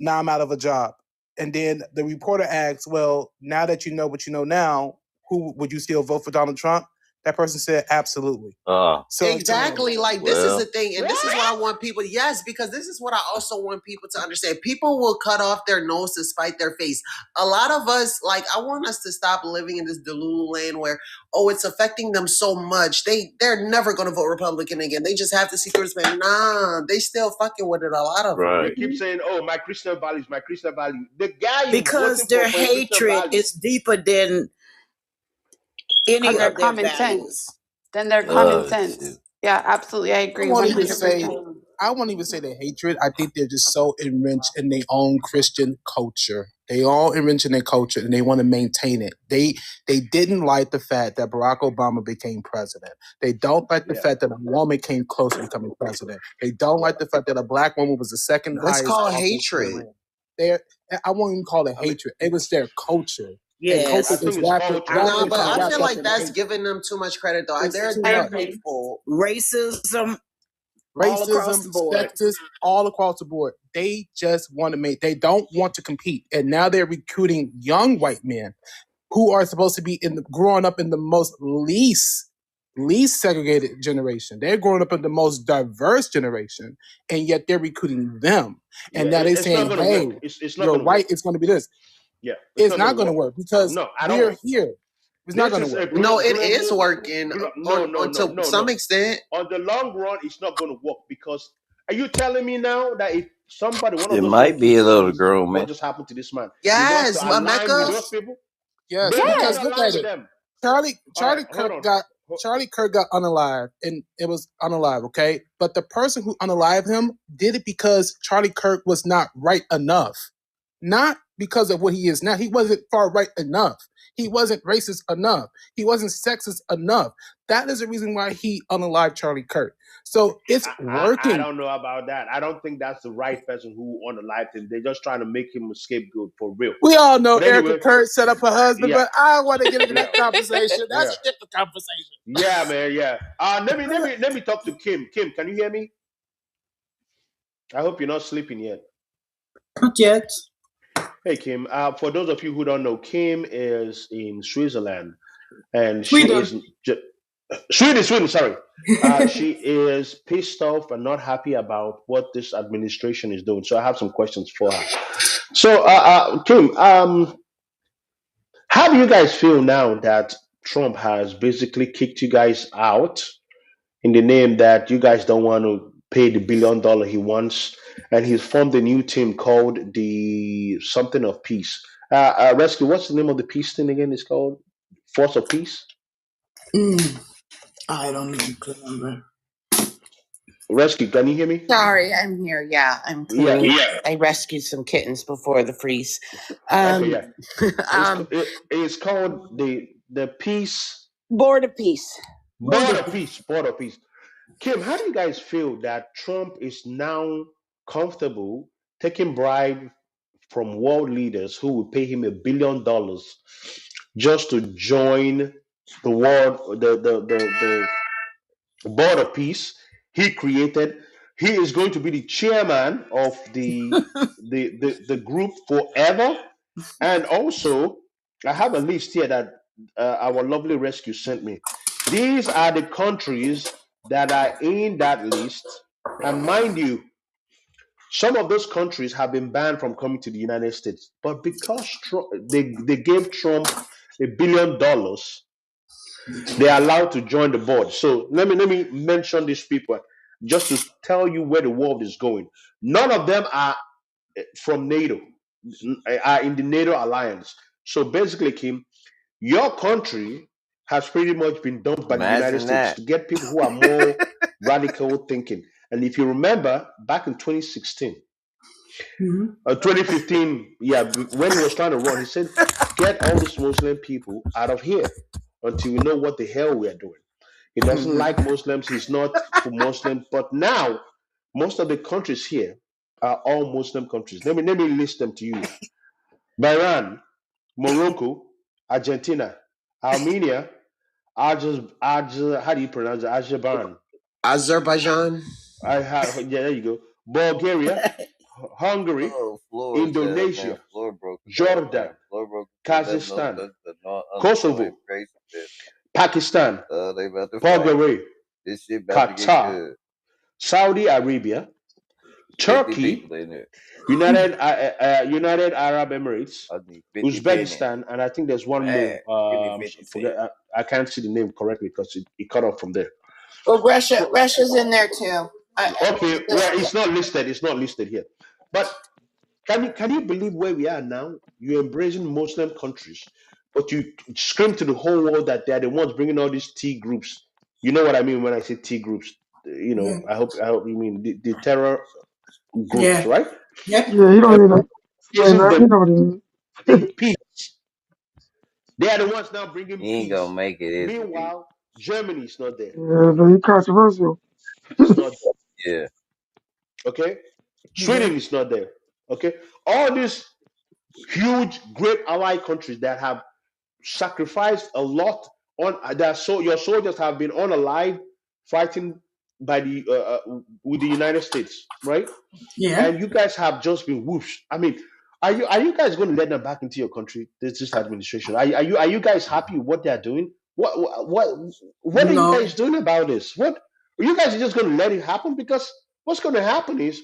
Q: now I'm out of a job. And then the reporter asks, well, now that you know what you know now, who would you still vote for Donald Trump? That person said, absolutely. So
P: exactly. Like, this is the thing. And this is what I want people, yes, because this is what I also want people to understand. People will cut off their nose to spite their face. A lot of us, like, I want us to stop living in this Delulu land where, it's affecting them so much. They're never going to vote Republican again. They just have to see through this, man. Nah, they still fucking with it, a lot of them.
L: They keep saying, my Christian values, my Christian value. The guy
B: because their hatred is deeper than any of their
N: common
B: values.
N: sense. Then they're common sense. Yeah, absolutely. I agree.
Q: I won't even say they're hatred. I think they're just so enriched in their own Christian culture. They all enriched in their culture and they want to maintain it. They didn't like the fact that Barack Obama became president. They don't like the fact that a woman came close to becoming president. They don't like the fact that a black woman was the second highest.
P: That's called hatred.
Q: I won't even call it hatred. It was their culture.
P: Yes.
Q: But
P: I feel like that's giving them too much credit, though. They're hateful.
B: Racism,
Q: all across the board. Sexist, all across the board. They just want to they don't want to compete. And now they're recruiting young white men who are supposed to be growing up in the most least segregated generation. They're growing up in the most diverse generation, and yet they're recruiting them. And now they're saying, hey, you're white, it's going to be this. Yeah, it's not going to work because we're here. It's not going to work.
P: No, it is working. To some extent.
L: On the long run, it's not going to work because are you telling me now that if somebody, one of
C: it
L: those
C: might be a little girl, man.
L: What just happened to this man?
P: Yes,
L: those people.
Q: Yes, because look at it. Charlie Kirk got unalived, and it was unalived, okay? But the person who unalived him did it because Charlie Kirk was not right enough. Not because of what he is now. He wasn't far right enough. He wasn't racist enough. He wasn't sexist enough. That is the reason why he unalived Charlie Kirk. So it's working.
L: I don't know about that. I don't think that's the right person who unalived him. They're just trying to make him a scapegoat for real.
Q: We all know Erica Kirk set up her husband, but I don't want to get into that conversation. That's a different conversation.
L: Yeah, man. Yeah. Let me talk to Kim. Kim, can you hear me? I hope you're not sleeping yet.
B: Not yet.
L: Hey, Kim. For those of you who don't know, Kim is in Switzerland, and Sweden. Sorry. She is pissed off and not happy about what this administration is doing. So I have some questions for her. So, Kim, how do you guys feel now that Trump has basically kicked you guys out in the name that you guys don't want to pay the $1 billion he wants, and he's formed a new team called the something of peace. Rescue, what's the name of the peace thing again? It's called Force of Peace.
B: I don't even remember.
L: Rescue, can you hear me?
O: Sorry, I'm here. Yeah, I'm clean. Yeah. I rescued some kittens before the freeze.
L: It's called the Peace.
O: Board of Peace.
L: Board of Peace. Kim, how do you guys feel that Trump is now comfortable taking bribe from world leaders who will pay him $1 billion just to join the Board of Peace he created? He is going to be the chairman of the group forever. And also, I have a list here that our lovely rescue sent me. These are the countries that are in that list. And mind you, Some of those countries have been banned from coming to the United States, but because they gave Trump $1 billion, they are allowed to join the board. So let me mention these people just to tell you where the world is going. None of them are from NATO, are in the NATO alliance. So basically, Kim, your country has pretty much been dumped by the United
C: Imagine
L: States
C: that.
L: to get people who are more radical thinking. And if you remember, back in 2016, 2015, yeah, when he was trying to run, he said, "Get all these Muslim people out of here until we know what the hell we are doing." He doesn't like Muslims. He's not for Muslims. But now, most of the countries here are all Muslim countries. Let me list them to you: Bahrain, Morocco, Argentina, Armenia, how do you pronounce it?
P: Azerbaijan.
L: Yeah, there you go. Bulgaria, Hungary,
C: Oh, floor, man.
L: Indonesia,
C: Floor broke today, man.
L: Jordan,
C: Floor broke today. Let no,
L: Kazakhstan,
C: no, no
L: Kosovo,
C: immigration business.
L: Pakistan,
C: They about to fight.
L: Bulgaria,
C: This shit about to get
L: Qatar,
C: good.
L: Saudi Arabia,
C: 50
L: Turkey,
C: people in there.
L: United Arab Emirates,
C: I need 50 men in there.
L: Uzbekistan, and I think there's one
C: Man,
L: more.
C: give me 50
L: Forget.
C: cents.
L: I can't see the name correctly because it cut off from there.
O: Well, Russia's in there too.
L: Okay, well, it's not listed. It's not listed here. But can you believe where we are now? You're embracing Muslim countries, but you scream to the whole world that they're the ones bringing all these T groups. You know what I mean when I say T groups.
O: Yeah.
L: I hope you mean the terror groups,
O: Yeah.
L: right?
O: Yep.
I: Yeah, he don't need to explain
L: Isn't
I: that.
L: the
I: He know what he means.
L: peace? They are the ones now bringing
C: He ain't gonna
L: peace.
C: make it, is he?
L: Meanwhile, Germany is not there.
I: Yeah, but he controversial.
L: It's not
C: Yeah.
L: there. Okay,
O: Yeah.
L: Sweden is not there. Okay, all these huge, great allied countries that have sacrificed a lot on that. So your soldiers have been unalive fighting by the with the United States, right?
O: Yeah.
L: And you guys have just been whooped. I mean, are you guys going to let them back into your country? This administration. Are you guys happy with what they're doing? What are you
O: No.
L: guys doing about this? What are you guys just going to let it happen? Because what's going to happen is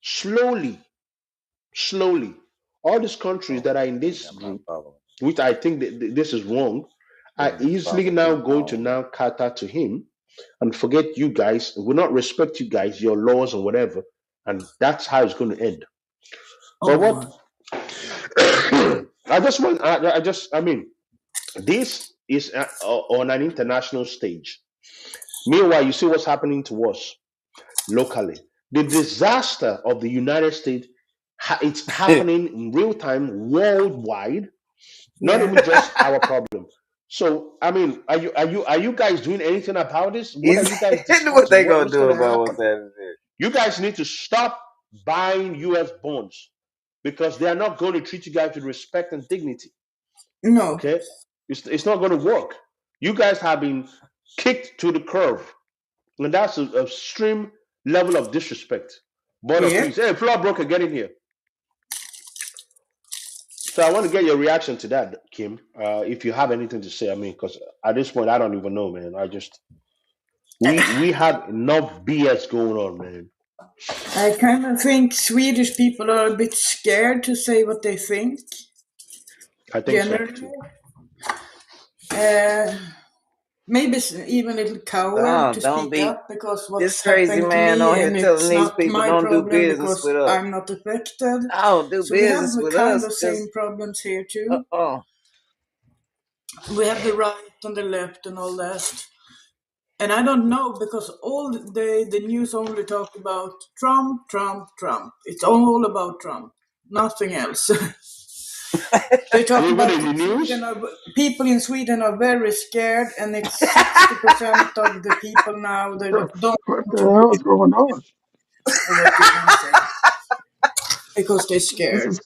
L: slowly, slowly, all these countries
C: Oh,
L: that are in
C: I think
L: this
C: I'm not
L: group,
C: following.
L: which I think that this is wrong, are
C: Let me
L: easily
C: follow
L: now
C: people
L: going to
C: on
L: now cater to him and forget you guys, will not respect you guys, your laws or whatever, and that's how it's going to end. But
O: Oh my.
L: what I mean, this is on an international stage. Meanwhile, you see what's happening to us locally. The disaster of the United States, it's
C: them.
L: happening in real time worldwide, not
O: Yeah.
L: even just our problem. So, I mean, are you guys doing anything about this? What are
C: He's
L: you guys
C: what
L: discussing?
C: they gonna
L: What's
C: do
L: going to
C: about
L: happen?
C: what's happening there?
L: You guys need to stop buying U.S. bonds because they are not going to treat you guys with respect and dignity.
O: No.
L: Okay, it's not going to work. You guys have been kicked to the curb, and that's a extreme level of disrespect. Border,
O: Yeah.
L: please. Hey, floor broker, get in here. So I want to get your reaction to that, Kim. If you have anything to say, I mean, because at this point I don't even know, man. I just we have enough BS going on, man.
O: I kind of think Swedish people are a bit scared to say what they think.
L: I think so
O: Generally.
L: too.
O: Uh, maybe even a little coward to
C: Don't
O: speak
C: be
O: up because
C: this
O: what's
C: crazy
O: happened to
C: man
O: me
C: on here
O: and
C: telling
O: it's
C: these
O: not
C: people
O: my
C: don't do
O: problem
C: business
O: because
C: with us.
O: I'm not affected.
C: Oh, do
O: So we have
C: business
O: the
C: with
O: kind
C: us.
O: of same
C: Just
O: problems here too. We have the right and the left and all that. And I don't know because all the news only talk about Trump, Trump, Trump. It's all about Trump, nothing else. They talk
L: Even
O: about
L: in the news,
O: people in Sweden are very scared, and it's 60% of the people now they don't
I: What
O: want
I: the
O: to
I: hell is
O: believe
I: going on?
O: what you can say because they're
I: This
O: scared.
I: is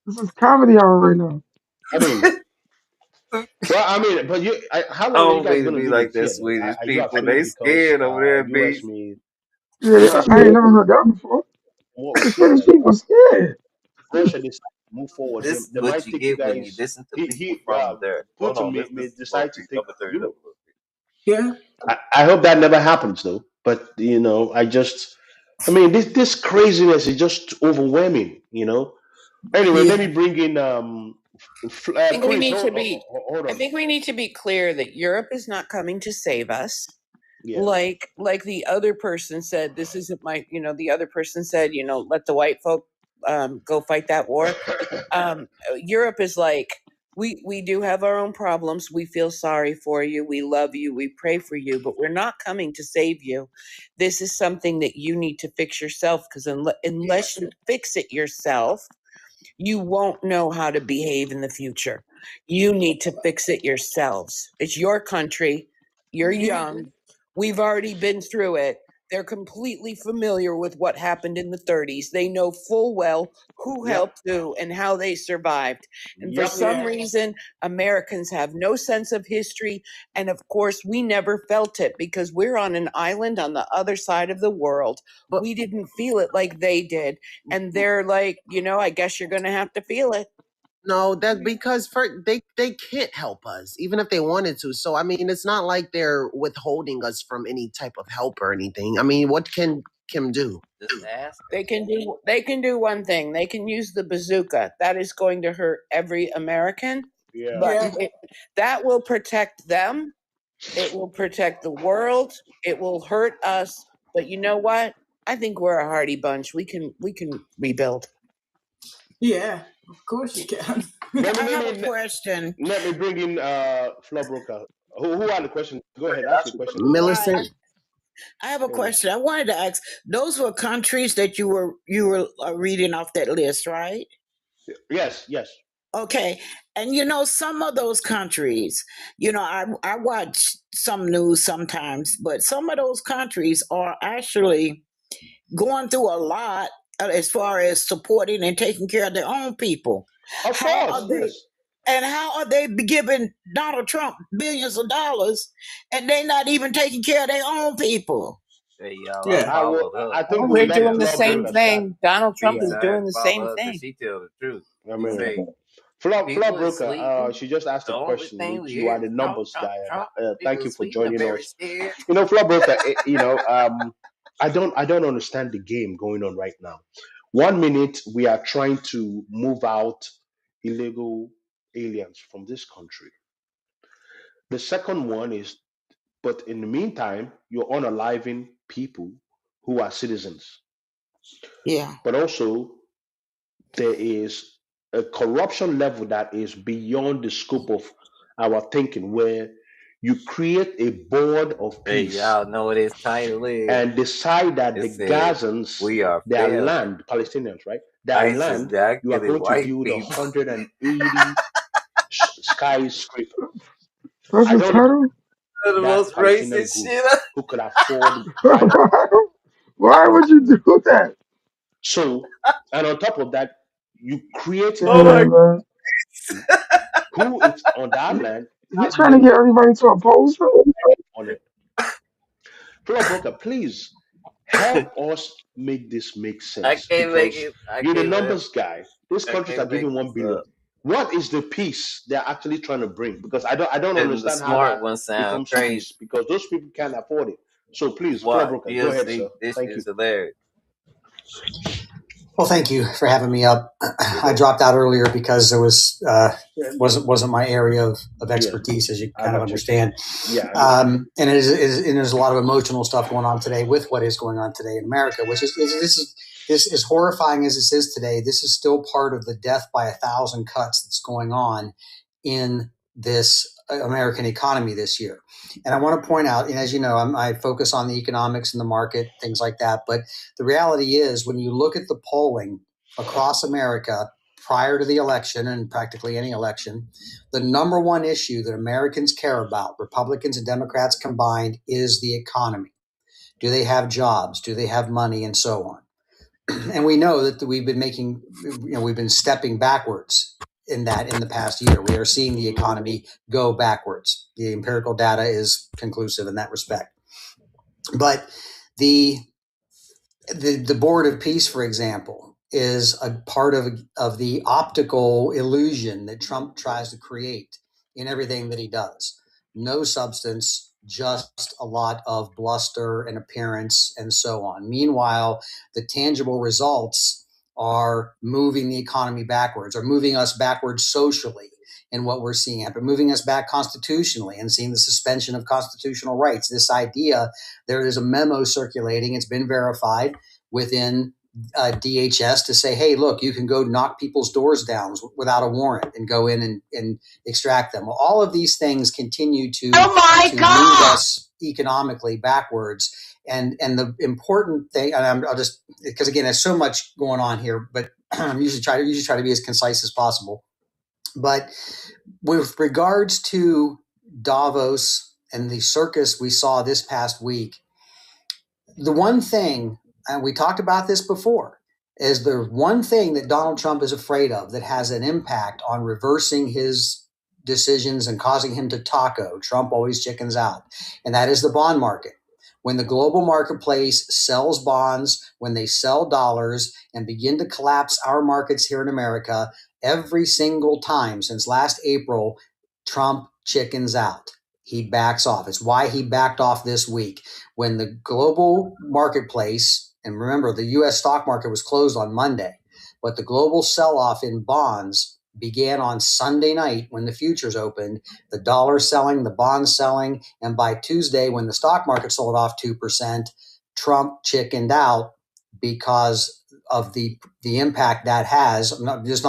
I: this is comedy hour right now.
L: I mean, well, I mean, but how
C: I
L: long are you
C: don't
L: guys
C: mean to
L: going to
C: be
L: live in
C: like that
L: fear, though?
C: Swedish
L: Are you
C: people.
L: afraid
C: They
L: because
C: scared over there,
L: U.S.
C: B.
L: may,
I: Yeah, I ain't never heard that before.
L: what we
I: The
L: see,
I: Swedish
L: that
I: people scared.
L: Russia decide to move forward,
C: This is
L: they
C: what
L: might
C: you
L: take you
C: get when you
L: guys.
C: listen to people
L: He
C: from there. Hold
L: Putin
C: on,
L: may
C: let's slow
L: decide to
C: B.
L: take
C: I'm gonna turn it up
L: Europe.
C: a little bit.
O: Yeah.
L: I hope that never happens, though. But I just I mean, this craziness is just overwhelming. Anyway,
O: Yeah.
L: let me bring in
O: I think we
L: Prince.
O: need to be.
L: Hold
O: I
L: on.
O: think we need to be clear that Europe is not coming to save us.
L: Yeah.
O: Like the other person said, this isn't my. The other person said, let the white folk go fight that war. Europe is like, we do have our own problems. We feel sorry for you. We love you. We pray for you, but we're not coming to save you. This is something that you need to fix yourself, because unless you fix it yourself, you won't know how to behave in the future. You need to fix it yourselves. It's your country. You're young. We've already been through it. They're completely familiar with what happened in the 30s. They know full well who
L: Yep.
O: helped who and how they survived. And for
L: Yep.
O: some reason, Americans have no sense of history. And of course, we never felt it because we're on an island on the other side of the world. We didn't feel it like they did. And they're like, I guess you're going to have to feel it.
P: No, that's because they can't help us, even if they wanted to. So I mean, it's not like they're withholding us from any type of help or anything. I mean, what can Kim do?
C: Just ask.
O: They can do one thing. They can use the bazooka. That is going to hurt every American.
L: Yeah.
O: But that will protect them. It will protect the world. It will hurt us. But you know what? I think we're a hardy bunch. We can rebuild.
B: Yeah, of course you can.
O: I have a question.
L: Let me bring in Flo Broker. Who had the question? Go ahead, ask your question.
P: Millicent.
B: I have a question. I wanted to ask. Those were countries that you were reading off that list, right?
L: Yes.
B: Okay, and some of those countries, I watch some news sometimes, but some of those countries are actually going through a lot as far as supporting and taking care of their own people.
L: Of course, yes.
B: And how are they giving Donald Trump billions of dollars and they not even taking care of their own people?
C: Hey, y'all,
B: Yeah.
L: I think
O: We're
L: we let
O: doing the
L: Flo
O: same
L: Broker start.
O: thing. Donald Trump is
C: I had
O: doing
C: to
O: the
C: follow
O: same
C: her because
O: thing.
C: she tell the truth.
L: I
C: She
L: mean,
C: say
L: Flo
C: people is
L: Broker,
C: sleeping.
L: she just asked
C: The
L: a
C: only
L: question,
C: thing
L: which
C: we
L: you are
C: hear
L: the
C: is Trump,
L: numbers
C: Trump,
L: guy.
C: Trump.
L: Thank
C: People
L: you
C: is
L: for
C: sleeping. They're
L: joining
C: very
L: us.
C: scared.
L: Flo Broker, I don't understand the game going on right now. 1 minute we are trying to move out illegal aliens from this country. The second one is, but in the meantime, you're unaliving people who are citizens.
B: Yeah.
L: But also, there is a corruption level that is beyond the scope of our thinking, where you create a board of
C: Hey,
L: peace
C: y'all know what his title is?
L: and decide that
C: It
L: the
C: says,
L: Gazans,
C: we are
L: their
C: failing.
L: land, Palestinians, right? Their
C: ISIS
L: land, you are
C: killing
L: going to
C: white
L: build
C: people.
L: 180 skyscraper.
I: That's
L: I
I: his
L: don't know
I: title?
C: The
L: that
C: most
L: Palestinian
C: racist
L: group
C: shit.
L: who could afford fighting.
I: Why would you do that?
L: So, and on top of that, you create
I: Yeah,
C: Oh my
I: man.
L: who is on that land
I: He
L: have
I: trying to
L: no
I: get everybody to oppose him?
L: on it. Floor Broker, please help us make this make
C: I
L: sense,
C: can't make
L: because
C: it. I
L: you're the
C: can't let him.
L: numbers guy. These
C: I
L: countries are
C: can't make
L: giving 1
C: this
L: billion.
C: up.
L: What is the peace they're actually trying to bring? Because I don't
C: And the
L: understand how
C: smart
L: that
C: one sound
L: becomes
C: crazy.
L: peace, because those people can't afford it. So please, Floor
C: What?
L: Broker, go
C: You'll
L: ahead, sir.
C: see. This
L: Thank
C: is
L: you.
C: hilarious.
M: Well, thank you for having me up. I dropped out earlier because it wasn't my area of expertise, as you kind of understand.
L: Yeah.
M: And there's a lot of emotional stuff going on today with what is going on today in America, which is as horrifying as this is today. This is still part of the death by 1,000 cuts that's going on in this American economy this year. And I want to point out, and as you know, I focus on the economics and the market, things like that. But the reality is, when you look at the polling across America prior to the election and practically any election, the number one issue that Americans care about, Republicans and Democrats combined, is the economy. Do they have jobs? Do they have money? And so on. And we know that we've been stepping backwards in the past year. We are seeing the economy go backwards. The empirical data is conclusive in that respect. But the Board of Peace, for example, is a part of the optical illusion that Trump tries to create in everything that he does. No substance, just a lot of bluster and appearance and so on. Meanwhile, the tangible results are moving the economy backwards, or moving us backwards socially in what we're seeing happen, moving us back constitutionally and seeing the suspension of constitutional rights. This idea, there is a memo circulating, it's been verified within DHS to say, hey, look, you can go knock people's doors down without a warrant and go in and extract them. Well, all of these things continue to, move us economically backwards. And the important thing, and I'll just, because again, there's so much going on here, but I'm usually try to be as concise as possible. But with regards to Davos and the circus we saw this past week, the one thing, and we talked about this before, is the one thing that Donald Trump is afraid of that has an impact on reversing his decisions and causing him to taco. Trump always chickens out. And that is the bond market. When the global marketplace sells bonds, when they sell dollars and begin to collapse our markets here in America, every single time since last April, Trump chickens out. He backs off. It's why he backed off this week. When the global marketplace, and remember, the U.S. stock market was closed on Monday, but the global sell-off in bonds began on Sunday night when the futures opened, the dollar selling, the bonds selling, and by Tuesday when the stock market sold off 2%, Trump chickened out because of the impact that has, not just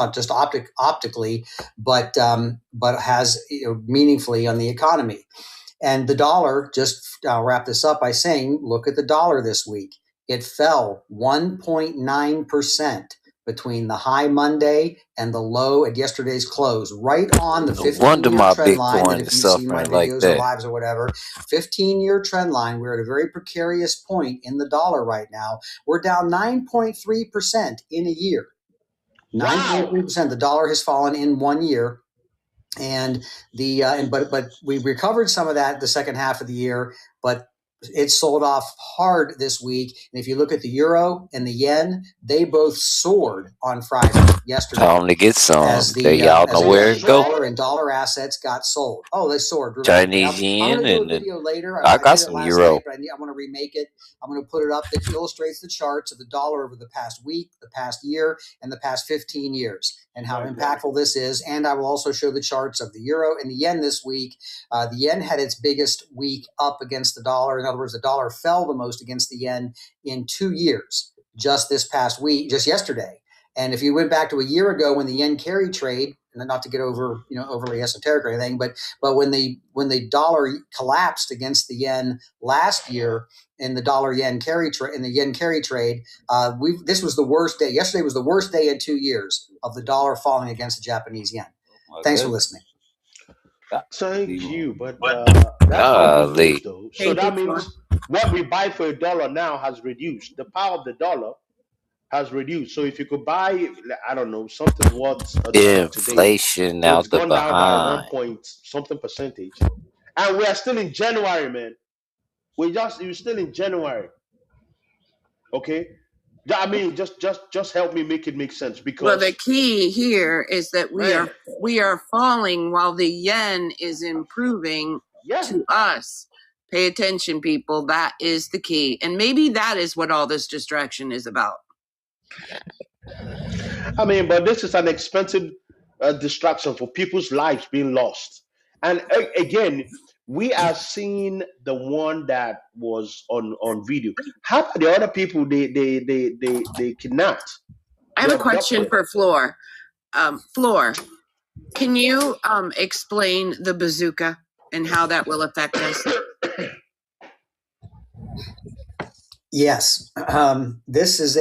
M: optically, but has meaningfully on the economy. And the dollar, I'll wrap this up by saying, look at the dollar this week. It fell 1.9% between the high Monday and the low at yesterday's close, right on the 15-year trend line. That if you've seen my videos or lives or whatever, 15-year trend line, we're at a very precarious point in the dollar right now. We're down 9.3% in a year. 9.3%. The dollar has fallen in 1 year. And but we recovered some of that the second half of the year, but it sold off hard this week. And if you look at the euro and the yen, they both soared on Friday yesterday.
C: Tell them to get some. Y'all know where it go.
M: Dollar and dollar assets got sold. Oh, they soared.
C: Chinese yen,
M: I'm going to do a video later.
C: I got some euro.
M: Night, but I want to remake it. I'm going to put it up that illustrates the charts of the dollar over the past week, the past year, and the past 15 years, and how impactful this is. And I will also show the charts of the euro and the yen this week. The yen had its biggest week up against the dollar. In other words, the dollar fell the most against the yen in 2 years, just this past week, just yesterday. And if you went back to a year ago when the yen carry trade, and not to get overly esoteric or anything, but when the dollar collapsed against the yen last year in the dollar yen carry trade, in the yen carry trade, this was the worst day. Yesterday was the worst day in 2 years of the dollar falling against the Japanese yen. Thanks for listening.
L: Thank you, but that's not good news, though. So that means what we buy for $1 now has reduced. The power of the dollar has reduced. So if you could buy, I don't know, something worth $1
C: inflation
L: today,
C: out
L: it's
C: the
L: gone down by
C: behind.
L: 1 point something percentage, and we are still in January, man. You're still in January. Okay. I mean, just help me make it make sense, because
O: the key here is that we are falling while the yen is improving to us. Pay attention, people. That is the key, and maybe that is what all this distraction is about.
L: I mean, but this is an expensive distraction for people's lives being lost. And again, we are seeing the one that was on video. How about the other people they kidnapped?
O: I have a question for Floor. Floor, can you explain the bazooka and how that will affect us?
M: Yes, this is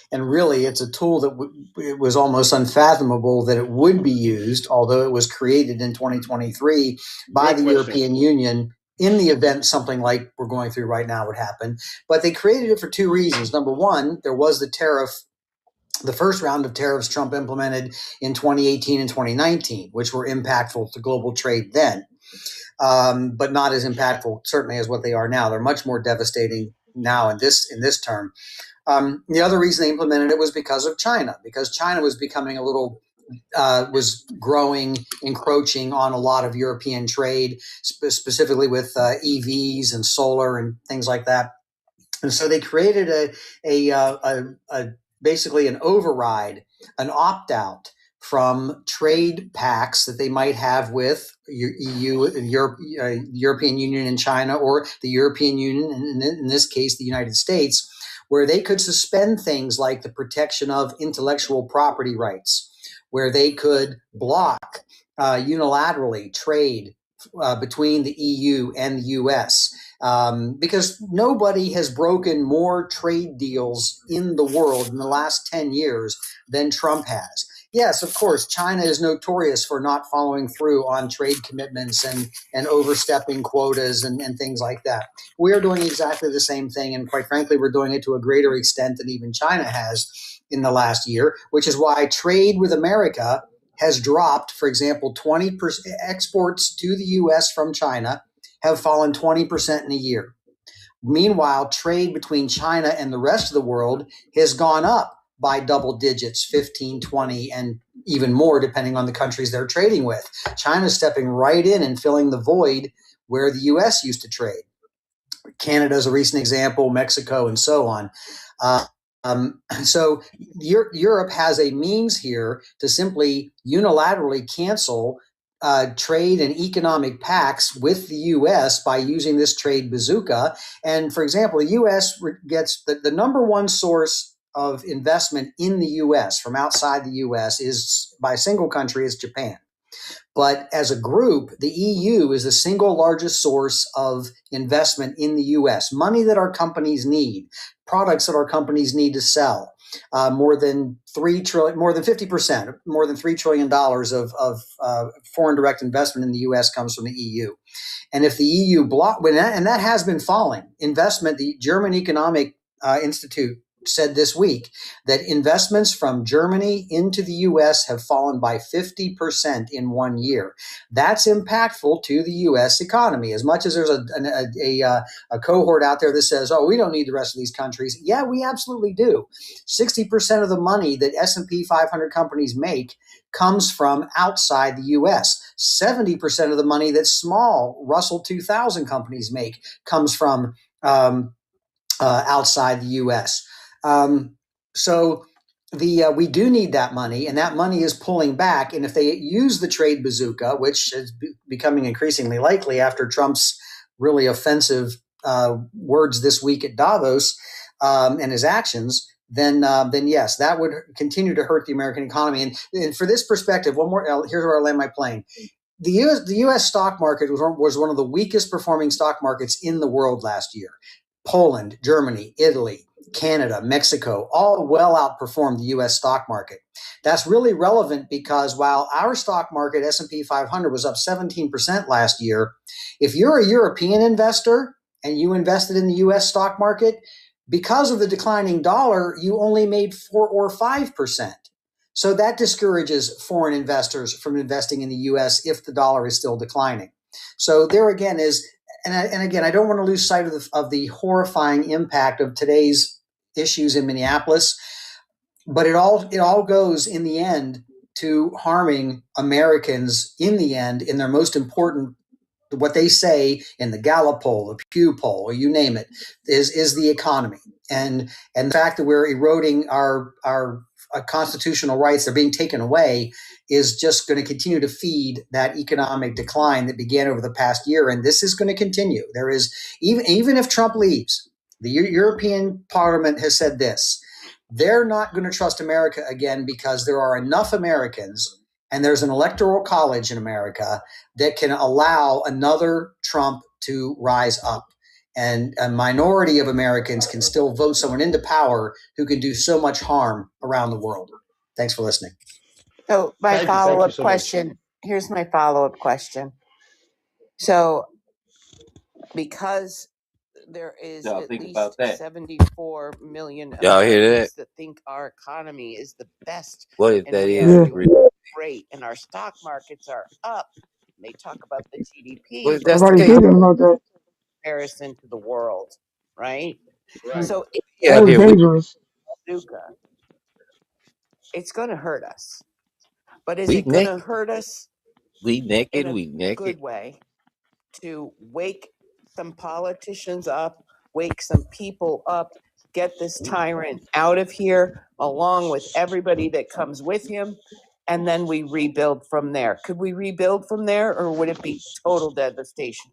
M: and really it's a tool that it was almost unfathomable that it would be used, although it was created in 2023 by the European Union in the event something like we're going through right now would happen. But they created it for two reasons. Number one, there was the first round of tariffs Trump implemented in 2018 and 2019, which were impactful to global trade then, but not as impactful certainly as what they are now. They're much more devastating now in this term. The other reason they implemented it was because of China, because China was becoming a little was growing, encroaching on a lot of European trade, specifically with EVs and solar and things like that. And so they created a basically an override, an opt out from trade pacts that they might have with EU, European Union and China, or the European Union, and in this case, the United States, where they could suspend things like the protection of intellectual property rights, where they could block unilaterally trade between the EU and the US. Because nobody has broken more trade deals in the world in the last 10 years than Trump has. Yes, of course, China is notorious for not following through on trade commitments and overstepping quotas and things like that. We are doing exactly the same thing, and quite frankly, we're doing it to a greater extent than even China has in the last year, which is why trade with America has dropped. For example, 20% exports to the U.S. from China have fallen 20% in a year. Meanwhile, trade between China and the rest of the world has gone up by double digits, 15, 20, and even more, depending on the countries they're trading with. China's stepping right in and filling the void where the U.S. used to trade. Canada is a recent example, Mexico, and so on. So Europe has a means here to simply unilaterally cancel trade and economic pacts with the U.S. by using this trade bazooka. And for example, the U.S. gets the number one source of investment in the U.S. from outside the U.S. is by a single country is Japan. But as a group, the EU is the single largest source of investment in the U.S. Money that our companies need, products that our companies need to sell. More than $50%, more than $3 trillion of foreign direct investment in the U.S. comes from the EU. And if the EU and that has been falling, investment, the German Economic Institute said this week that investments from Germany into the U.S. have fallen by 50% in 1 year. That's impactful to the U.S. economy. As much as there's a cohort out there that says, "Oh, we don't need the rest of these countries." Yeah, we absolutely do. 60% of the money that S&P 500 companies make comes from outside the U.S. 70% of the money that small Russell 2000 companies make comes from outside the U.S. So we do need that money, and that money is pulling back. And if they use the trade bazooka, which is becoming increasingly likely after Trump's really offensive words this week at Davos and his actions, then yes, that would continue to hurt the American economy. And for this perspective, one more. Here's where I land my plane. The U.S. stock market was one of the weakest performing stock markets in the world last year. Poland, Germany, Italy, Canada, Mexico, all well outperformed the U.S. stock market. That's really relevant because while our stock market, S&P 500, was up 17% last year, if you're a European investor and you invested in the U.S. stock market, because of the declining dollar, you only made 4 or 5%. So that discourages foreign investors from investing in the U.S. if the dollar is still declining. So there again is, and again, I don't want to lose sight of the horrifying impact of today's issues in Minneapolis, but it all goes in the end to harming Americans in the end in their most important, what they say in the Gallup poll, the Pew poll, or you name it, is the economy. And the fact that we're eroding our constitutional rights, they're being taken away, is just going to continue to feed that economic decline that began over the past year. And this is going to continue. There is, even if Trump leaves, the European Parliament has said this: they're not going to trust America again because there are enough Americans and there's an electoral college in America that can allow another Trump to rise up. And a minority of Americans can still vote someone into power who can do so much harm around the world. Thanks for listening.
O: So my follow-up question, here's my follow-up question. So because there is at least 74 million Americans that think our economy is the best,
C: What if
O: and
C: that
O: we
C: is
O: are doing great, and our stock markets are up, and they talk about the GDP,
C: Well,
O: but
C: that's the
I: Everybody
C: case.
I: thinking about that.
O: comparison to the world, right?
L: Right.
O: So if
C: Yeah,
I: That's
C: here we
I: dangerous.
O: bazooka, it's going to hurt us. But is
C: We
O: it going to
C: naked.
O: hurt us
C: We naked.
O: in a
C: We naked.
O: good way to wake some politicians up, wake some people up, get this tyrant out of here along with everybody that comes with him, and then we rebuild from there? Could we rebuild from there, or would it be total devastation?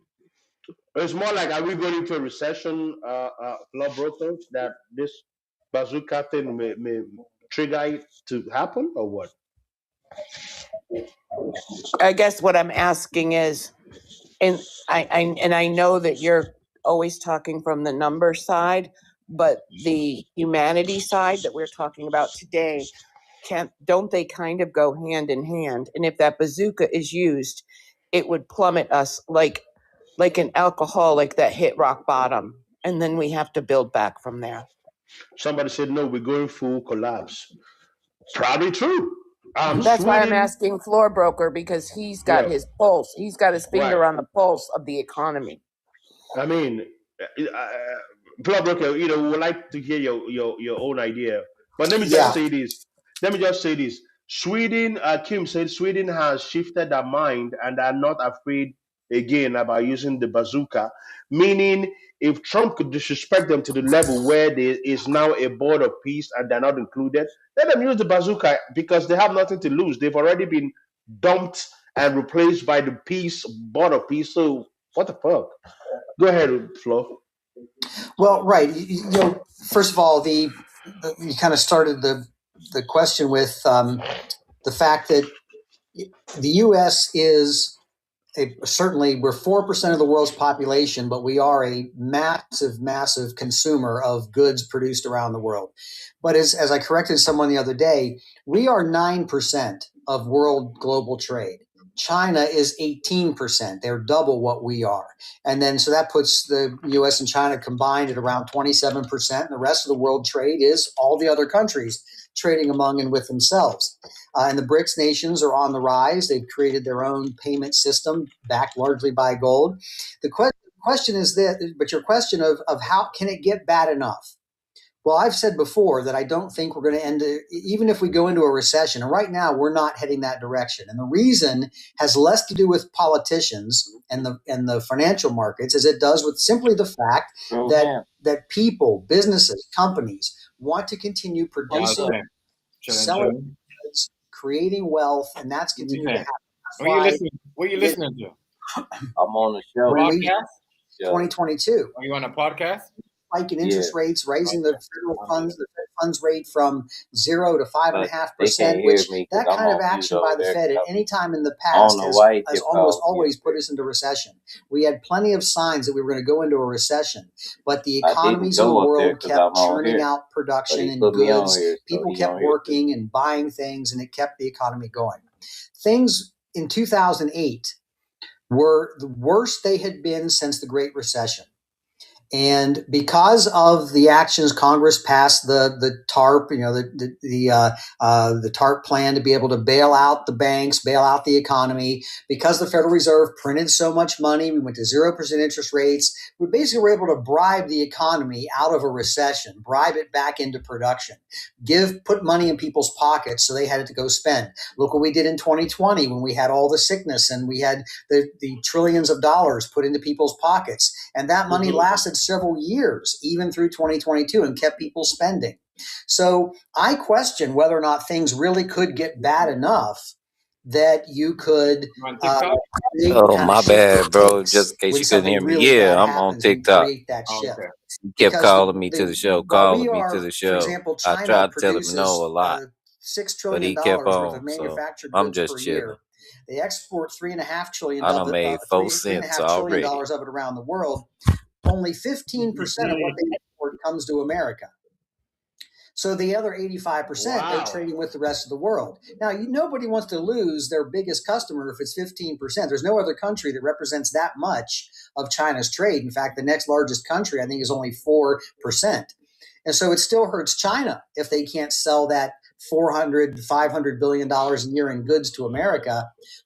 L: It's more like, are we going into a recession, law broker, that this bazooka thing may trigger it to happen, or what?
O: I guess what I'm asking is, and I know that you're always talking from the number side, but the humanity side that we're talking about today, don't they kind of go hand in hand? And if that bazooka is used, it would plummet us like an alcoholic that hit rock bottom, and then we have to build back from there.
L: Somebody said, no, we're going full collapse. Probably true.
O: That's why I'm asking Floor Broker, because he's got his pulse. He's got his finger on the pulse of the economy.
L: I mean, Floor Broker, we would like to hear your own idea. But let me just say this. Sweden, Kim said Sweden has shifted their mind and are not afraid again about using the bazooka, meaning if Trump could disrespect them to the level where there is now a board of peace and they're not included, let them use the bazooka because they have nothing to lose. They've already been dumped and replaced by the board of peace. So what the fuck? Go ahead, Flo.
M: Well, right. First of all, you kind of started the question with the fact that the U.S. is certainly we're 4% of the world's population, but we are a massive consumer of goods produced around the world. But as I corrected someone the other day, we are 9% of world global trade. China is 18%. They're double what we are. And then so that puts the U.S. and China combined at around 27%. And the rest of the world trade is all the other countries trading among and with themselves. And the BRICS nations are on the rise. They've created their own payment system backed largely by gold. The question is that, but your question of how can it get bad enough? Well, I've said before that I don't think we're going to end, even if we go into a recession. And right now, we're not heading that direction. And the reason has less to do with politicians and the financial markets as it does with simply the fact that people, businesses, companies want to continue producing, selling goods, creating wealth, and that's continuing to happen.
R: What are you listening to?
C: I'm on the show.
R: Podcast?
M: 2022.
R: Are you on a podcast?
M: Spike in interest rates, raising the federal funds, the Fed funds rate from 0 to 5.5%, which that kind of action by the Fed at any time in the past has almost always put us into recession. We had plenty of signs that we were going to go into a recession, but the economies of the world kept churning out production and goods. People kept working and buying things, and it kept the economy going. Things in 2008 were the worst they had been since the Great Recession. And because of the actions Congress passed, the TARP, the TARP plan to be able to bail out the banks, bail out the economy, because the Federal Reserve printed so much money, we went to 0% interest rates. We basically were able to bribe the economy out of a recession, bribe it back into production, put money in people's pockets so they had it to go spend. Look what we did in 2020 when we had all the sickness and we had the trillions of dollars put into people's pockets. And that money lasted several years, even through 2022, and kept people spending. So I question whether or not things really could get bad enough that you could
C: my bad, bro. Just in case you couldn't hear me.
M: Really
C: I'm on TikTok.
M: That shift.
C: He kept calling me to the show, calling me to the show.
M: For example, China
C: I tried to tell him no a lot,
M: $6 trillion
C: but he kept
M: worth
C: on.
M: of manufactured
C: So I'm
M: goods
C: just
M: per
C: chilling.
M: year. They export $3.5 trillion.
C: I done made 4 cents already.
M: $3.5 trillion of it around the world. Only 15% of what they export comes to America. So the other 85%, they're trading with the rest of the world. Now, nobody wants to lose their biggest customer if it's 15%. There's no other country that represents that much of China's trade. In fact, the next largest country, I think, is only 4%. And so it still hurts China if they can't sell that $400 to $500 billion a year in goods to America.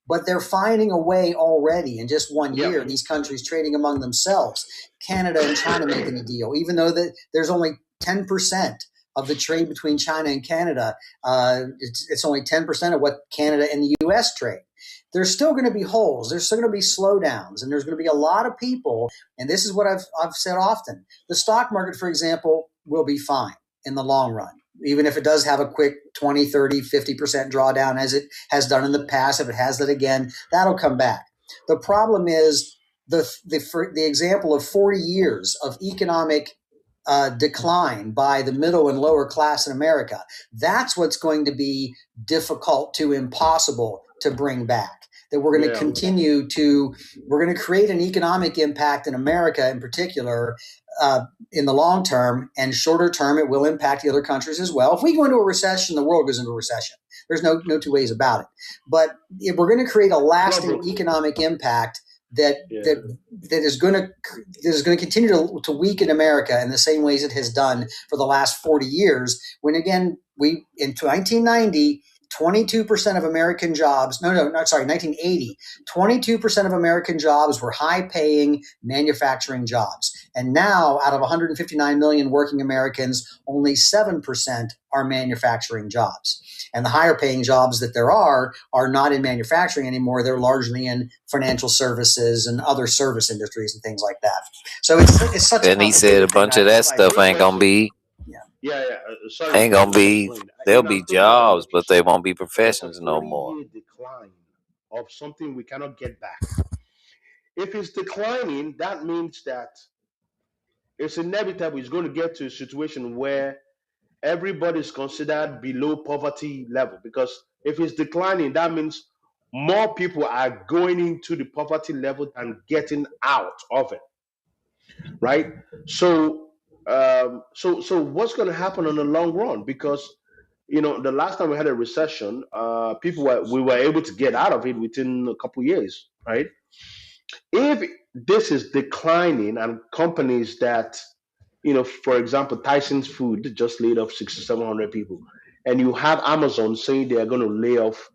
M: But they're finding a way already in just 1 year, these countries trading among themselves. Canada and China making a deal, even though that there's only 10% of the trade between China and Canada. It's only 10% of what Canada and the U.S. trade. There's still going to be holes. There's still going to be slowdowns, and there's going to be a lot of people. And this is what I've said often: the stock market, for example, will be fine in the long run, even if it does have a quick 20, 30, 50% drawdown, as it has done in the past. If it has that again, that'll come back. The problem is the example of 40 years of economic decline by the middle and lower class in America. That's what's going to be difficult to impossible to bring back. That we're going to continue to, we're going to create an economic impact in America in particular in the long term, and shorter term, it will impact the other countries as well. If we go into a recession, the world goes into a recession. There's no two ways about it. But if we're going to create a lasting economic impact that is going to continue to weaken America in the same ways it has done for the last 40 years. When again, in 1990, 22% of American jobs, 1980, 22% of American jobs were high-paying manufacturing jobs. And now, out of 159 million working Americans, only 7% are manufacturing jobs. And the higher-paying jobs that there are not in manufacturing anymore. They're largely in financial services and other service industries and things like that. So it's such a.
C: And he said a bunch of that stuff ain't gonna be.
L: Sorry,
C: Ain't gonna be.
L: explain.
C: There'll
L: I'm
C: be
L: totally agree
C: jobs,
L: what you
C: but they
L: said.
C: won't be
L: There's a
C: professions no more.
L: 40-year decline of something we cannot get back. If it's declining, that means that it's inevitable it's going to get to a situation where everybody is considered below poverty level. Because if it's declining, that means more people are going into the poverty level than getting out of it, right? So, so what's going to happen in the long run? Because the last time we had a recession, we were able to get out of it within a couple years, right? If this is declining and companies that, for example, Tyson's Food just laid off 6,700 people, and you have Amazon saying they are going to lay off,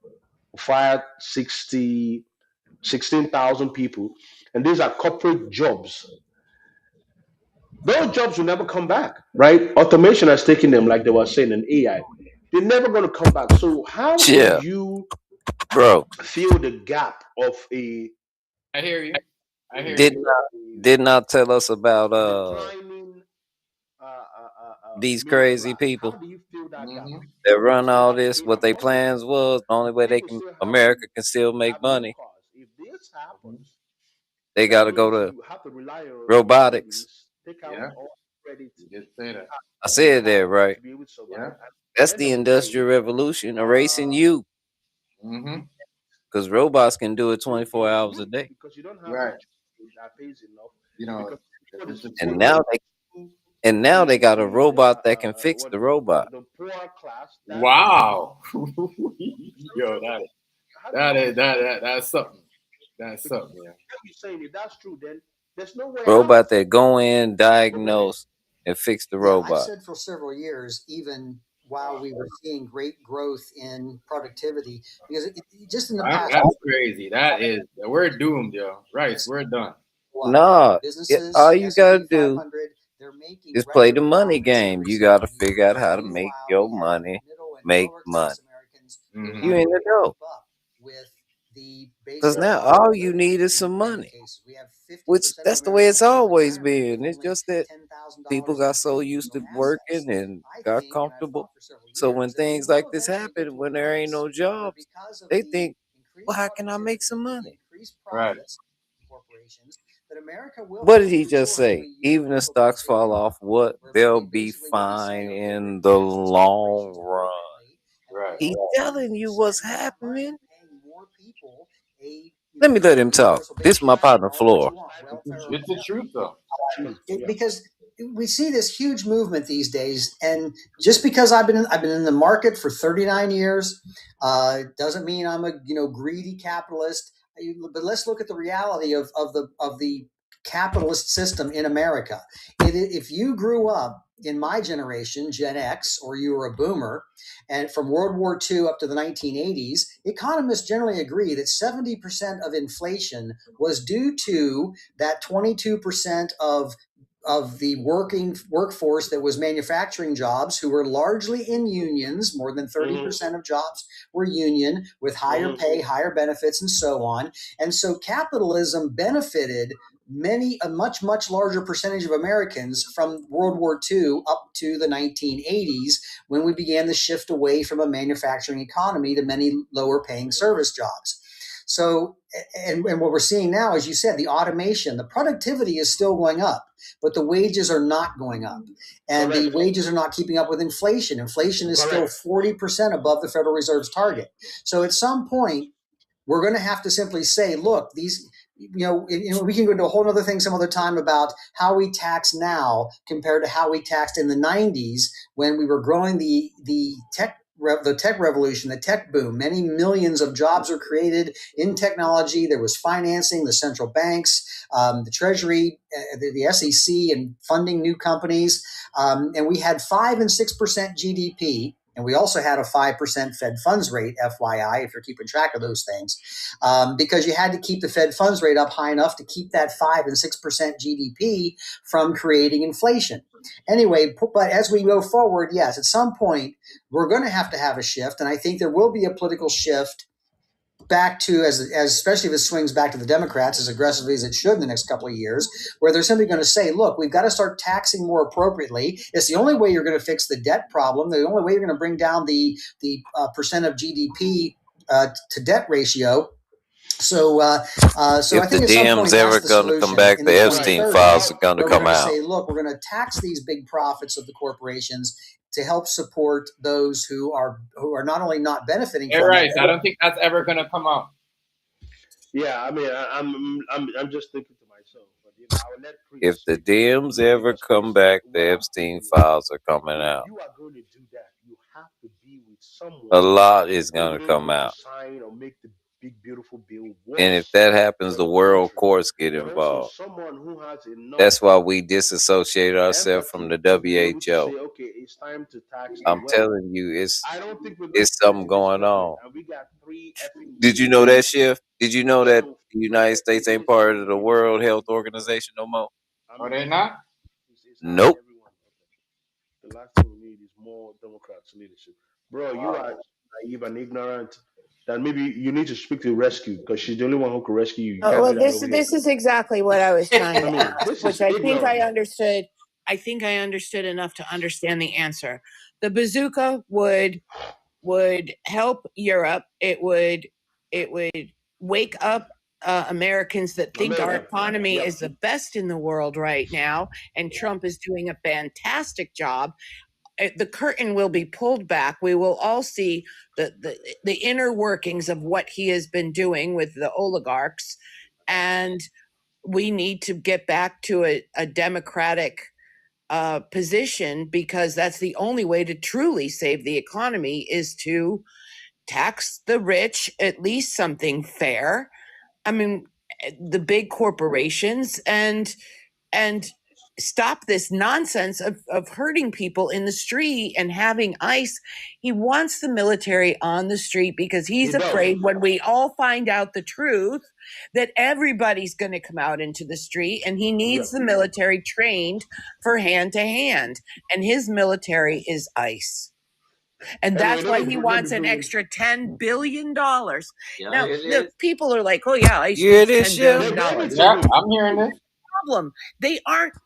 L: fire 16,000 people, and these are corporate jobs. Those jobs will never come back, right? Automation has taken them, like they were saying, in AI. They're never going to come back. So how do
C: Yeah,
L: you
C: bro.
L: fill the gap of a
R: I hear you. I hear
C: Did
R: you.
C: not tell us about
L: declining
C: these
L: middle
C: crazy
L: class? How
C: people
L: do you fill that gap?
C: that
L: Because
C: run
L: they
C: all
L: have to
C: this.
L: pay
C: What
L: their
C: they
L: mortgage.
C: plans was the only way they
L: People
C: can
L: still
C: America can still make
L: have no
C: money.
L: cars. If this happens,
C: They got
L: that
C: to go
L: means
C: to
L: you have to rely on
C: robotics.
L: companies take out all credit
C: I said that right.
L: to be able to survive. At
C: That's
L: the end
C: the
L: of the day,
C: industrial revolution, erasing you, because robots can do it 24 hours a day.
L: because you don't have a job that pays enough. Because everybody's
C: And
L: putting
C: now they got a
L: the
C: robot that can fix
L: what
C: the
L: do you call
C: robot.
L: it, the poor class.
R: Wow. Yo,
L: How do you
R: that's something. That's
L: because
R: something, yeah.
L: you're saying if that's true, then there's no way out.
C: Robot that go in, diagnose, and fix the
M: Yeah, I've
C: robot.
M: said for several years, even while we were seeing great growth in productivity, because just in the past,
R: That's crazy. We're doomed, yo. Right, we're done.
C: Nah,
M: businesses,
C: all
M: the
C: you gotta
M: S&P
C: do
M: 500, they're making
C: is play
M: record
C: the money
M: profits
C: game.
M: every
C: You
M: single
C: gotta
M: year.
C: figure out how to make
M: Meanwhile,
C: your
M: we have
C: money
M: middle and
C: make
M: lower
C: money.
M: class Americans
C: You in the dough.
M: keep up with the
C: Because
M: basic
C: now
M: cost of
C: all you
M: living
C: need is
M: in
C: some
M: many
C: money.
M: cases. We have 50%
C: Which
M: of
C: that's the way it's
M: Americans in
C: always
M: retirement with
C: been. It's
M: only
C: just that people
M: $10,000
C: got
M: in
C: so used to
M: savings or assets.
C: working and
M: I
C: got
M: think, and I've
C: comfortable.
M: thought for several
C: So
M: years,
C: when
M: that we
C: things
M: will
C: like this
M: eventually get
C: happen,
M: to a
C: when there ain't
M: place
C: no
M: where,
C: jobs,
M: because of
C: they
M: the
C: think, well,
M: increased
C: how can I make
M: productivity,
C: some
M: the
C: money?
M: increased profits of corporations, that America will
C: What did
M: have to
C: he just
M: resort to
C: say?
M: a
C: Even if
M: universal
C: stocks
M: basic
C: fall
M: income,
C: off, what
M: where
C: they'll
M: we
C: be
M: basically we
C: fine
M: say, okay, we're
C: in the
M: taxing these
C: long
M: corporations
C: run.
M: appropriately, and they
C: He's
M: all
C: telling you what's
M: spend that money
C: happening.
M: paying more people a
C: Let me let him talk.
M: universal
C: This is
M: basic
C: my
M: income,
C: partner,
M: call it what
C: Floor.
M: you want, welfare or
R: It's the
M: whatever.
R: truth, though.
M: Because we see this huge movement these days, and just because I've been in the market for 39 years, doesn't mean I'm a greedy capitalist. But let's look at the reality of the capitalist system in America. If you grew up in my generation, Gen X, or you were a boomer, and from World War II up to the 1980s, economists generally agree that 70% of inflation was due to that 22% of the workforce that was manufacturing jobs, who were largely in unions. More than 30% of jobs were union, with higher pay, higher benefits, and so on. And so capitalism benefited a much larger percentage of Americans from World War II up to the 1980s, when we began the shift away from a manufacturing economy to many lower paying service jobs. So, and what we're seeing now, as you said, the automation, the productivity is still going up, but the wages are not going up. And the wages are not keeping up with inflation. Inflation is still 40% above the Federal Reserve's target. So at some point, we're going to have to simply say, look, these, we can go into a whole other thing some other time about how we tax now compared to how we taxed in the 90s, when we were growing the tech revolution, the tech boom. Many millions of jobs were created in technology. There was financing, the central banks, the Treasury, the SEC, and funding new companies. And we had 5 and 6% GDP. And we also had a 5% Fed funds rate, FYI, if you're keeping track of those things, because you had to keep the Fed funds rate up high enough to keep that 5 and 6% GDP from creating inflation. Anyway, but as we go forward, yes, at some point, we're going to have a shift. And I think there will be a political shift back to, as especially if it swings back to the Democrats as aggressively as it should in the next couple of years, where they're simply going to say, look, we've got to start taxing more appropriately. It's the only way you're going to fix the debt problem. The only way you're going to bring down the percent of GDP to debt ratio. So I think at some point
C: ever
M: that's the
C: going to come
M: solution.
C: back,
M: In
C: the Epstein files are going to come out.
M: Say, look, we're going to tax these big profits of the corporations to help support those who are not only not benefiting from
R: right.
M: it.
R: I don't think that's ever gonna come out.
L: Yeah, I mean, I'm just thinking to myself, but I'll let
C: If the DMs ever come back, the Epstein files are coming out.
L: you are going to do that, you have to be with someone.
C: A lot is going to come out.
L: Sign or make the big beautiful bill.
C: And if that happens, the world courts get involved.
L: Someone who has enough.
C: That's why we disassociate ourselves from the WHO.
L: Say, okay, it's time to tax.
C: I'm telling you,
L: I don't think
C: it's something going on.
L: And we got 3 effing.
C: Did you know that, Shift? Did you know that the United States ain't part of the World Health Organization no more?
R: Are they not?
C: Nope.
L: The last thing we need is more Democrats leadership. Bro, you are naive and ignorant. That maybe you need to speak to rescue, because she's the only one who can rescue you. You can't
O: Well,
L: do that over
O: this is exactly what I was trying to ask,
L: this
O: which
L: is
O: I think I
L: ignorant.
O: understood. I think I understood enough to understand the answer. The bazooka would help Europe. It would wake up Americans that think our economy is the best in the world right now, and Trump is doing a fantastic job. The curtain will be pulled back. We will all see the inner workings of what he has been doing with the oligarchs, and we need to get back to a democratic position, because that's the only way to truly save the economy, is to tax the rich, at least something fair. I mean, the big corporations, and stop this nonsense of hurting people in the street and having ICE. He wants the military on the street because he's afraid when we all find out the truth that everybody's going to come out into the street, and he needs the military trained for hand to hand, and his military is ICE. And that's why he wants an extra $10 billion. Now, the people are like, oh, yeah, ICE needs $10 billion.
R: Yeah, I'm hearing this.
O: Problem.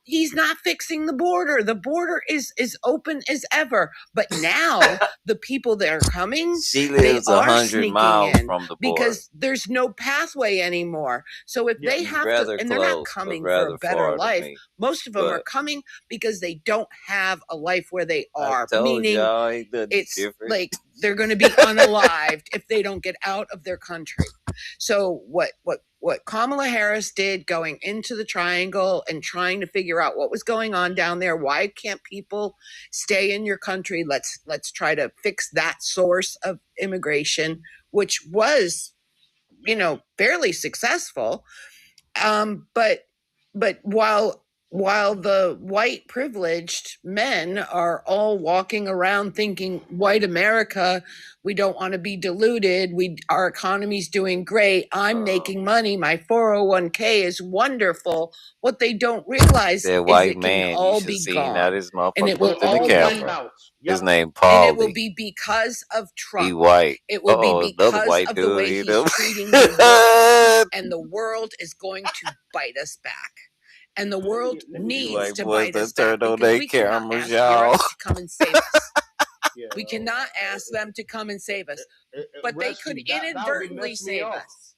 O: He's not fixing the border. The border is open as ever. But now the people that are coming,
C: She lives 100 miles from the border
O: because there's no pathway anymore. So if they have to, and they're not coming for a better life, most of them are coming because they don't have a life where they are. Meaning it's like they're going to be unalived if they don't get out of their country. So what Kamala Harris did, going into the triangle and trying to figure out what was going on down there, why can't people stay in your country? Let's try to fix that source of immigration, which was, fairly successful. But while while the white privileged men are all walking around thinking white America, we don't want to be diluted, our economy's doing great, I'm making money, my 401k is wonderful. What they don't realize
C: That
O: is
C: white
O: it can
C: man, you
O: all
C: should
O: be
C: see now
O: gone,
C: this
O: and
C: motherfucker
O: it will
C: looked in the
O: all
L: washed
O: be,
C: camera.
L: out.
C: His
L: Yep.
C: name
O: and it will
C: Paulie.
O: be because of
C: He
O: Trump.
C: white.
O: It will be
C: Another
O: because
C: white
O: of the
C: dude
O: way
C: hit
O: he's
C: him.
O: treating the world, and the world is going to bite us back. And the world
C: These
O: needs
C: white
O: to
C: boys
O: bite
C: that
O: us back
C: turned on
O: because
C: their
O: we cannot
C: cameras,
O: ask
C: y'all.
O: Europe to come and save us.
L: Yeah.
O: We cannot ask them to come and save us, but they could
L: Rescue. That would
O: inadvertently
L: mess me
O: save
L: up.
O: us.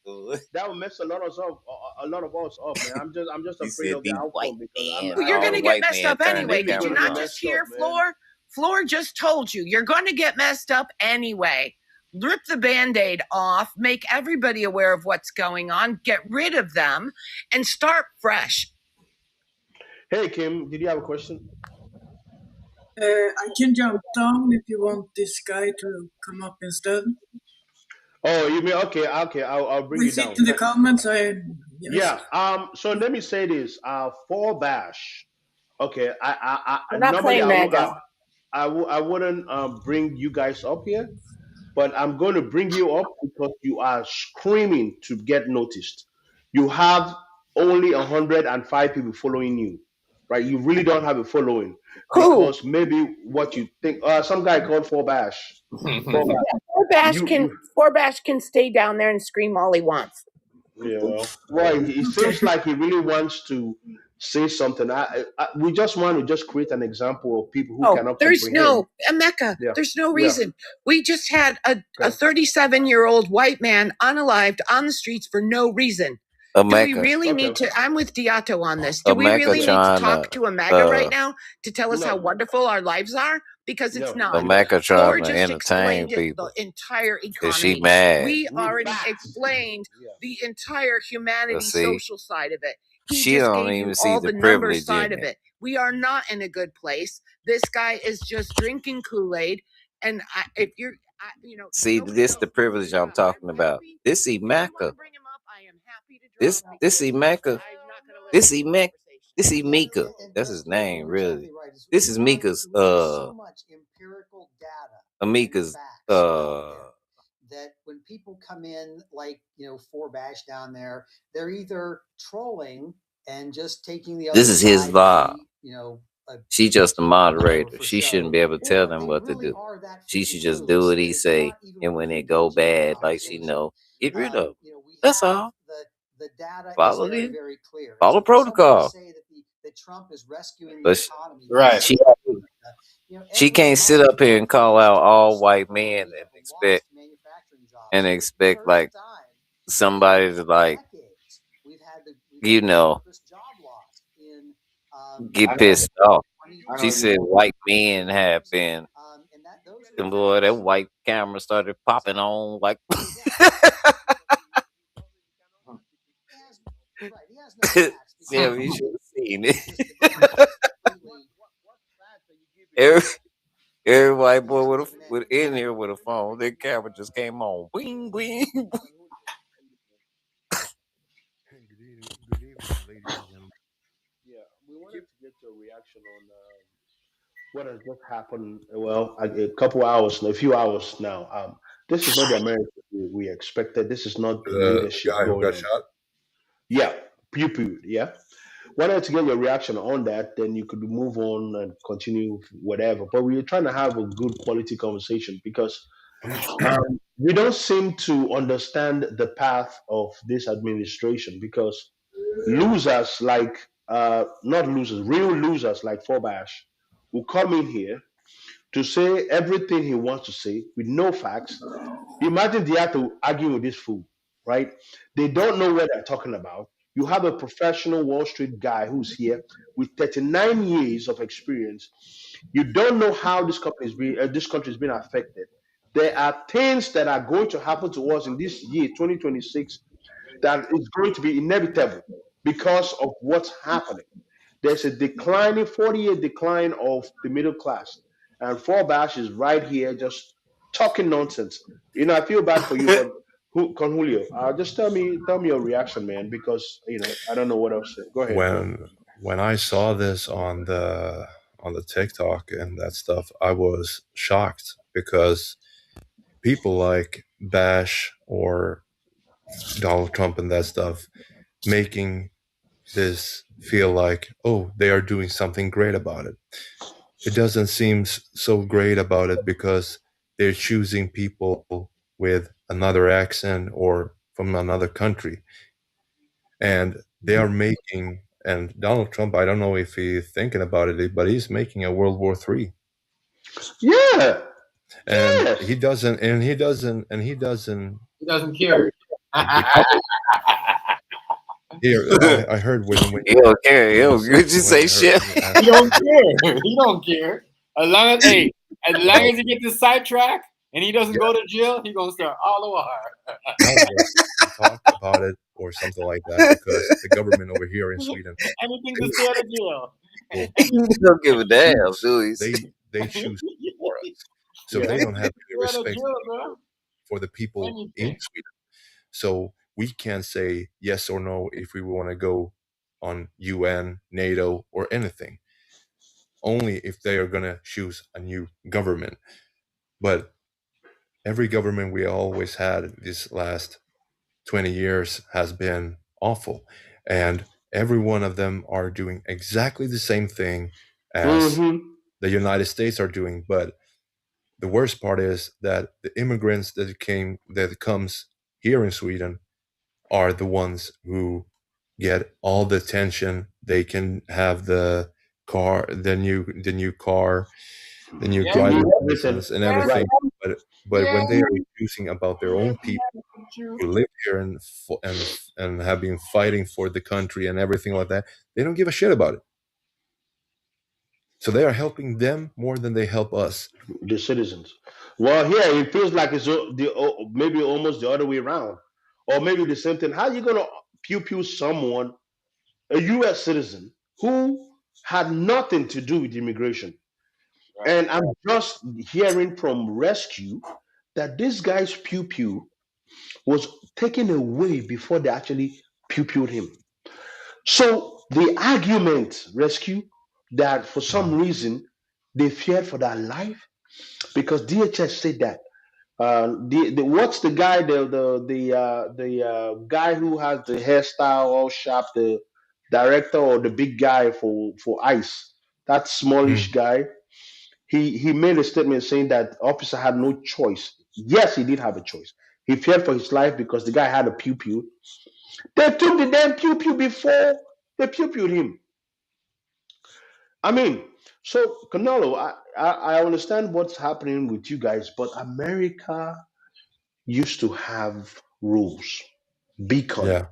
L: That would mess a lot of us up, man. I'm just
C: He
L: afraid
C: said
L: of the
C: these white
L: outcome because
C: men,
O: Well, you're
C: all
O: going
C: the
O: to get
C: white
O: messed
C: men
O: up
C: turned their
O: anyway. Did you
C: cameras
O: not
C: on.
O: just hear Floor? Floor just told you you're going to get messed up anyway. Rip the Band-Aid off, make everybody aware of what's going on, get rid of them, and start fresh.
L: Hey, Kim, did you have a question?
S: I can jump down if you want this guy to come up instead.
L: Oh, you mean okay? Okay, I'll bring
S: We
L: you
S: see
L: down.
S: to the comments. Yes.
L: Yeah. So let me say this. For Bash. Okay. I
O: We're not
L: normally
O: playing MAGA.
L: I wouldn't bring you guys up here, but I'm going to bring you up because you are screaming to get noticed. You have only 105 people following you, right? You really don't have a following
O: Who?
L: because maybe what you think. Some guy called For Bash. For
O: Forbash can stay down there and scream all he wants.
L: Yeah, well, it seems like he really wants to say something. We just want to just create an example of people who
O: Oh,
L: cannot
O: there's
L: comprehend.
O: no, Emeka,
L: Yeah,
O: there's no
L: yeah.
O: reason. We just had a
L: Okay.
O: 37-year-old white man unalived on the streets for no reason. Do we
C: America.
O: really need to? I'm with Diato on this. Do we
C: America
O: really need to
C: trying
O: talk
C: to
O: to a MAGA right now to tell us how
L: No,
O: wonderful our lives are? Because it's
L: no,
O: not.
C: America
O: Floor
C: trying to
O: just
C: entertain
O: explained it, the
C: people.
O: entire
C: Cause she
O: economy.
C: mad.
O: We
L: with
O: already
L: facts.
O: explained
L: Yeah.
O: the entire
C: But
O: humanity
C: see,
O: social side of it. He
C: she
O: just
C: don't
O: gave you
C: even see
O: all
C: the
O: the number
C: privilege
O: side
C: in
O: of
C: it.
O: it. We are not in a good place. This guy is just drinking Kool-Aid. And if you're,
C: See,
O: nobody
C: this
O: else
C: the
O: can figure
C: privilege
O: it
C: I'm
O: out.
C: talking
O: I'm
C: about.
O: happy.
C: This
O: If you want
C: Emeka.
O: to bring him up, I am happy to drop him
C: This
O: because
C: Emeka.
O: I'm not going to let
C: This
O: him
C: Emeka.
O: conversation.
C: This Emeka.
M: And
C: That's his
M: Floor,
C: name,
M: you're
C: really.
M: exactly right.
C: This is Mika's
M: We have so much empirical data and
C: Amika's
M: facts out there that when people come in, like Forbash down there, they're either trolling and just taking the other
C: this is his
M: side to
C: vibe.
M: be,
C: She just a moderator.
M: for
C: She
M: show,
C: shouldn't be able to tell
M: or
C: them
M: they
C: what to
M: really
C: do.
M: are that
C: She
M: freaking
C: should just do
M: clueless
C: what
M: that
C: he
M: it's
C: say,
M: not even
C: and
M: worth
C: when it go
M: engaging in
C: bad, like she
M: conversation.
C: know, get rid of.
M: We
C: That's
M: have
C: all.
M: the data
C: Follow
M: is very,
C: the
M: very clear.
C: follow
M: It's for someone to
C: protocol.
M: say that Trump is rescuing the
C: But
M: economy.
R: Right.
C: she
M: Every
C: can't sit
M: month
C: up here and call
M: millions
C: out
M: of
C: all
M: jobs
C: white
M: we
C: men
M: have
C: and
M: lost manufacturing jobs. For the
C: expect
M: first
C: like
M: time
C: somebody
M: in
C: to like
M: decades, we've had purpose job loss in
C: get
R: I know.
C: pissed off.
R: I know
C: She
R: you.
C: said white men have been.
M: and those are the
C: And boy, that
M: facts.
C: white camera started popping on like.
M: Right, he has no facts
C: Yeah,
M: because
C: you should have seen
M: he's just
C: it.
M: again completely
C: every, every white boy with in here with a phone, their camera just came on. Bing, bing.
L: Yeah, we wanted to get your reaction on what has just happened. Well, a couple hours, a few hours now. This is not the America we expected. This is not the
T: The
L: leadership
T: guy who
L: going
T: got
L: on.
T: shot.
L: Yeah, pew pew. Yeah. Wanted to get your reaction on that, then you could move on and continue whatever. But we are trying to have a good quality conversation because we don't seem to understand the path of this administration because losers like not losers, real losers like Forbash will come in here to say everything he wants to say with no facts. Imagine they have to argue with this fool, right? They don't know what they're talking about. You have a professional Wall Street guy who's here with 39 years of experience. You don't know how this country is being affected. There are things that are going to happen to us in this year, 2026, that is going to be inevitable because of what's happening. There's a declining 40-year decline of the middle class. And Forbash is right here just talking nonsense. I feel bad for you, but Conjulio, just tell me your reaction, man, because I don't know what else to say. Go ahead, bro.
T: When when I saw this on the TikTok and that stuff, I was shocked because people like Bash or Donald Trump and that stuff making this feel like, oh, they are doing something great about it. It doesn't seem so great about it because they're choosing people with another accent or from another country. And they are making, and Donald Trump, I don't know if he's thinking about it, but he's making a World War III.
L: Yeah.
T: And
L: Yes.
T: he doesn't, and he doesn't, and he doesn't.
R: He doesn't care.
T: Here, I heard when
C: He don't care.
T: when I
C: Would you say shit?
R: He don't care. He don't care. As long as as long as he gets his sidetrack and he doesn't go to jail, he gonna start all over.
T: talk about it or something like that because the government over here in Sweden
R: Anything to stay out of jail.
C: You don't give a damn, do
T: they choose for us, so
R: Yeah.
T: they don't have any
R: Stay out of
T: respect
R: jail, bro.
T: for the people in
R: Anything.
T: Sweden. So we can't say yes or no if we want to go on UN, NATO, or anything. Only if they are gonna choose a new government. But every government we always had this last 20 years has been awful. And every one of them are doing exactly the same thing as the United States are doing. But the worst part is that the immigrants that comes here in Sweden are the ones who get all the attention. They can have the car, the new car, the new driver's license, and everything. But when they are choosing about their own people who live here and have been fighting for the country and everything like that, they don't give a shit about it. So they are helping them more than they help us.
L: The citizens. Well, here it feels like it's maybe almost the other way around, or maybe the same thing. How are you gonna pew pew someone, a U.S. citizen who had nothing to do with immigration? And I'm just hearing from rescue that this guy's pew pew was taken away before they actually pew pewed him. So the argument, rescue, that for some reason they feared for their life because DHS said that the what's the guy the guy who has the hairstyle all sharp, the director or the big guy for ICE, that smallish guy. He made a statement saying that officer had no choice. Yes, he did have a choice. He feared for his life because the guy had a pew pew. They took the damn pew pew before they pew pewed him. I mean, so Canelo, I understand what's happening with you guys, but America used to have rules. Beacon.
T: Yeah.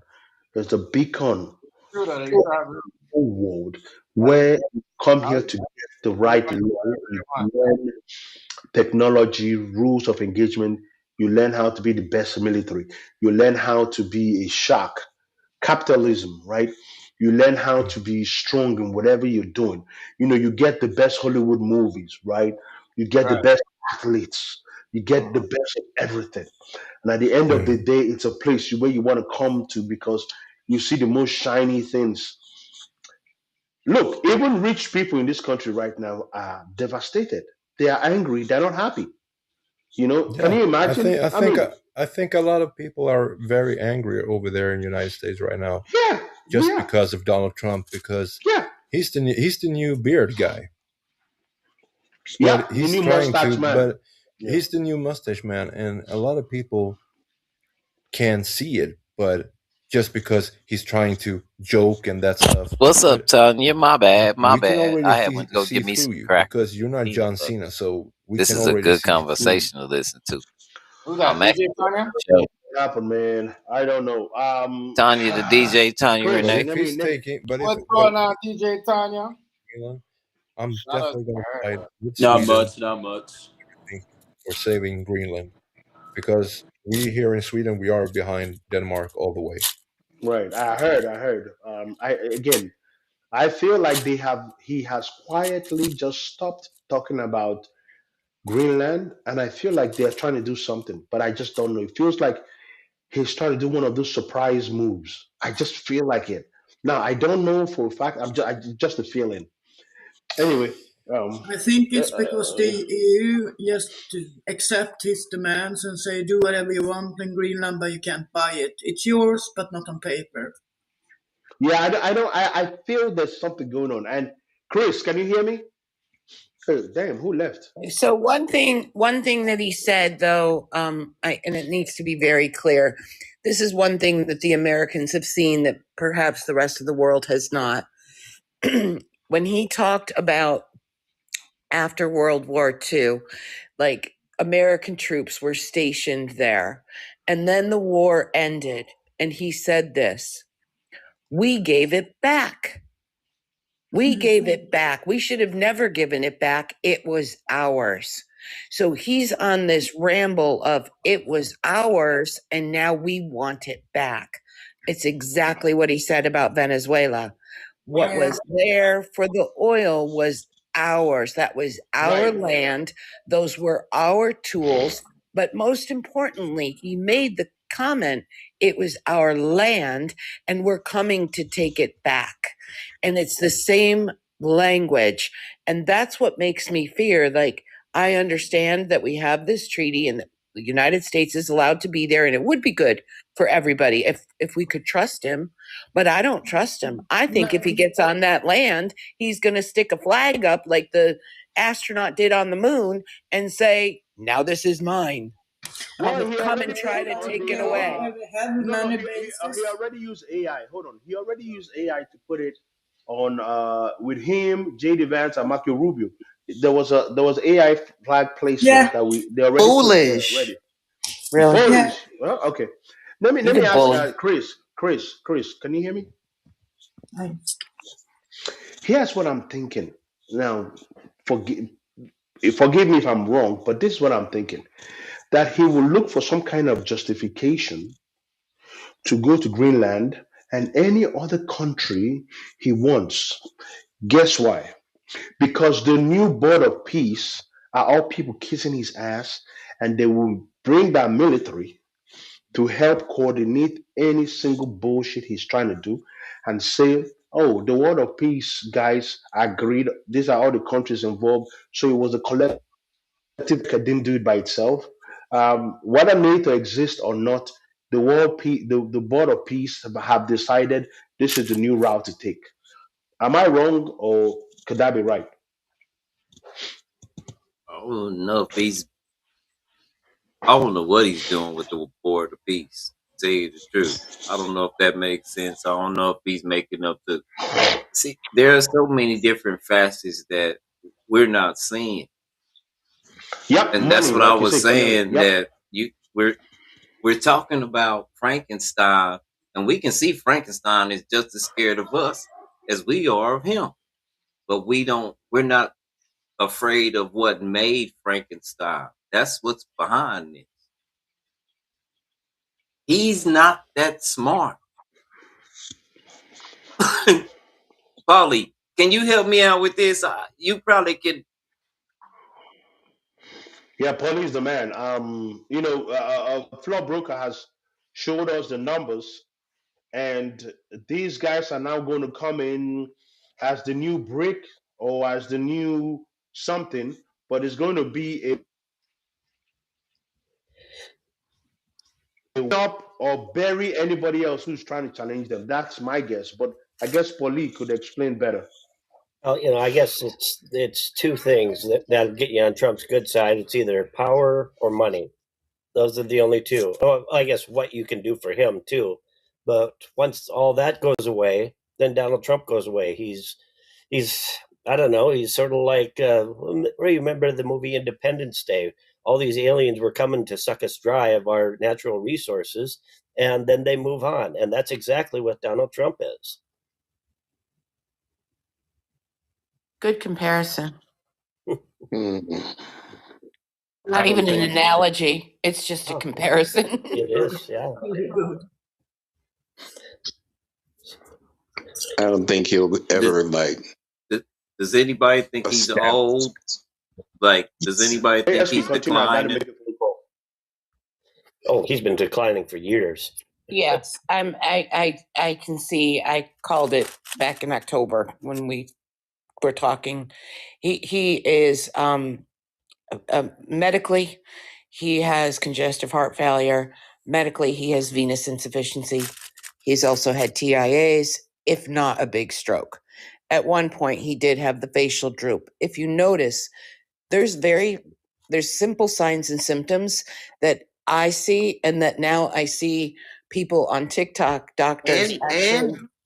L: There's a beacon
R: True that.
L: for the whole world where you come here to get the right law, you learn technology, rules of engagement, you learn how to be the best military, you learn how to be a shark, capitalism, right? You learn how to be strong in whatever you're doing. You know, you get the best Hollywood movies, right? You get the best athletes, you get the best of everything. And at the end of the day, it's a place where you want to come to because you see the most shiny things. Look, even rich people in this country right now are devastated. They are angry. They're not happy. You know, can
T: Yeah,
L: you
T: I
L: imagine?
T: think I
L: I
T: think
L: mean,
T: I think a lot of people are very angry over there in the United States right now,
L: yeah,
T: just
L: yeah,
T: because of Donald Trump, because
L: yeah,
T: he's the new beard guy.
L: yeah.
T: But
L: The
T: he's
L: new
T: trying
L: mustache
T: to,
L: man.
T: but
L: Yeah.
T: he's the new mustache man, and a lot of people can't see it, but just because he's trying to joke and that stuff.
C: What's up,
T: But
C: Tanya? My bad. My
T: we can
C: bad.
T: already
C: I had went to go
T: see
C: get me
T: through
C: some
T: you
C: crackers.
T: because you're not John Cena, so we
C: This
T: can
C: is a
T: already
C: good
T: see through you.
C: conversation to listen to.
R: Who's that?
C: I'm
R: DJ
C: actually
R: Tanya?
C: show.
L: What happened, man? I don't know.
C: Tanya, the DJ, Tanya
L: Chris,
T: But
C: Renee.
T: if he's taking, but if
R: What's going on, DJ Tanya?
T: you know, I'm
R: Shout out
T: definitely
R: to
T: going to
R: her.
T: side with
B: Not
T: Sweden
B: much, not much.
T: for saving Greenland because we here in Sweden we are behind Denmark all the way.
L: right. I heard. I feel like he has quietly just stopped talking about Greenland, and I feel like they're trying to do something, but I just don't know. It feels like he's trying to do one of those surprise moves. I just feel like it. Now I don't know for a fact. Just a feeling. Anyway,
S: I think it's because the EU just accept his demands and say do whatever you want in Greenland, but you can't buy it. It's yours, but not on paper.
L: yeah, I don't. I feel there's something going on. And Chris, can you hear me? Oh, damn, who left?
O: So one thing that he said though, and it needs to be very clear. This is one thing that the Americans have seen that perhaps the rest of the world has not. When he talked about after World War II, like American troops were stationed there, and then the war ended, and he said this: "We gave it back. We gave it back. We should have never given it back. It was ours." So he's on this ramble of it was ours and now we want it back. It's exactly what he said about Venezuela. What was there for the oil was ours. That was our land. Those were our tools. But most importantly, he made the comment, it was our land and we're coming to take it back. And it's the same language. And that's what makes me fear. Like, I understand that we have this treaty and the United States is allowed to be there, and it would be good for everybody if we could trust him. But I don't trust him. I think if he gets on that land, he's going to stick a flag up like the astronaut did on the moon and say, "Now this is mine."
L: Well, he
O: Come and try to take it away.
L: No, he already used AI. Hold on, he already used AI to put it on with him, J.D. Vance, and Marco Rubio. There was AI flag placement that they already
P: Foolish.
L: put there already.
O: Really?
L: Foolish. Well, okay. Let me
O: He's a bully.
L: ask Chris, can you hear me? Here's what I'm thinking. Now, forgive me if I'm wrong, but this is what I'm thinking. That he will look for some kind of justification to go to Greenland and any other country he wants. Guess why? Because the new board of peace are all people kissing his ass, and they will bring that military to help coordinate any single bullshit he's trying to do and say, oh, the word of peace guys agreed. These are all the countries involved. So it was a collective that didn't do it by itself. Whether NATO exists or not, the board of peace have decided this is the new route to take. Am I wrong or could that be right?
C: I don't know if he's. I don't know what he's doing with the board of peace. To tell you the truth, I don't know if that makes sense. I don't know if he's making up the. See, there are so many different facets that we're not seeing,
L: Yep,
C: and that's
L: money,
C: what I
L: like you
C: was
L: say, clearly.
C: saying.
L: Yep.
C: That we're talking about Frankenstein, and we can see Frankenstein is just as scared of us as we are of him. But we're not afraid of what made Frankenstein. That's what's behind it. He's not that smart. Polly, can you help me out with this? You probably can.
L: Yeah, Paulie is the man. Floor Broker has showed us the numbers, and these guys are now going to come in as the new brick or as the new something, but it's going to be a stop or bury anybody else who's trying to challenge them. That's my guess, but I guess Paulie could explain better.
U: Well, I guess it's two things that'll get you on Trump's good side. It's either power or money. Those are the only two. Oh, I guess what you can do for him too. But once all that goes away, then Donald Trump goes away. He's I don't know. He's sort of like remember the movie Independence Day? All these aliens were coming to suck us dry of our natural resources, and then they move on. And that's exactly what Donald Trump is.
O: Good comparison.
U: Not
O: even an analogy. It's just a comparison.
U: It is, yeah.
V: I don't think he'll ever
C: Does anybody think he's old? Like, does anybody think he's declining?
U: Oh, he's been declining for years.
O: Yes, I can see. I called it back in October when we were talking. He is medically, he has congestive heart failure. Medically, he has venous insufficiency. He's also had TIAs, if not a big stroke. At one point, he did have the facial droop. If you notice, there's simple signs and symptoms that I see, and that now I see people on TikTok, doctors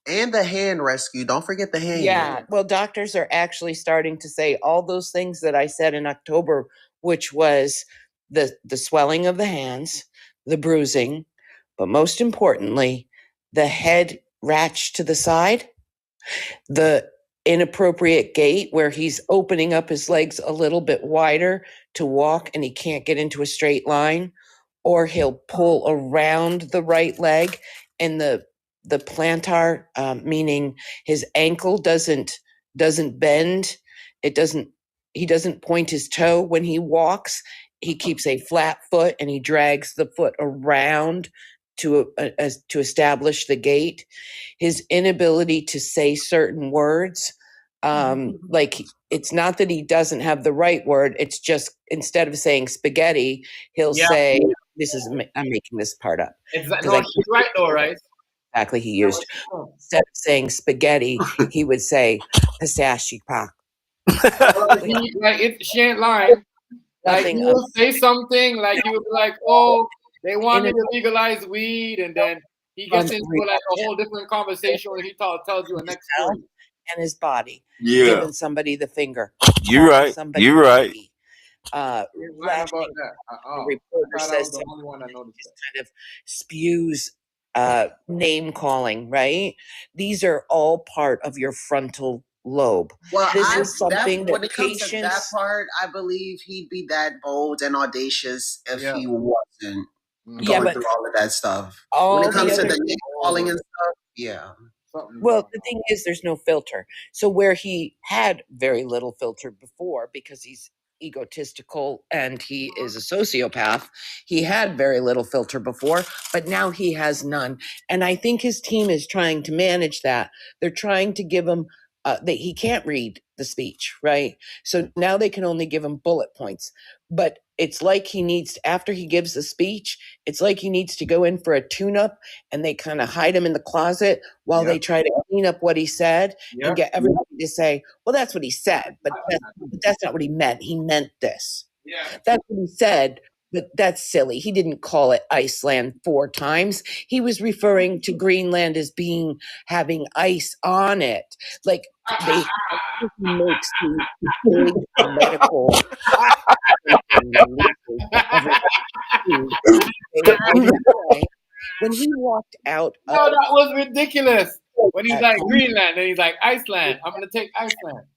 P: and the hand rescue. Don't forget the hand.
O: Yeah, well, doctors are actually starting to say all those things that I said in October, which was the swelling of the hands, the bruising, but most importantly, the head ratched to the side, the inappropriate gait where he's opening up his legs a little bit wider to walk and he can't get into a straight line, or he'll pull around the right leg and the plantar, meaning his ankle doesn't bend. He doesn't point his toe when he walks. He keeps a flat foot and he drags the foot around to establish the gait. His inability to say certain words, like it's not that he doesn't have the right word. It's just instead of saying spaghetti, he'll say, I'm making this part up.
R: No, she's right though, right?
O: Exactly, he used. Instead of saying spaghetti, he would say pistachio pop.
R: She ain't lying. Like you will say something, like you would be like, "Oh, they want me to legalize weed," and then he gets into like a whole different conversation where he tells you a next story.
O: And his body,
C: Yeah.
O: giving somebody the finger.
C: You're right. You're right.
O: The reporter says
R: the only one I noticed that.
O: kind of spews name calling, right? These are all part of your frontal lobe.
P: Well,
O: this is something
P: when it comes to that part, I believe he'd be that bold and audacious if he wasn't going through all of that stuff. When it comes to the name calling and stuff, yeah.
O: Well, the thing is, there's no filter. So where he had very little filter before, because he's egotistical and he is a sociopath, he had very little filter before, but now he has none. And I think his team is trying to manage that. They're trying to give him that he can't read the speech, right? So now they can only give him bullet points. But it's like he needs, after he gives the speech, it's like he needs to go in for a tune-up, and they kind of hide him in the closet while they try to clean up what he said and get everybody to say, well, that's what he said, but that's not what he meant. He meant this. That's what he said, but that's silly. He didn't call it Iceland 4 times. He was referring to Greenland as having ice on it. Like they makes the big medical when he walked out.
R: No, that was ridiculous. When he's like Greenland and he's like Iceland, I'm gonna take Iceland.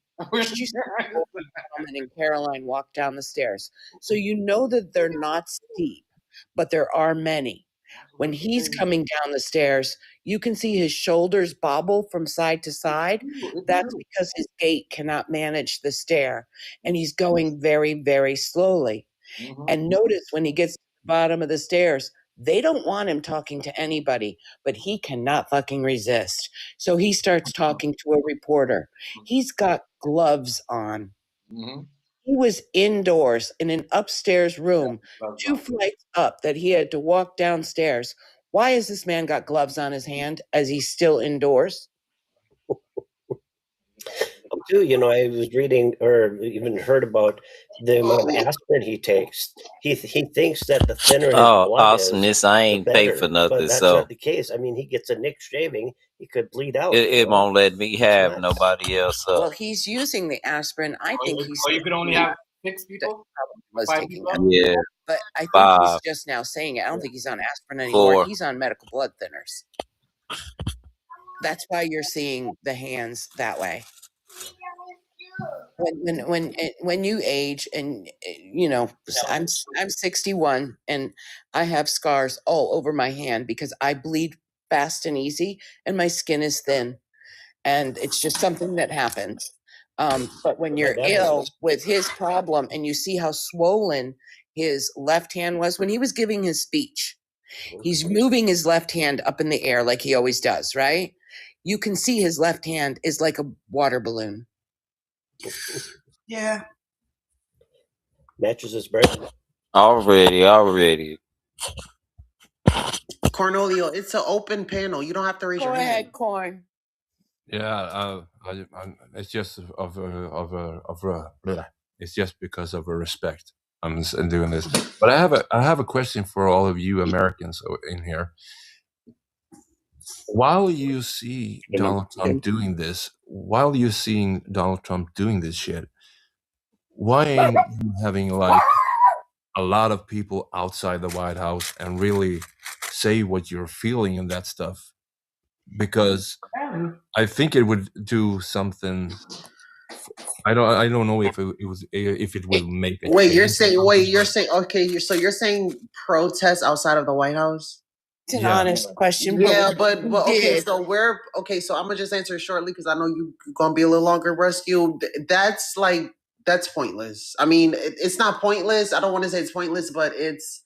O: And Caroline walked down the stairs. So you know that they're not steep, but there are many. When he's coming down the stairs, you can see his shoulders bobble from side to side. That's because his gait cannot manage the stair, and he's going very, very slowly. And notice when he gets to the bottom of the stairs, they don't want him talking to anybody, but he cannot fucking resist. So he starts talking to a reporter. He's got gloves on. He was indoors in an upstairs room, 2 flights up, that he had to walk downstairs. Why has this man got gloves on his hand as he's still indoors?
U: Too, I was reading or even heard about the amount of aspirin he takes. He thinks that the thinner his blood
C: awesomeness! I ain't paid for nothing,
U: but that's
C: so
U: not the case. I mean, he gets a nick shaving, he could bleed out.
C: it won't let me have nobody else up.
O: Well, he's using the aspirin. I think he's.
R: You can only have 6 people.
O: Was
R: 5
O: taking
R: people?
C: Yeah,
O: but I think
C: 5.
O: he's just now saying it. I don't think he's on aspirin anymore.
C: 4.
O: He's on medical blood thinners. That's why you're seeing the hands that way. When you age, and I'm 61 and I have scars all over my hand because I bleed fast and easy and my skin is thin, and it's just something that happens. But when you're ill with his problem and you see how swollen his left hand was when he was giving his speech, He's moving his left hand up in the air like he always does, right? You can see his left hand is like a water balloon.
P: Yeah.
U: Matches his brain.
C: Already.
P: Cornelio, it's an open panel. You don't have to raise
O: Go
P: your hand.
O: ahead, Corn.
T: Yeah, it's just it's just because of a respect I'm doing this. But I have a question for all of you Americans in here. While you see Donald Trump doing this, while you're seeing Donald Trump doing this shit, why ain't you having like a lot of people outside the White House and really say what you're feeling and that stuff? Because I think it would do something. I don't know if it will make a
P: Wait,
T: change.
P: you're saying okay, so you're saying protests outside of the White House?
O: It's an honest question.
P: Yeah, but okay, so I'm gonna just answer it shortly because I know you're gonna be a little longer rescue. That's pointless. I mean, it's not pointless. I don't want to say it's pointless, but it's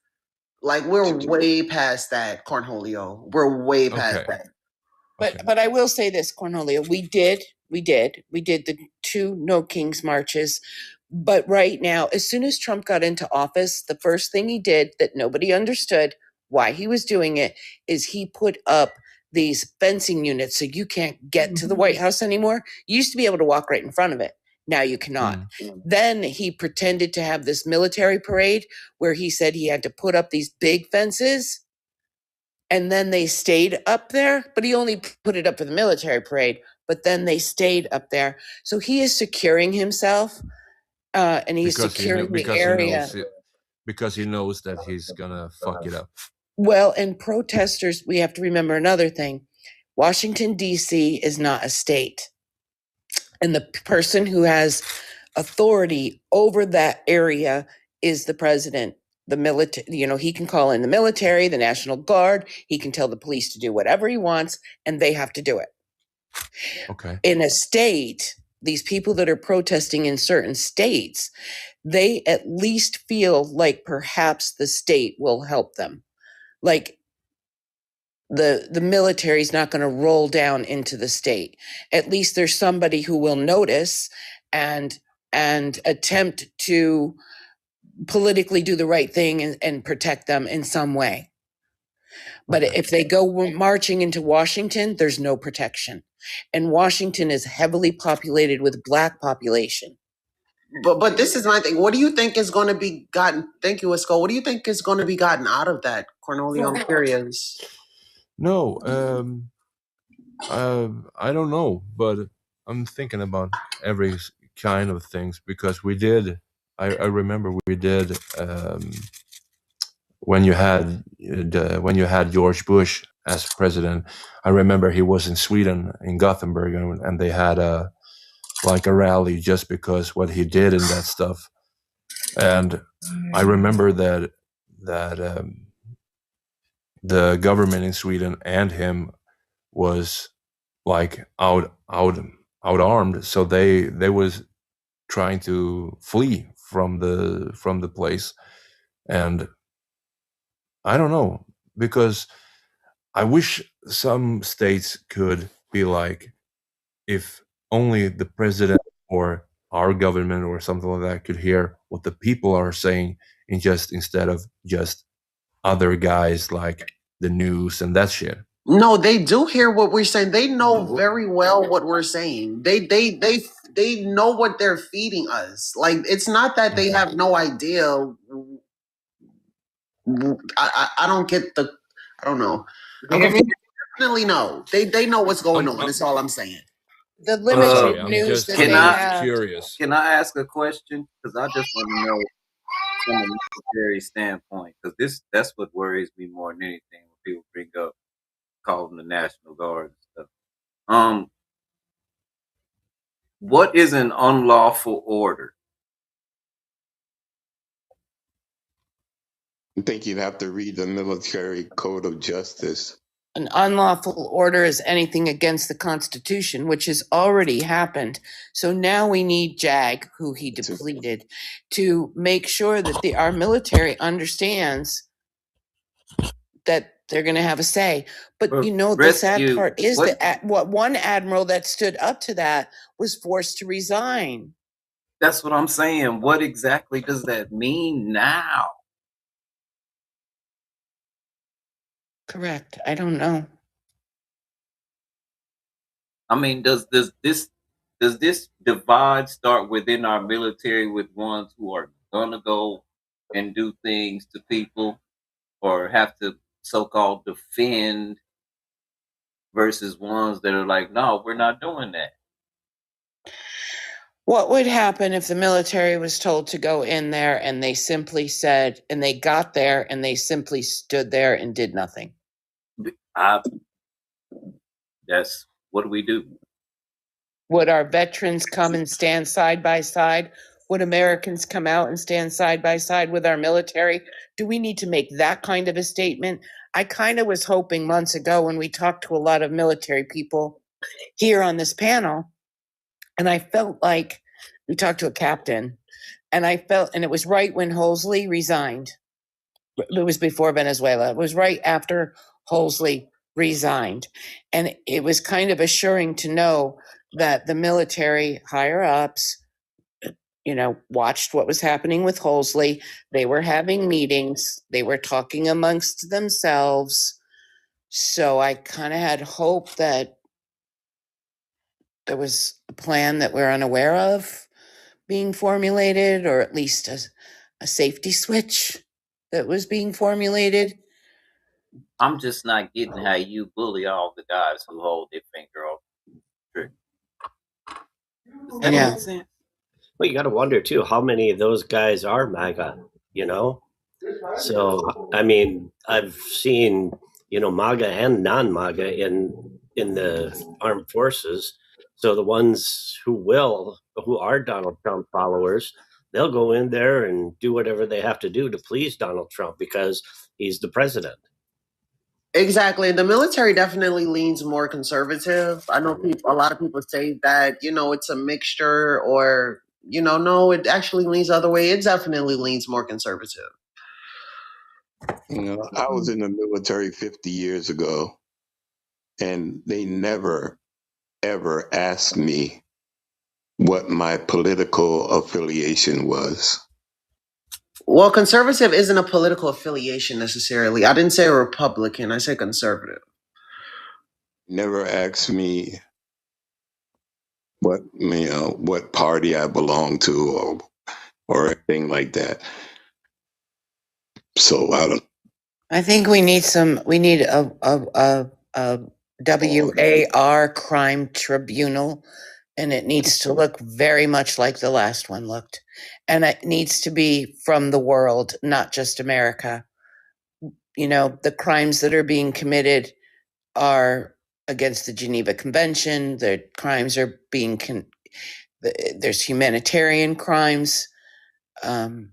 P: like we're way past that, Cornholio. We're way past that.
O: But I will say this, Cornelia, we did the 2 No Kings marches. But right now, as soon as Trump got into office, the first thing he did that nobody understood why he was doing it is he put up these fencing units so you can't get to the White House anymore. You used to be able to walk right in front of it. Now you cannot. Then he pretended to have this military parade where he said he had to put up these big fences. And then they stayed up there, but he only put it up for the military parade, but then they stayed up there. So he is securing himself, and he's securing the area.
T: Because he knows that he's gonna fuck it up.
O: Well, and protesters, we have to remember another thing. Washington, D.C. is not a state. And the person who has authority over that area is the president. The military, he can call in the military, the National Guard. He can tell the police to do whatever he wants, and they have to do it.
T: Okay.
O: In a state, these people that are protesting in certain states, they at least feel like perhaps the state will help them. Like the military is not going to roll down into the state. At least there's somebody who will notice and attempt to politically do the right thing and protect them in some way. But if they go marching into Washington, there's no protection. And Washington is heavily populated with Black population.
P: But this is my thing. What do you think is going to be gotten? Thank you, Isco. What do you think is going to be gotten out of that, Cornelio? I'm curious.
T: No, I don't know, but I'm thinking about every kind of things because we did. I remember we did when you had George Bush as president. I remember he was in Sweden in Gothenburg, and they had a rally just because what he did in that stuff. And I remember that the government in Sweden and him was like out-armed, so they was trying to flee from the place. And I don't know, because I wish some states could be like, if only the president or our government or something like that could hear what the people are saying, instead of just other guys like the news and that shit.
P: No, they do hear what we're saying. They know very well what we're saying. They know what they're feeding us. Like, it's not that they have no idea. I don't get the. I don't know. They definitely know. They know what's going on. That's all I'm saying.
O: The limited news that they have.
T: Curious.
C: Can I ask a question? Because I just want to know from a military standpoint, because that's what worries me more than anything when people bring up calling the National Guard and stuff. What is an unlawful order?
V: I think you'd have to read the military code of justice.
O: An unlawful order is anything against the Constitution, which has already happened. So now we need JAG, who he depleted, to make sure that our military understands that they're going to have a say. But
C: Or
O: you know, the sad
C: rescue
O: part is
C: what?
O: that what one admiral that stood up to that was forced to resign.
C: That's what I'm saying. What exactly does that mean now?
O: Correct. I don't know.
C: I mean, does this divide start within our military with ones who are gonna go and do things to people or have to so-called defend versus ones that are like, no, we're not doing that.
O: What would happen if the military was told to go in there and they simply said, and they got there and they simply stood there and did nothing?
C: That's what do we do?
O: Would our veterans come and stand side by side? Would Americans come out and stand side by side with our military? Do we need to make that kind of a statement? I kind of was hoping months ago when we talked to a lot of military people here on this panel, and I felt like we talked to a captain, and I felt, and it was right when Holsley resigned. It was before Venezuela. It was right after Holsley resigned. And it was kind of assuring to know that the military higher ups, you know, watched what was happening with Holsley. They were having meetings, they were talking amongst themselves. So I kind of had hope that there was a plan that we're unaware of being formulated, or at least a safety switch that was being formulated.
C: I'm just not getting how you bully all the guys who hold their finger off the trigger. Does that make sense?
U: Well, you got to wonder too, how many of those guys are MAGA, you know? So, I mean, I've seen, you know, MAGA and non-MAGA in the armed forces. So the ones who are Donald Trump followers, they'll go in there and do whatever they have to do to please Donald Trump because he's the president.
P: Exactly. The military definitely leans more conservative. I know a lot of people say that, you know, it's a mixture, or, you know, no, it actually leans the other way. It definitely leans more conservative.
V: You know, I was in the military 50 years ago, and they never, ever asked me what my political affiliation was.
P: Well, conservative isn't a political affiliation necessarily. I didn't say Republican. I said conservative.
V: Never asked me what party I belong to or anything like that. So I don't.
O: I think we need a WAR crime tribunal, and it needs to look very much like the last one looked. And it needs to be from the world, not just America. You know, the crimes that are being committed are against the Geneva Convention. The crimes are being, there's humanitarian crimes. And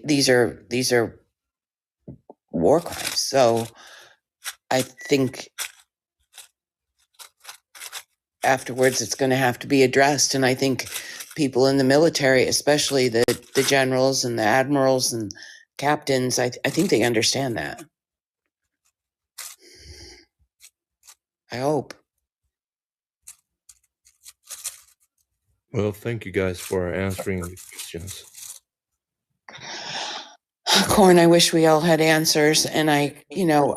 O: these are war crimes. So I think afterwards it's going to have to be addressed. And I think people in the military, especially the generals and the admirals and captains, I think they understand that. I hope.
T: Well, thank you guys for answering the questions.
O: Corn, I wish we all had answers. And I know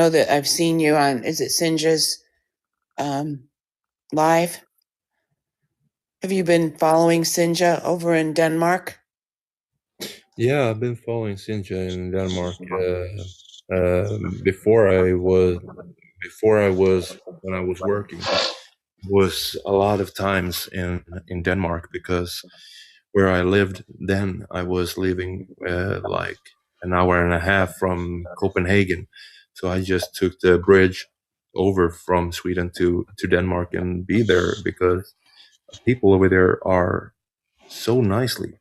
O: that I've seen you on, is it Sinja's live? Have you been following Sinja over in Denmark?
T: Yeah, I've been following Sinja in Denmark before I was when I was working. Was a lot of times in Denmark, because where I lived then, I was living like an hour and a half from Copenhagen. So I just took the bridge over from Sweden to Denmark and be there, because people over there are so nicely.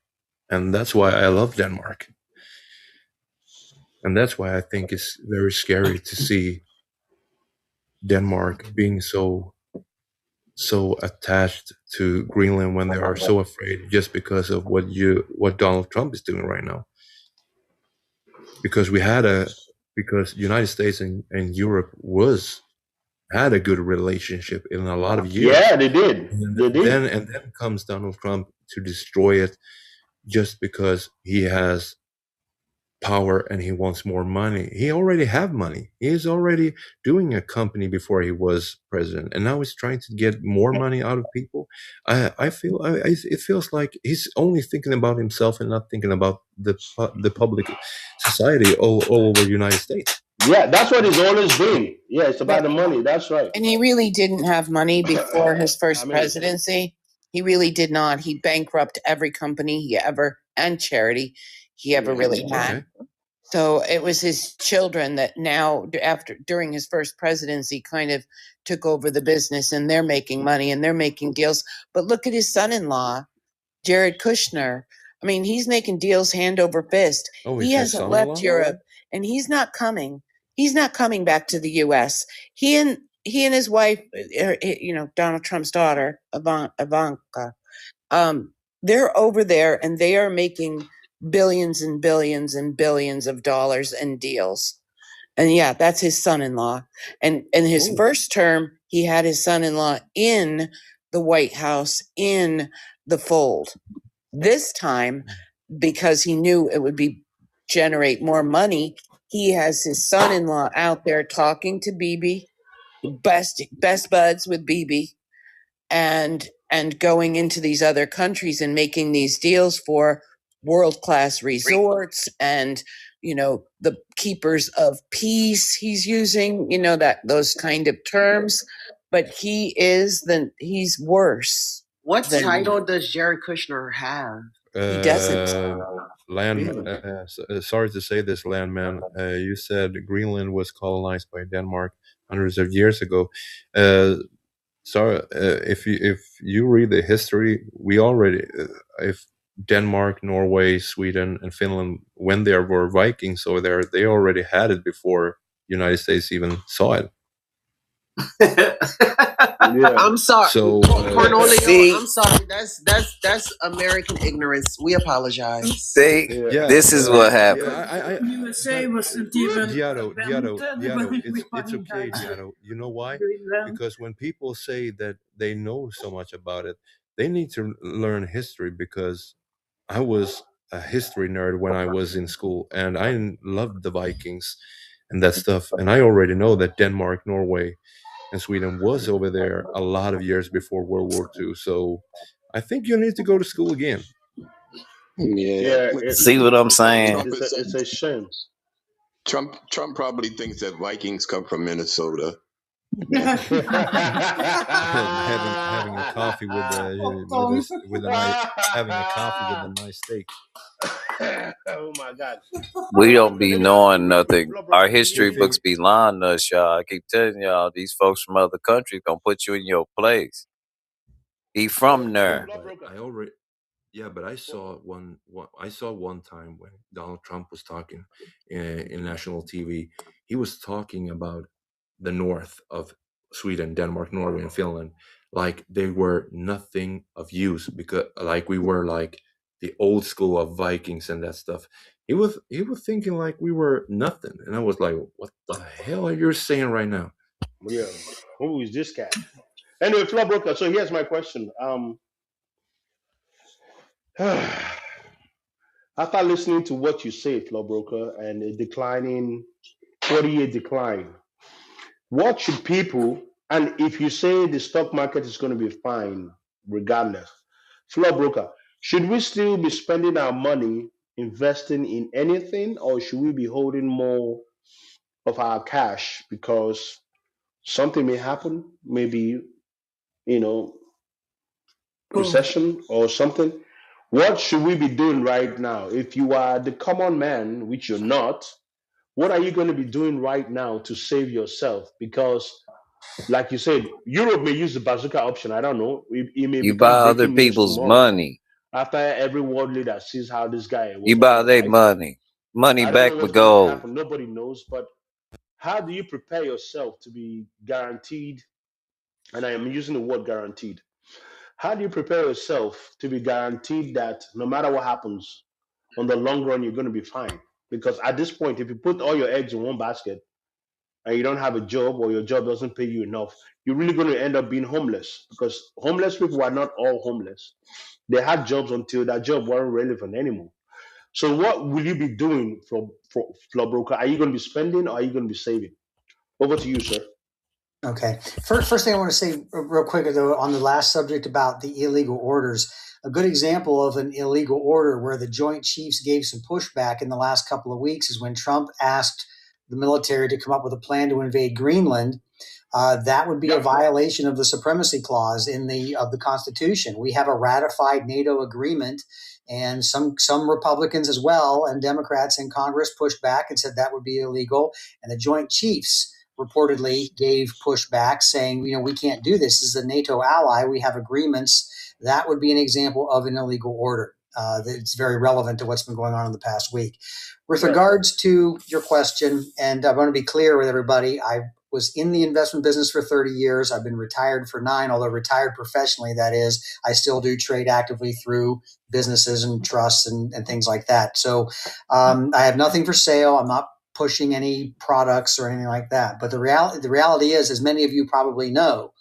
T: And that's why I love Denmark. And that's why I think it's very scary to see Denmark being so attached to Greenland when they are so afraid, just because of what Donald Trump is doing right now. Because we had a because United States and Europe had a good relationship in a lot of years.
L: Yeah, they did.
T: And
L: They did.
T: then comes Donald Trump to destroy it just because he has power and he wants more money. He already have money. He is already doing a company before he was president, and now he's trying to get more money out of people. I feel it feels like he's only thinking about himself and not thinking about the public society all over the United States.
L: Yeah, that's what he's always been. Yeah, it's about the money. That's right.
O: And he really didn't have money before his first presidency. He really did not. He bankrupted every company he ever and charity he ever really had.
T: Okay.
O: So it was his children that now, during his first presidency, kind of took over the business, and they're making money and they're making deals. But look at his son-in-law, Jared Kushner. I mean, he's making deals hand over fist.
T: Oh,
O: He
T: his
O: hasn't
T: son-in-law?
O: left Europe, and he's not coming. He's not coming back to the U.S. He and his wife, Donald Trump's daughter, Ivanka, they're over there, and they are making billions and billions and billions of dollars in deals. And yeah, that's his son-in-law. And in his first term, he had his son-in-law in the White House, in the fold. This time, because he knew it would generate more money, he has his son-in-law out there talking to Bibi, best buds with Bibi, and going into these other countries and making these deals for world-class resorts and the keepers of peace. He's using those kind of terms, but he's worse.
P: What
O: than-
P: title does Jared Kushner have?
O: He doesn't.
T: Sorry to say this, landman. You said Greenland was colonized by Denmark hundreds of years ago. If you read the history, we already if Denmark, Norway, Sweden, and Finland, when there were Vikings over there, they already had it before United States even saw it.
P: I'm sorry,
T: So,
P: Cornelio, I'm sorry. That's American ignorance. We apologize.
C: This is what happened.
S: USA wasn't even
T: Giado,
S: invented
T: it's okay, Giado. You know why? Because when people say that they know so much about it, they need to learn history, because I was a history nerd when I was in school, and I loved the Vikings and that stuff. And I already know that Denmark, Norway, and Sweden was over there a lot of years before World War II. So I think you need to go to school again.
L: Yeah.
C: See what I'm saying?
L: It's a shame.
V: Trump probably thinks that Vikings come from Minnesota.
T: having a coffee with a nice steak.
L: Oh my God.
C: We don't be knowing nothing. Our history books be lying to us, y'all. I keep telling y'all, these folks from other countries gonna put you in your place. He from there.
T: But I saw one time when Donald Trump was talking in national TV. He was talking about the north of Sweden, Denmark, Norway, and Finland, like they were nothing of use, because like we were like the old school of Vikings and that stuff. He was thinking like we were nothing, and I was like, what the hell are you saying right now?
L: Yeah, who is this guy? Anyway, Flo Broker. So here's my question. After listening to what you say, Flo Broker, and a declining 40-year decline, what should people, and if you say the stock market is going to be fine regardless, Flo Broker, should we still be spending our money investing in anything, or should we be holding more of our cash because something may happen, maybe, recession or something? What should we be doing right now? If you are the common man, which you're not, what are you going to be doing right now to save yourself? Because, like you said, Europe may use the bazooka option. I don't know. It may
C: You
L: become
C: buy other
L: breaking news
C: people's
L: tomorrow.
C: money.
L: After every world leader sees how this guy was
C: You buy
L: on
C: their
L: life,
C: money. Money
L: I don't
C: back
L: know
C: with
L: what's going to
C: gold.
L: happen. Nobody knows. But how do you prepare yourself to be guaranteed? And I am using the word guaranteed. How do you prepare yourself to be guaranteed that no matter what happens, on the long run, you're going to be fine? Because at this point, if you put all your eggs in one basket and you don't have a job or your job doesn't pay you enough, you're really going to end up being homeless, because homeless people are not all homeless. They had jobs until that job weren't relevant anymore. So what will you be doing for Floor Broker? Are you going to be spending or are you going to be saving? Over to you, sir.
M: Okay. First thing I want to say real quick, though, on the last subject about the illegal orders, a good example of an illegal order where the Joint Chiefs gave some pushback in the last couple of weeks is when Trump asked the military to come up with a plan to invade Greenland. That would be a violation of the supremacy clause of the Constitution. We have a ratified NATO agreement, and some Republicans as well and Democrats in Congress pushed back and said that would be illegal. And the Joint Chiefs reportedly gave pushback saying, we can't do this. This is a NATO ally. We have agreements. That would be an example of an illegal order. It's very relevant to what's been going on in the past week. With regards to your question, and I want to be clear with everybody, I was in the investment business for 30 years. I've been retired for 9, although retired professionally, that is. I still do trade actively through businesses and trusts and things like that. So I have nothing for sale. I'm not pushing any products or anything like that. But the reality is, as many of you probably know,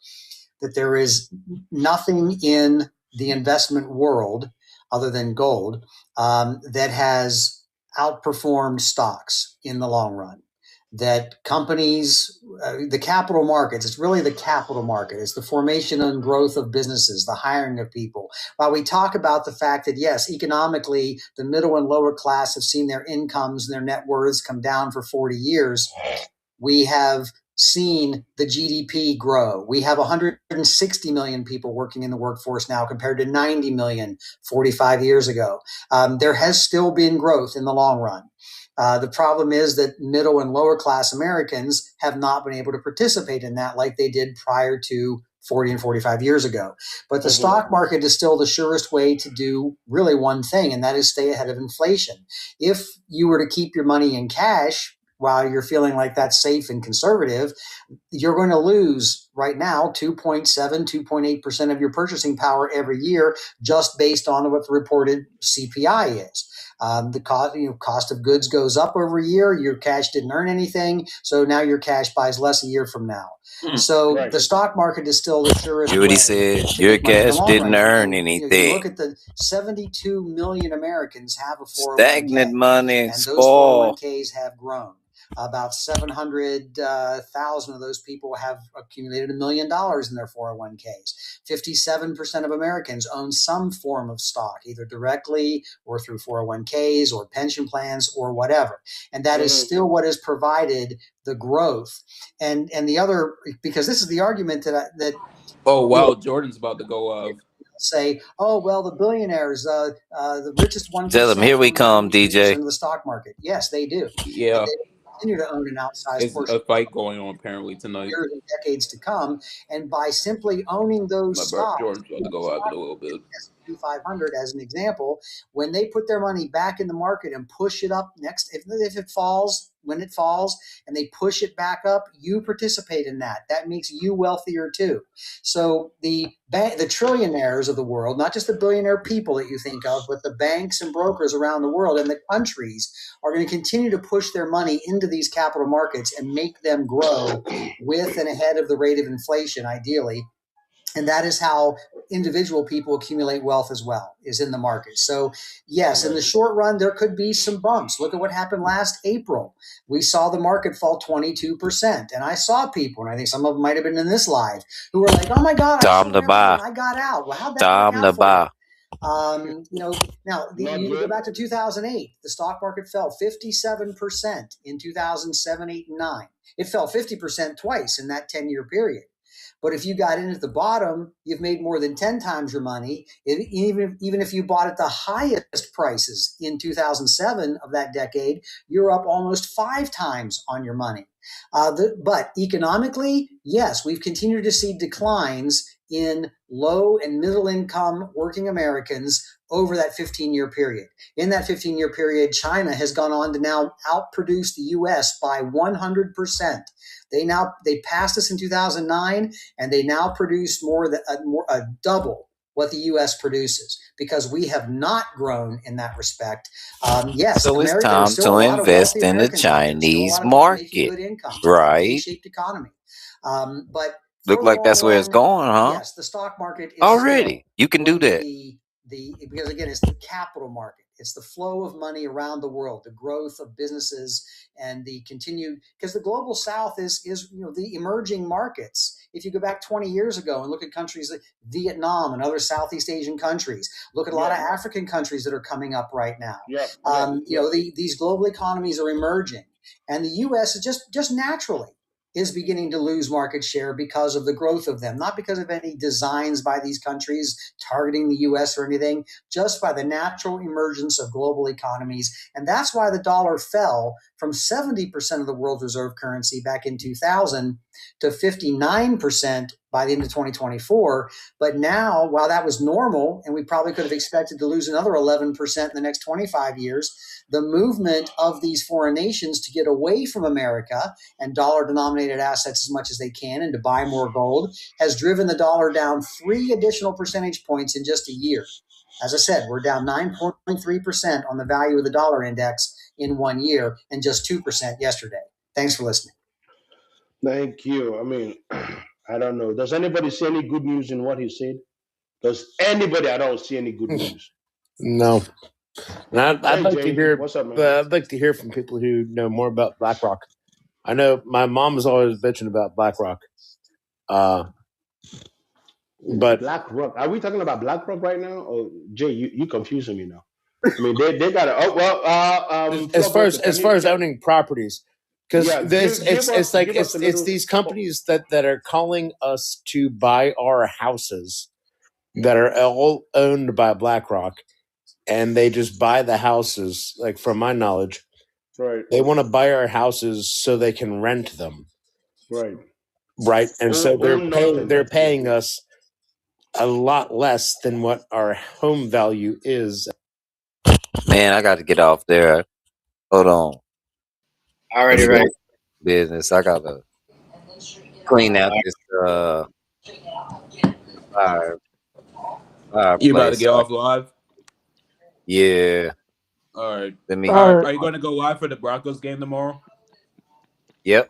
M: that there is nothing in the investment world other than gold that has outperformed stocks in the long run. That companies, the capital markets, it's really the capital market. It's the formation and growth of businesses, the hiring of people. While we talk about the fact that, yes, economically, the middle and lower class have seen their incomes and their net worths come down for 40 years, we have seen the GDP grow. We have 160 million people working in the workforce now compared to 90 million 45 years ago. There has still been growth in the long run. The problem is that middle and lower class Americans have not been able to participate in that like they did prior to 40 and 45 years ago. But the stock market is still the surest way to do really one thing, and that is stay ahead of inflation. If you were to keep your money in cash while you're feeling like that's safe and conservative, you're going to lose right now 2.7, 2.8% of your purchasing power every year just based on what the reported CPI is. The cost of goods goes up over a year. Your cash didn't earn anything, so now your cash buys less a year from now. So the stock market is still the surest
C: You already
M: way
C: said
M: to
C: your
M: make money in the
C: cash
M: long
C: didn't
M: run.
C: earn
M: And you
C: anything.
M: look at the 72 million Americans have a 401k,
C: Stagnant money
M: and those
C: spoil.
M: 401ks have grown. About 700,000 of those people have accumulated $1 million in their 401ks. 57% of Americans own some form of stock, either directly or through 401ks or pension plans or whatever. And that is still what has provided the growth. And the other, because this is the argument that
J: Oh wow, Jordan's about to go off.
M: say, oh, well, the billionaires, the richest 1%
C: Tell them, here we come, DJ.
M: of the stock market. Yes, they do.
J: Yeah.
M: And they continue to own an outsized
J: It's
M: portion
J: a fight going on apparently tonight.
M: years and decades to come. And by simply owning those stocks,
J: Jordan's about to go off in a little bit.
M: S&P 500 as an example, when they put their money back in the market and push it up next, if it falls, when it falls and they push it back up, you participate in that. That makes you wealthier too. So the trillionaires of the world, not just the billionaire people that you think of, but the banks and brokers around the world and the countries are going to continue to push their money into these capital markets and make them grow with and ahead of the rate of inflation, ideally. And that is how individual people accumulate wealth as well, is in the market. So yes, in the short run, there could be some bumps. Look at what happened last April. We saw the market fall 22%. And I saw people, and I think some of them might have been in this live, who were like, oh my God,
C: Time to buy.
M: I got out. Well, how'd that
C: Time
M: work
C: to
M: out for
C: buy.
M: you? Now you go back to 2008, the stock market fell 57% in 2007, 8, and 9. It fell 50% twice in that 10-year period. But if you got in at the bottom, you've made more than 10 times your money. Even if you bought at the highest prices in 2007 of that decade, you're up almost 5 times on your money. But economically, yes, we've continued to see declines in low and middle income working Americans over that 15-year period. In that 15-year period, China has gone on to now outproduce the U.S. by 100%. They passed us in 2009, and they now produce more than double what the U.S. produces, because we have not grown in that respect. Yes,
C: So it's
M: America,
C: time
M: there's still
C: to
M: a lot of
C: invest
M: wealthy
C: in the
M: Americans out there. There's still a
C: Chinese
M: lot of people making
C: market,
M: good incomes. It's a
C: right?
M: K-shaped economy. But
C: Look like
M: further
C: that's where it's
M: along,
C: going, huh?
M: yes, the stock market is
C: Already, you can do
M: going to
C: that.
M: be because again, it's the capital market. It's the flow of money around the world, the growth of businesses, and the continued, because the global South is the emerging markets. If you go back 20 years ago and look at countries like Vietnam and other Southeast Asian countries, look at a lot of African countries that are coming up right now. These global economies are emerging, and the U.S. is just naturally is beginning to lose market share because of the growth of them, not because of any designs by these countries targeting the U.S. or anything, just by the natural emergence of global economies. And that's why the dollar fell from 70% of the world reserve currency back in 2000 to 59% by the end of 2024. But now, while that was normal, and we probably could have expected to lose another 11% in the next 25 years, the movement of these foreign nations to get away from America and dollar-denominated assets as much as they can and to buy more gold has driven the dollar down 3 additional percentage points in just a year. As I said, we're down 9.3% on the value of the dollar index in 1 year and just 2% yesterday. Thanks for listening.
L: Thank you. I mean, I don't know. Does anybody see any good news in what he said? Does anybody? I don't see any good news.
D: No. And I'd like to hear.
L: What's up, man?
D: I'd like to hear from people who know more about BlackRock. I know my mom is always bitching about BlackRock. But
L: BlackRock. Are we talking about BlackRock right now? Or Jay, you confusing me now. I mean, they got to.
D: as far as owning properties, because it's these companies that are calling us to buy our houses that are all owned by BlackRock, and they just buy the houses. Like from my knowledge,
L: right?
D: They want to buy our houses so they can rent them,
L: right?
D: And so they're paying us a lot less than what our home value is.
C: Man, I got to get off there. Hold on.
R: Alrighty, right.
C: Business. I gotta clean out this fireplace.
J: You about to get off live?
C: Yeah.
J: All right.
C: Let me.
J: Are you going to go live for the Broncos game tomorrow?
C: Yep.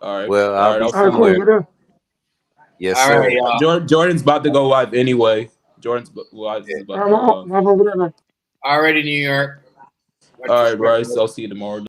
J: All right.
C: Well, I'll be
J: I'll
C: somewhere.
I: Cool,
C: yes, sir.
J: Jordan's about to go live anyway. Jordan's live is about to go live.
R: Alrighty, New York.
J: All right, Bryce. I'll see you tomorrow.